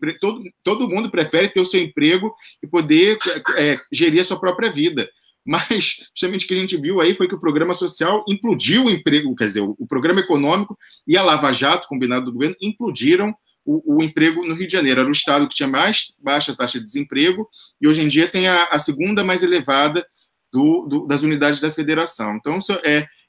todo mundo prefere ter o seu emprego e poder gerir a sua própria vida. Mas, justamente o que a gente viu aí foi que o programa social implodiu o emprego, quer dizer, o programa econômico e a Lava Jato, combinado do governo, implodiram o emprego no Rio de Janeiro. Era o estado que tinha mais baixa taxa de desemprego e, hoje em dia, tem a segunda mais elevada das unidades da federação. Então, isso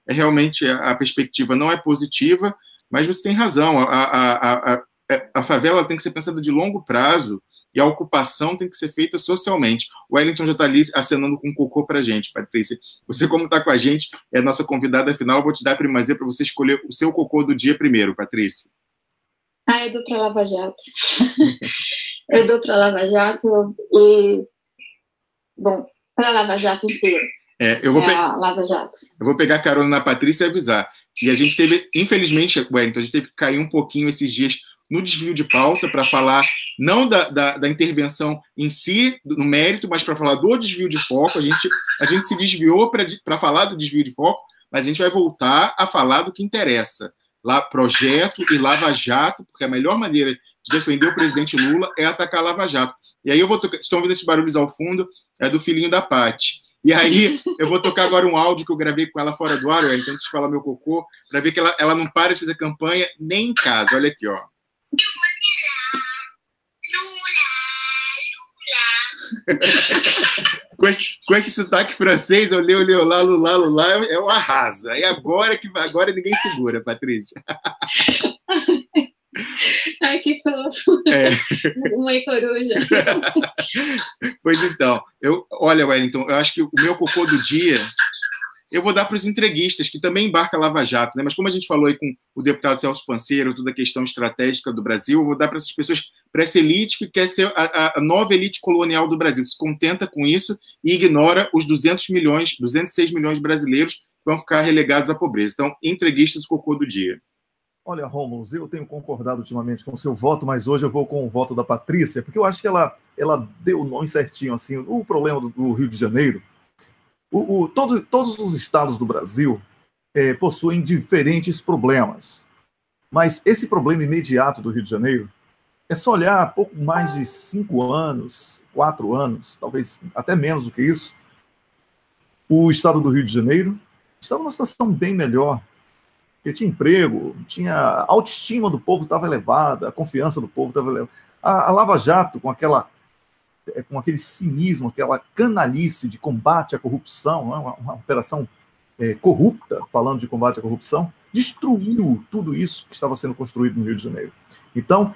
realmente a perspectiva não é positiva, mas você tem razão, a favela tem que ser pensada de longo prazo e a ocupação tem que ser feita socialmente. O Wellington já está ali acenando com cocô para a gente, Patrícia. Você, como está com a gente, é nossa convidada final, eu vou te dar a primazia para você escolher o seu cocô do dia primeiro, Patrícia. Eu dou para Lava Jato. Eu dou para Lava Jato e... Bom, para Lava Jato inteiro. A Lava Jato. Eu vou pegar carona na Patrícia e avisar. E a gente teve, infelizmente, Wellington, a gente teve que cair um pouquinho esses dias no desvio de pauta para falar não da intervenção em si, no mérito, mas para falar do desvio de foco. A gente se desviou para falar do desvio de foco, mas a gente vai voltar a falar do que interessa. Lá, projeto e Lava Jato, porque a melhor maneira de defender o presidente Lula é atacar a Lava Jato. E aí eu vou tocar, estão ouvindo esses barulhos ao fundo, é do filhinho da Paty. E aí eu vou tocar agora um áudio que eu gravei com ela fora do ar, então antes de falar meu cocô, para ver que ela não para de fazer campanha nem em casa. Olha aqui, ó. Com esse sotaque francês, eu leio lá, Lula, é um arraso. Aí agora ninguém segura, Patrícia. Ai, que fofo. Mãe coruja. Pois então, olha, Wellington, eu acho que o meu cocô do dia eu vou dar para os entreguistas, que também embarca Lava Jato, né? Mas como a gente falou aí com o deputado Celso Panceiro, toda a questão estratégica do Brasil, eu vou dar para essas pessoas, para essa elite que quer ser a nova elite colonial do Brasil, se contenta com isso e ignora os 206 milhões de brasileiros que vão ficar relegados à pobreza. Então, entreguistas, cocô do dia. Olha, Rômulo, eu tenho concordado ultimamente com o seu voto, mas hoje eu vou com o voto da Patrícia, porque eu acho que ela deu o nome certinho, assim, o problema do Rio de Janeiro. Todos os estados do Brasil possuem diferentes problemas, mas esse problema imediato do Rio de Janeiro é só olhar pouco mais de 5 anos, 4 anos, talvez até menos do que isso, o estado do Rio de Janeiro estava numa situação bem melhor, porque tinha emprego, a autoestima do povo estava elevada, a confiança do povo estava elevada. A Lava Jato, com aquele cinismo, aquela canalice de combate à corrupção, uma operação corrupta, falando de combate à corrupção, destruiu tudo isso que estava sendo construído no Rio de Janeiro. Então,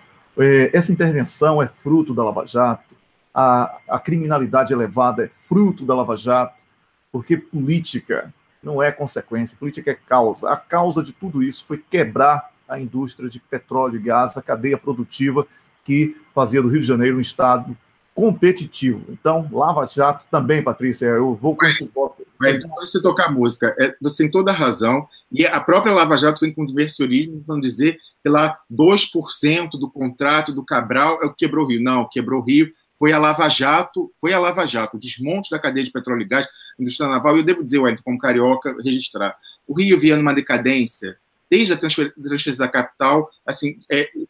essa intervenção é fruto da Lava Jato, a criminalidade elevada é fruto da Lava Jato, porque política não é consequência, política é causa. A causa de tudo isso foi quebrar a indústria de petróleo e gás, a cadeia produtiva que fazia do Rio de Janeiro um estado competitivo. Então, Lava Jato também, Patrícia, eu vou com esse voto. Mas quando você tocar a música, você tem toda a razão, e a própria Lava Jato vem com diversionismo, vão dizer que lá 2% do contrato do Cabral é o que quebrou o Rio. Não, quebrou o Rio foi a Lava Jato, o desmonte da cadeia de petróleo e gás, indústria naval, e eu devo dizer, Wellington, como carioca, registrar. O Rio vinha numa decadência, desde a transferência da capital, assim,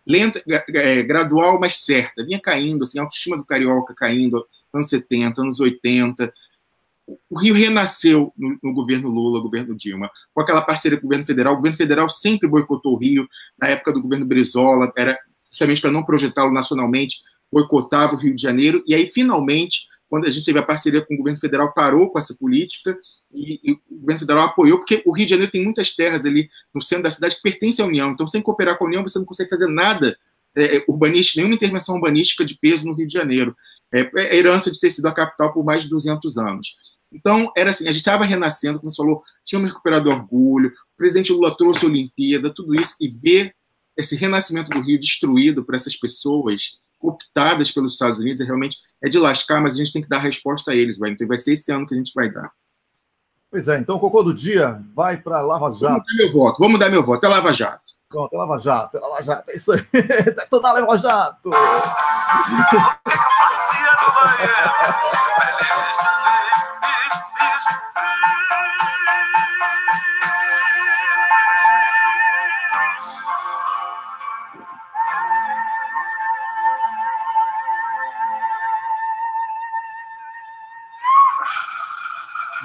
lenta, gradual, mas certa. Vinha caindo, assim, a autoestima do carioca caindo, anos 70, anos 80. O Rio renasceu no governo Lula, governo Dilma, com aquela parceria com o governo federal. O governo federal sempre boicotou o Rio, na época do governo Brizola, era justamente para não projetá-lo nacionalmente, boicotava o Rio de Janeiro, e aí, finalmente, quando a gente teve a parceria com o governo federal, parou com essa política, e o governo federal apoiou, porque o Rio de Janeiro tem muitas terras ali no centro da cidade que pertencem à União, então, sem cooperar com a União, você não consegue fazer nada urbanística, nenhuma intervenção urbanística de peso no Rio de Janeiro. É herança de ter sido a capital por mais de 200 anos. Então, era assim, a gente estava renascendo, como você falou, tinha um recuperado orgulho, o presidente Lula trouxe a Olimpíada, tudo isso, e ver esse renascimento do Rio destruído por essas pessoas optadas pelos Estados Unidos realmente de lascar, mas a gente tem que dar resposta a eles, então vai ser esse ano que a gente vai dar. Pois é, então o cocô do dia vai para Lava Jato. Vamos dar meu voto, é Lava Jato. Pronto, é Lava Jato, é isso aí. Toda Lava Jato.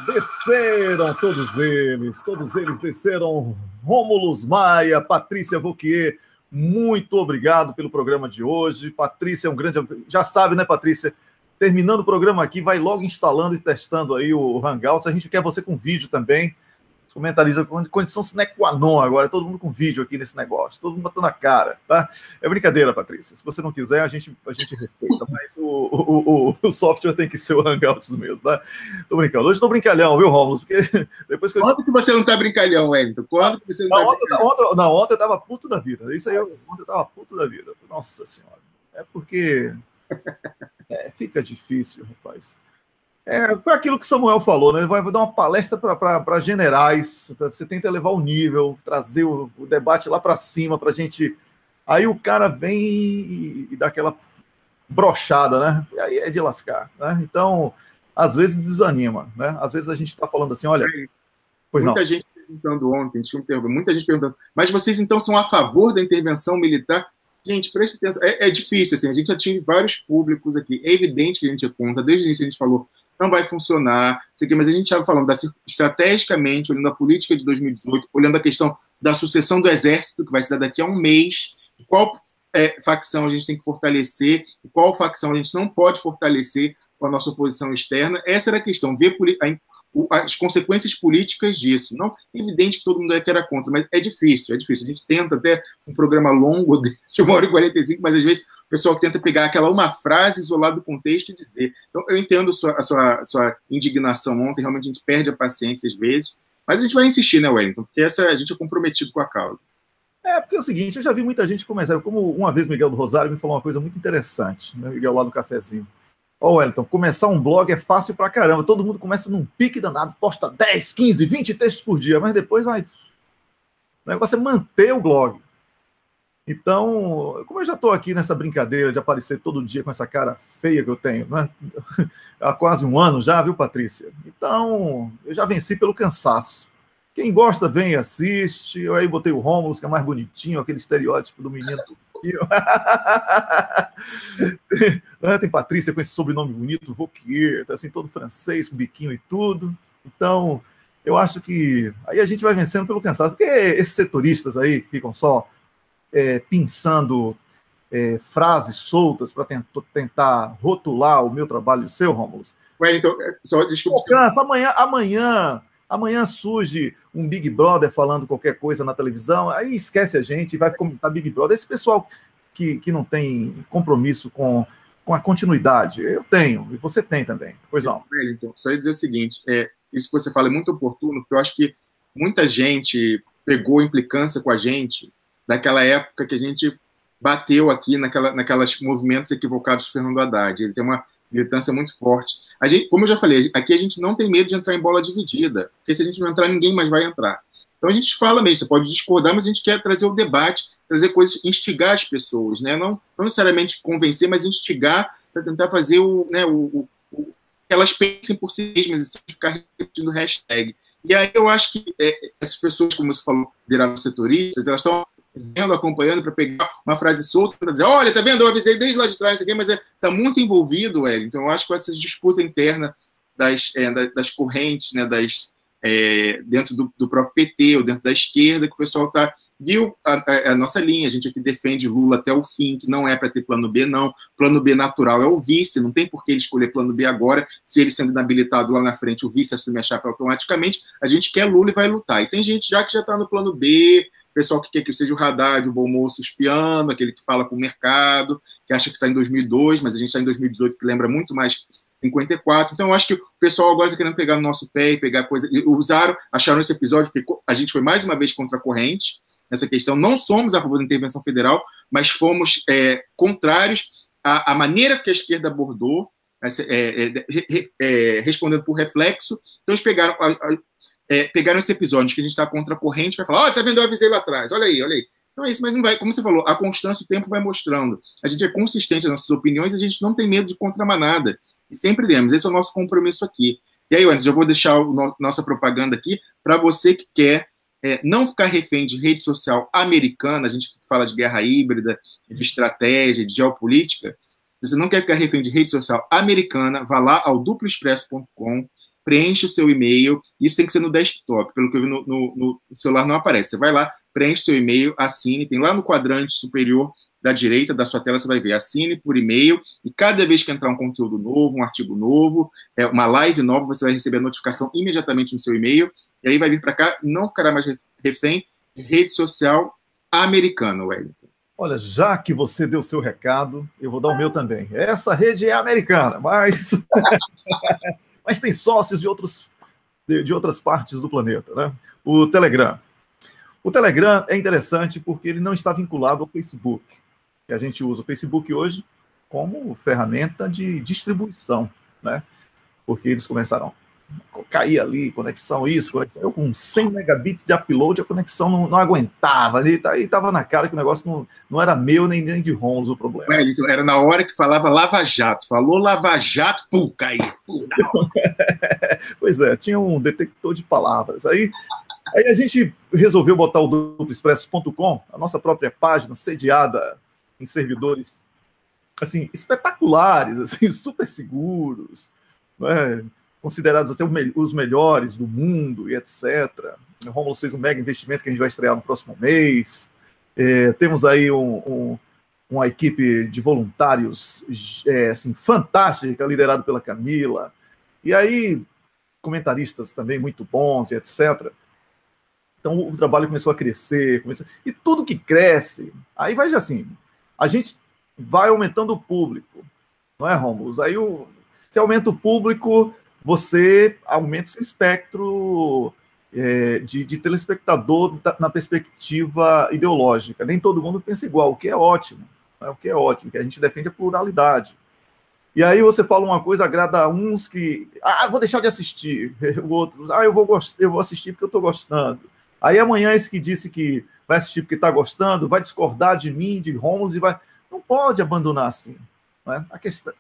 Desceram todos eles desceram. Rômulo Maia, Patrícia Vauquier, muito obrigado pelo programa de hoje. Patrícia é um grande... Já sabe, né, Patrícia? Terminando o programa aqui, vai logo instalando e testando aí o Hangouts. A gente quer você com vídeo também. Os comentaristas, condição sine qua non agora, todo mundo com vídeo aqui nesse negócio, todo mundo botando a cara, tá? É brincadeira, Patrícia. Se você não quiser, a gente respeita, mas o software tem que ser o Hangouts mesmo, tá? Tô brincando. Hoje tô brincalhão, viu, Rômulo? Porque depois que eu... Quando que você não tá brincalhão, Wellington? Quando que você não tá brincalhão? Ontem eu tava puto da vida. Isso aí, ontem eu tava puto da vida. Nossa Senhora. É porque... fica difícil, rapaz. Foi aquilo que Samuel falou, né? Vai dar uma palestra para generais, você tenta elevar o nível, trazer o debate lá para cima, para a gente. Aí o cara vem e dá aquela brochada, né? E aí é de lascar, né? Então, às vezes desanima, né? Às vezes a gente está falando assim, olha. Muita gente perguntando ontem, muita gente perguntando, mas vocês então são a favor da intervenção militar? Gente, preste atenção, é difícil, assim, a gente atinge vários públicos aqui, é evidente que a gente conta, desde o início a gente falou, não vai funcionar, mas a gente estava falando estrategicamente, olhando a política de 2018, olhando a questão da sucessão do Exército, que vai se dar daqui a um mês, qual facção a gente tem que fortalecer, e qual facção a gente não pode fortalecer com a nossa oposição externa. Essa era a questão, ver as consequências políticas disso. Não é evidente que todo mundo aqui era contra, mas é difícil. A gente tenta até um programa longo de 1h45, mas às vezes o pessoal tenta pegar aquela uma frase isolada do contexto e dizer. Então, eu entendo a sua indignação ontem, realmente a gente perde a paciência às vezes, mas a gente vai insistir, né, Wellington? Porque a gente é comprometido com a causa. Porque é o seguinte, eu já vi muita gente começar, como uma vez Miguel do Rosário me falou uma coisa muito interessante, né, Miguel lá do cafezinho. Wellington, começar um blog é fácil pra caramba, todo mundo começa num pique danado, posta 10, 15, 20 textos por dia, mas depois vai... O negócio é manter o blog. Então, como eu já estou aqui nessa brincadeira de aparecer todo dia com essa cara feia que eu tenho, né? Há quase um ano já, viu, Patrícia? Então, eu já venci pelo cansaço. Quem gosta, vem e assiste. Eu aí botei o Rômulo, que é mais bonitinho, aquele estereótipo do menino do filme. Tem Patrícia com esse sobrenome bonito, Vauquier, tá assim, todo francês, com biquinho e tudo. Então, eu acho que aí a gente vai vencendo pelo cansaço. Porque esses setoristas aí que ficam só pensando frases soltas para tentar rotular o meu trabalho e o seu, Rômulo. Então, só desculpa. Cansa, amanhã surge um Big Brother falando qualquer coisa na televisão, aí esquece a gente e vai comentar Big Brother. Esse pessoal que não tem compromisso com a continuidade, eu tenho, e você tem também. Pois não. Então, só ia dizer o seguinte, isso que você fala é muito oportuno, porque eu acho que muita gente pegou implicância com a gente daquela época que a gente bateu aqui naquelas movimentos equivocados do Fernando Haddad. Ele tem uma militância muito forte. Como eu já falei, aqui a gente não tem medo de entrar em bola dividida, porque se a gente não entrar, ninguém mais vai entrar. Então a gente fala mesmo, você pode discordar, mas a gente quer trazer o debate, trazer coisas, instigar as pessoas, né? Não necessariamente convencer, mas instigar para tentar fazer que elas pensem por si mesmas e sem ficar repetindo hashtag. E aí eu acho que essas pessoas, como você falou, viraram setoristas, elas estão vendo, acompanhando para pegar uma frase solta para dizer, olha, tá vendo, eu avisei desde lá de trás, mas está muito envolvido, então eu acho que essa disputa interna das correntes, né, dentro do próprio PT ou dentro da esquerda, que o pessoal viu a nossa linha, a gente aqui defende Lula até o fim, que não é para ter plano B, não. Plano B natural é o vice, não tem por que ele escolher plano B agora, se ele sendo inabilitado lá na frente, o vice assume a chapa automaticamente, a gente quer Lula e vai lutar. E tem gente que já está no plano B, pessoal que quer que seja o Haddad, o bom moço espiando, aquele que fala com o mercado, que acha que está em 2002, mas a gente está em 2018, que lembra muito mais 54. Então, eu acho que o pessoal agora está querendo pegar no nosso pé e pegar coisa. Acharam esse episódio, porque a gente foi mais uma vez contra a corrente nessa questão. Não somos a favor da intervenção federal, mas fomos contrários à maneira que a esquerda abordou, respondendo por reflexo. Então, eles pegaram esse episódio que a gente está contra a corrente para falar, tá vendo, eu avisei lá atrás, olha aí. Então é isso, mas não vai, como você falou, a constância, o tempo vai mostrando. A gente é consistente nas nossas opiniões, a gente não tem medo de contramanada. E sempre iremos, esse é o nosso compromisso aqui. E aí, Anderson, eu vou deixar nossa propaganda aqui para você que quer não ficar refém de rede social americana, a gente fala de guerra híbrida, de estratégia, de geopolítica, você não quer ficar refém de rede social americana, vá lá ao duploexpresso.com, preenche o seu e-mail, isso tem que ser no desktop, pelo que eu vi no celular não aparece. Você vai lá, preenche seu e-mail, assine, tem lá no quadrante superior da direita da sua tela, você vai ver, assine por e-mail, e cada vez que entrar um conteúdo novo, um artigo novo, uma live nova, você vai receber a notificação imediatamente no seu e-mail, e aí vai vir para cá, não ficará mais refém de rede social americana, Wellington. Olha, já que você deu o seu recado, eu vou dar o meu também. Essa rede é americana, mas, mas tem sócios de outras partes do planeta, né? O Telegram. O Telegram é interessante porque ele não está vinculado ao Facebook. A gente usa o Facebook hoje como ferramenta de distribuição, né? Porque eles começaram a cair ali, conexão isso, conexão... Eu com 100 megabits de upload, a conexão não aguentava, ali estava na cara que o negócio não era meu nem de Romulo o problema. Então, era na hora que falava Lava Jato, falou Lava Jato, pum, caiu. Pois é, tinha um detector de palavras. Aí a gente resolveu botar o duploexpresso.com, a nossa própria página, sediada em servidores assim, espetaculares, assim, super seguros, né? Considerados até os melhores do mundo e etc. O Romulo fez um mega investimento que a gente vai estrear no próximo mês. Temos aí uma equipe de voluntários assim, fantástica, liderada pela Camila. E aí, comentaristas também muito bons e etc. Então, o trabalho começou a crescer. E tudo que cresce, aí vai assim, a gente vai aumentando o público, não é, Romulo? Aí, se aumenta o público, você aumenta o seu espectro de telespectador na perspectiva ideológica. Nem todo mundo pensa igual, o que é ótimo. Né? O que é ótimo, que a gente defende a pluralidade. E aí você fala uma coisa, agrada a uns que... vou deixar de assistir. Outros, eu vou assistir porque eu estou gostando. Aí amanhã esse que disse que vai assistir porque está gostando, vai discordar de mim, de Romulo, e vai... Não pode abandonar assim. Né?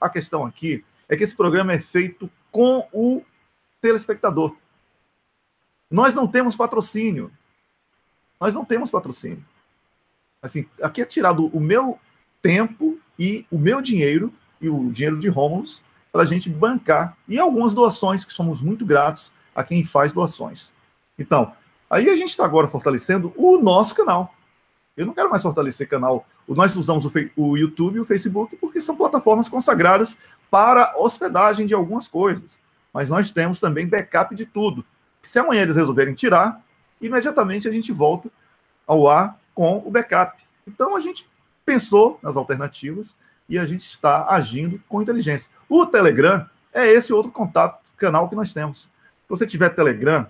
A questão aqui é que esse programa é feito com o telespectador. Nós não temos patrocínio. Nós não temos patrocínio. Assim, aqui é tirado o meu tempo e o meu dinheiro e o dinheiro de Romulo para a gente bancar. E algumas doações, que somos muito gratos a quem faz doações. Então, aí a gente está agora fortalecendo o nosso canal. Eu não quero mais fortalecer canal. Nós usamos o YouTube e o Facebook porque são plataformas consagradas para hospedagem de algumas coisas. Mas nós temos também backup de tudo. Se amanhã eles resolverem tirar, imediatamente a gente volta ao ar com o backup. Então a gente pensou nas alternativas e a gente está agindo com inteligência. O Telegram é esse outro canal que nós temos. Se você tiver Telegram,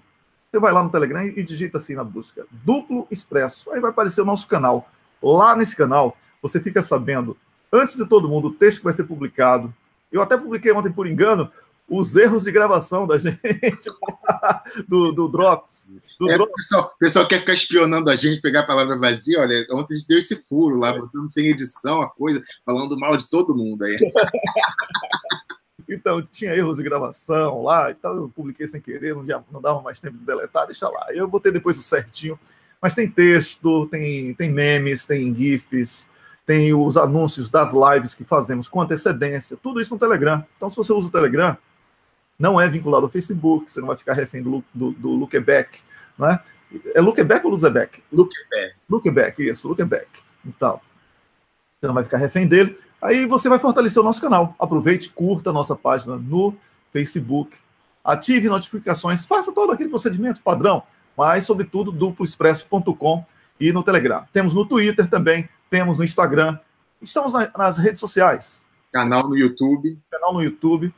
você vai lá no Telegram e digita assim na busca, Duplo Expresso. Aí vai aparecer o nosso canal. Lá nesse canal, você fica sabendo, antes de todo mundo, o texto que vai ser publicado. Eu até publiquei ontem, por engano, os erros de gravação da gente do Drops. O pessoal quer ficar espionando a gente, pegar a palavra vazia. Olha, ontem a gente deu esse furo lá, botando sem edição a coisa, falando mal de todo mundo aí. Então, tinha erros de gravação lá, então eu publiquei sem querer, não dava mais tempo de deletar, deixa lá. Eu botei depois o certinho, mas tem texto, tem memes, tem GIFs, tem os anúncios das lives que fazemos com antecedência, tudo isso no Telegram. Então, se você usa o Telegram, não é vinculado ao Facebook, você não vai ficar refém do Lookback, não é? É Lookback ou Luzeback? Lookback, isso, Lookback. Então, você não vai ficar refém dele. Aí você vai fortalecer o nosso canal. Aproveite, curta a nossa página no Facebook, ative notificações, faça todo aquele procedimento padrão, mas, sobretudo, duploexpresso.com e no Telegram. Temos no Twitter também, temos no Instagram, estamos nas redes sociais. Canal no YouTube.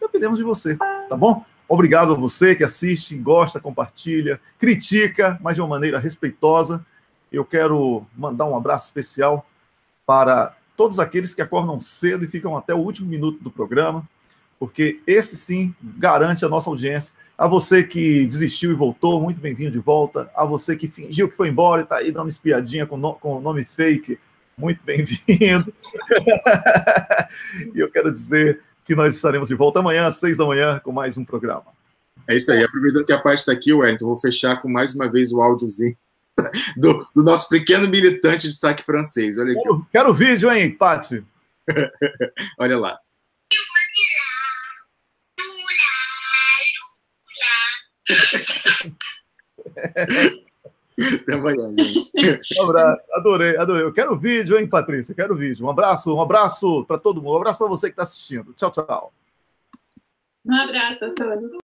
Dependemos de você, tá bom? Obrigado a você que assiste, gosta, compartilha, critica, mas de uma maneira respeitosa. Eu quero mandar um abraço especial para todos aqueles que acordam cedo e ficam até o último minuto do programa, porque esse sim garante a nossa audiência. A você que desistiu e voltou, muito bem-vindo de volta. A você que fingiu que foi embora e está aí dando espiadinha com o nome fake, muito bem-vindo. E eu quero dizer que nós estaremos de volta amanhã, às 6 da manhã, com mais um programa. É isso aí. Aproveitando que a parte está aqui, Wellington, vou fechar com mais uma vez o áudiozinho do nosso pequeno militante de sotaque francês. Olha aqui. Quero o vídeo, hein, Paty? Olha lá. Até amanhã, gente. Um abraço. Adorei, adorei. Eu quero vídeo, hein, Patrícia? Eu quero vídeo. Um abraço para todo mundo. Um abraço para você que está assistindo. Tchau, tchau. Um abraço a todos.